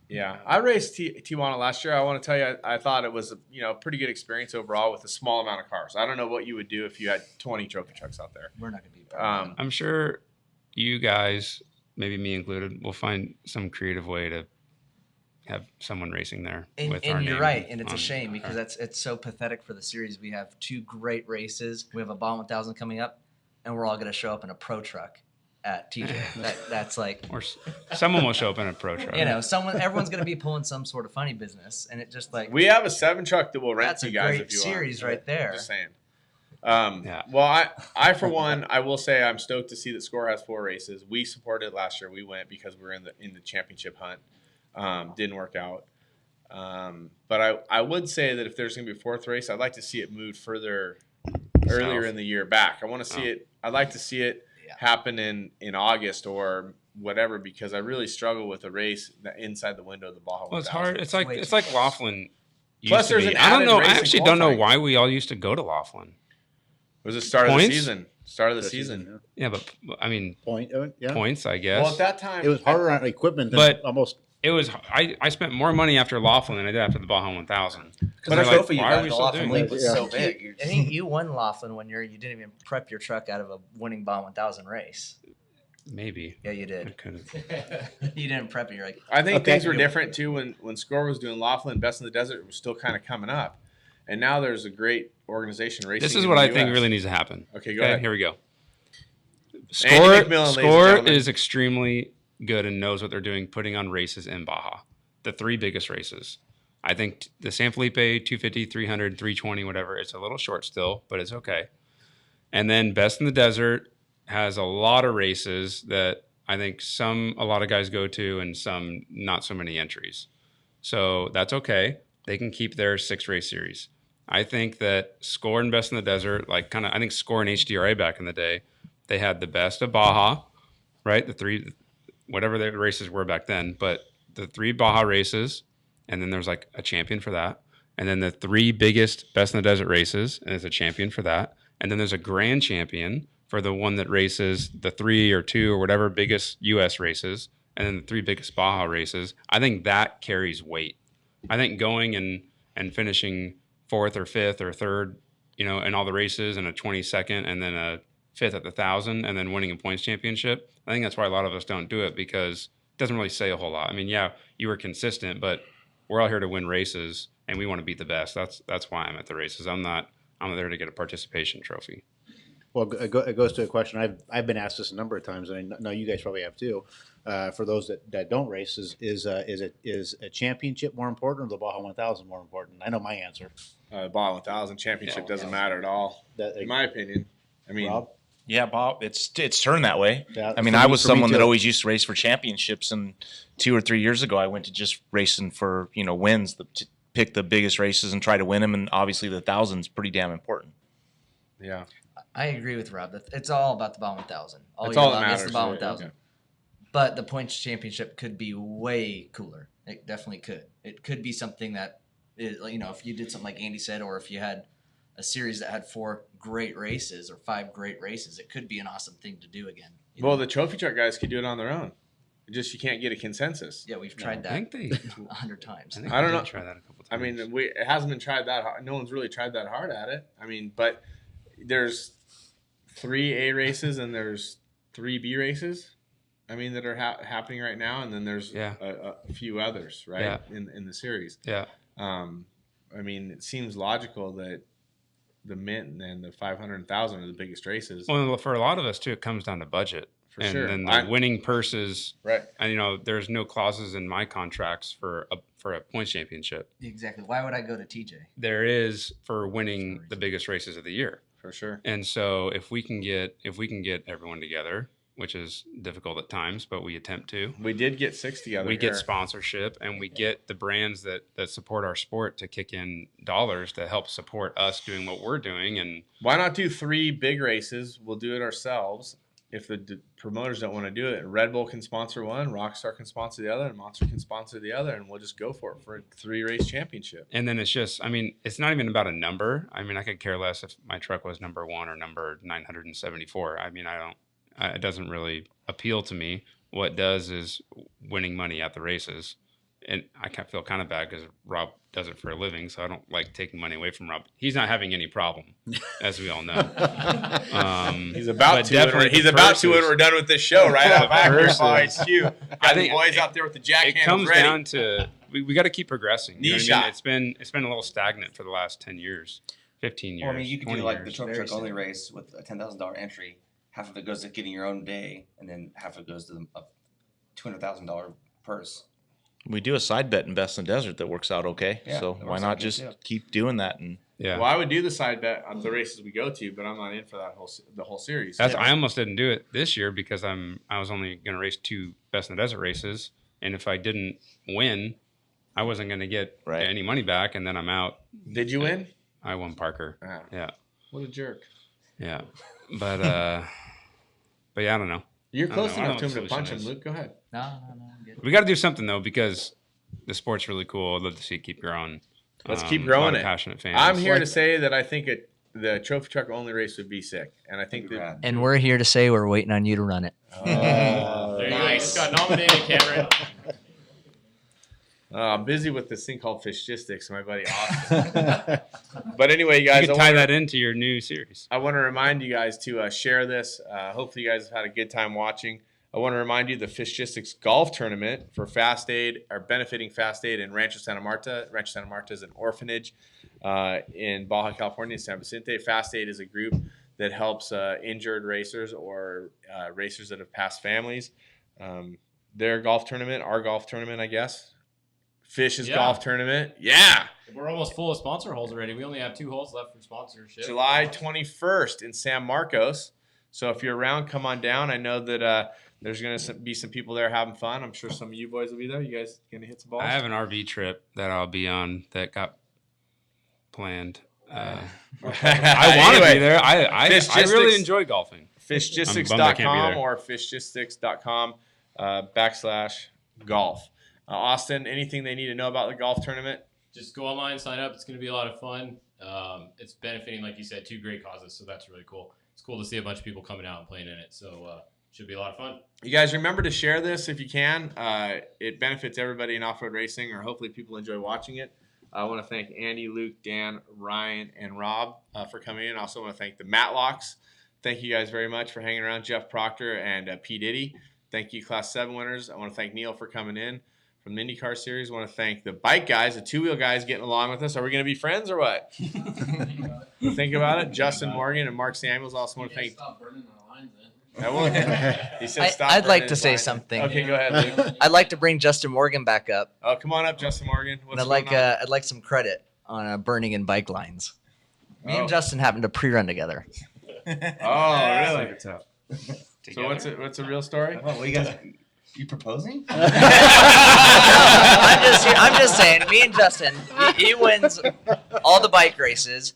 Yeah, I raced Tijuana last year. I want to tell you, I thought it was a pretty good experience overall with a small amount of cars. I don't know what you would do if you had 20 trophy trucks out there. We're not going to be. I'm sure you guys, maybe me included, will find some creative way to have someone racing there. And with our you're name right, and it's a on shame our- because it's so pathetic for the series. We have 2 great races. We have a Baja 1000 coming up, and we're all going to show up in a pro truck at TJ. That's like, or someone will show up in a pro truck. you know, everyone's going to be pulling some sort of funny business, and it just like We have a 7 truck that will rent That's to a you guys great if you series want. right there. I'm just saying. Yeah. Well, I for one, I will say I'm stoked to see that Score has 4 races. We supported last year. We went because we were in the championship hunt. Didn't work out. But I would say that if there's going to be a 4th race, I'd like to see it moved further earlier in the year back. I want to see it. I'd like to see it happen in August or whatever, because I really struggle with a race inside the window of the Baja 1000. Well, it's hard. It's like Laughlin. Plus, used to there's be. an I don't added know. I racing actually don't know qualifying. why we all used to go to Laughlin. It was the start of the Points? season. Start of the season. Yeah, but I mean, Yeah. points, I guess. Well, at that time, It was harder on equipment than But- almost. It was. I spent more money after Laughlin than I did after the Baja 1000. Because the trophy you got, the Laughlin Link was so Yeah. big. I think you won Laughlin one year. You didn't even prep your truck out of a winning Baja 1000 race. Maybe. Yeah, you did. I could've. You didn't prep it. You're like, I think Okay. things were different too when Score was doing Laughlin. Best in the Desert was still kind of coming up, and now there's a great organization racing. This is in what the I think US. really needs to happen. Okay, go ahead. Here we go. Andy McMillin, ladies and Score gentlemen. is extremely good and knows what they're doing, putting on races in Baja. The 3 biggest races. I think the San Felipe 250, 300, 320, whatever. It's a little short still, but it's okay. And then Best in the Desert has a lot of races that I think a lot of guys go to, and some not so many entries. So that's okay. They can keep their 6-race series. I think that Score and Best in the Desert, I think Score and HDRA back in the day, they had the best of Baja, right? The 3, whatever the races were back then, but the 3 Baja races, and then there's like a champion for that. And then the 3 biggest Best in the Desert races, and there's a champion for that. And then there's a grand champion for the one that races the 3 or 2 or whatever biggest U.S. races, and then the 3 biggest Baja races. I think that carries weight. I think going and finishing 4th or 5th or 3rd, in all the races, and a 22nd, and then a 5th at the 1,000, and then winning a points championship. I think that's why a lot of us don't do it, because it doesn't really say a whole lot. I mean, yeah, you were consistent, but we're all here to win races, and we want to beat the best. That's why I'm at the races. I'm there to get a participation trophy. Well, it goes to a question I've been asked this a number of times, and I know you guys probably have too. For those that don't race, is a championship more important or the Baja 1000 more important? I know my answer. Baja 1000 championship doesn't matter at all, in my opinion. I mean, Rob? Yeah, Bob, it's turned that way. Yeah, I mean, I was someone that always used to race for championships, and 2 or 3 years ago, I went to just racing for wins, to pick the biggest races and try to win them, and obviously the 1000's pretty damn important. Yeah, I agree with Rob. It's all about the Baja 1000. That's all that It's matters. the Baja 1000. Yeah. But the points championship could be way cooler. It definitely could. It could be something that, if you did something like Andy said, or if you had a series that had 4 great races or 5 great races, it could be an awesome thing to do again. Well, the trophy truck guys could do it on their own. Just you can't get a consensus. Yeah, we've tried that. I think they 100 times. I don't know. Try that a couple times. I mean, it hasn't been tried that hard. No one's really tried that hard at it. I mean, but there's 3 A races and there's 3 B races. I mean, that are happening right now, and then there's a few others, right, in the series. Yeah. I mean, it seems logical that the Mint and the 500,000 are the biggest races. Well, for a lot of us too, it comes down to budget. For and sure. then the winning purses, right? And there's no clauses in my contracts for a points championship. Exactly. Why would I go to TJ? There is for winning the biggest races of the year, for sure. And so if we can get everyone together, which is difficult at times, but we attempt to. We did get 6 together. We get sponsorship, and we get the brands that support our sport to kick in dollars to help support us doing what we're doing. And why not do 3 big races? We'll do it ourselves. If the promoters don't want to do it, Red Bull can sponsor one, Rockstar can sponsor the other, and Monster can sponsor the other, and we'll just go for it for a 3-race championship. And then it's just, I mean, it's not even about a number. I mean, I could care less if my truck was number 1 or number 974. I mean, it doesn't really appeal to me. What does is winning money at the races. And I feel kind of bad because Rob does it for a living, so I don't like taking money away from Rob. He's not having any problem, as we all know. He's about to. He's about to when we're done with this show, right? Out back here, HQ. Got the boys out there with the jackhammers ready. It comes down to we got to keep progressing. Knee What shot. I mean? It's been a little stagnant for the last 10 years, 15 years. Well, I mean, you could do 20 like the years. trophy truck only race with a $10,000 entry. Half of it goes to getting your own day, and then half of it goes to the $200,000 purse. We do a side bet in Best in the Desert that works out okay. Yeah, So that why works not out good, just too. keep doing that? And Well, I would do the side bet on the races we go to, but I'm not in for the whole series. I almost didn't do it this year because I was only going to race 2 Best in the Desert races, and if I didn't win, I wasn't going to get any money back, and then I'm out. Did you win? I won Parker. Ah. Yeah. What a jerk. Yeah, but yeah, I don't know. You're I don't close know. I enough don't to know him what to punch the him, solution Luke. Go ahead. No, I'm good. We got to do something though because the sport's really cool. I'd love to see it keep growing. Let's keep A growing lot of it. passionate fans. I'm here to say that I think the trophy truck only race would be sick, and I think that. And we're here to say we're waiting on you to run it. There you go. Just got nominated, Cameron. I'm busy with this thing called Fishgistics, my buddy Austin. But anyway, you guys, You could tie that into your new series. I want to remind you guys to share this. Hopefully, you guys have had a good time watching. I want to remind you the Fishgistics Golf Tournament for Fast Aid are benefiting Fast Aid in Rancho Santa Marta. Rancho Santa Marta is an orphanage in Baja California, San Vicente. Fast Aid is a group that helps injured racers or racers that have passed families. Their golf tournament, our golf tournament, I guess. Fish's golf tournament. Yeah. We're almost full of sponsor holes already. We only have 2 holes left for sponsorship. July 21st in San Marcos. So if you're around, come on down. I know that there's going to be some people there having fun. I'm sure some of you boys will be there. You guys going to hit some balls? I have an RV trip that I'll be on that got planned. I want to be there. I really enjoy golfing. Fishgistics.com or fishgistics.com /golf. Austin, anything they need to know about the golf tournament? Just go online, sign up. It's going to be a lot of fun. It's benefiting, like you said, 2 great causes, so that's really cool. It's cool to see a bunch of people coming out and playing in it, so should be a lot of fun. You guys remember to share this if you can. It benefits everybody in off-road racing, or hopefully people enjoy watching it. I want to thank Andy, Luke, Dan, Ryan, and Rob for coming in. I also want to thank the Matlocks. Thank you guys very much for hanging around. Jeff Proctor and P. Diddy. Thank you, Class 7 winners. I want to thank Neil for coming in. from the IndyCar series. I want to thank the bike guys, the two-wheel guys getting along with us. Are we going to be friends or what? Think about it. Justin Morgan and Mark Samuels also want to thank. Stop burning our lines in. He said stop I'd like burning to his say lines. something. Okay, go ahead, Luke. I'd like to bring Justin Morgan back up. Oh, come on up, Justin Morgan. And I'd like some credit on burning in bike lines. Me Oh. and Justin happened to pre-run together. Oh, really? So what's a real story? Oh, what you guys? You proposing? I'm just saying. Me and Justin, he wins all the bike races.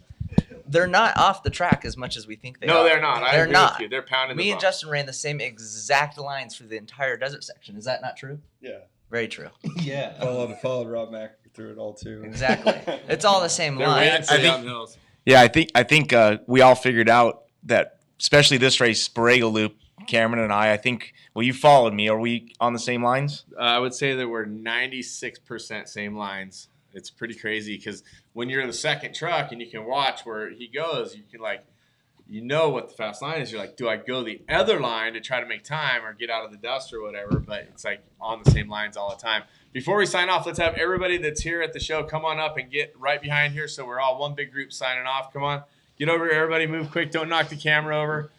They're not off the track as much as we think they are. No, they're not. I They're agree not. with you. They're pounding Me the and bump. Justin ran the same exact lines for the entire desert section. Is that not true? Yeah. Very true. Yeah. Followed Rob Mack through it all too. Exactly. It's all the same They're line. waiting for the out hills. Yeah, I think we all figured out that, especially this race, Borrego Loop, Cameron and I think, well, you followed me. Are we on the same lines? I would say that we're 96% same lines. It's pretty crazy because when you're in the second truck and you can watch where he goes, you can what the fast line is. You're like, do I go the other line to try to make time or get out of the dust or whatever? But it's like on the same lines all the time. Before we sign off, let's have everybody that's here at the show come on up and get right behind here so we're all one big group signing off. Come on. Get over here, everybody. Move quick. Don't knock the camera over.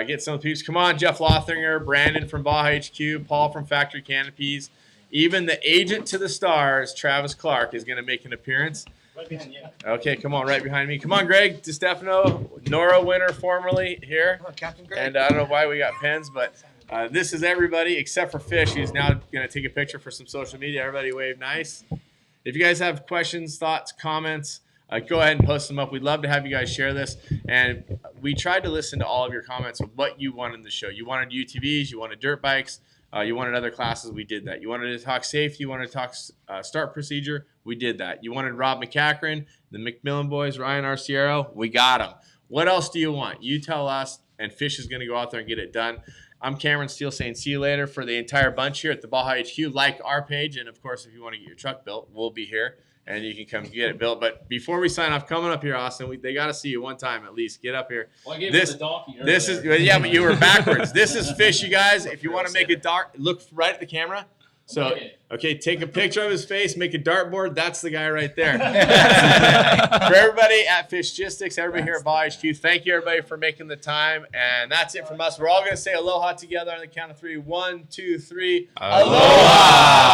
Get some of the peeps. Come on, Jeff Lothinger, Brandon from Baja HQ, Paul from Factory Canopies. Even the agent to the stars, Travis Clark, is going to make an appearance. Right behind you. Okay, come on, right behind me. Come on, Greg DiStefano, Nora winner formerly here. Captain Greg. And I don't know why we got pens, but this is everybody except for Fish, who's now going to take a picture for some social media. Everybody wave nice. If you guys have questions, thoughts, comments, go ahead and post them up. We'd love to have you guys share this. And we tried to listen to all of your comments of what you wanted in the show. You wanted UTVs, you wanted dirt bikes, you wanted other classes. We did that. You wanted to talk safety, you wanted to talk start procedure. We did that. You wanted Rob MacCachren, the McMillin boys, Ryan Arciero. We got them. What else do you want? You tell us, and Fish is going to go out there and get it done. I'm Cameron Steele saying see you later. For the entire bunch here at the Baja HQ, like our page. And, of course, if you want to get your truck built, we'll be here. And you can come get it built. But before we sign off, coming up here, Austin, they got to see you one time at least. Get up here. Well, I gave him the donkey earlier. This is yeah, but you were backwards. This is Fish, you guys. If you want to make a dart, look right at the camera. So, okay, take a picture of his face, make a dartboard. That's the guy right there. For everybody at Fishgistics, everybody here at Baja HQ, thank you, everybody, for making the time. And that's it from us. We're all going to say aloha together on the count of 3. 1, 2, 3. Aloha!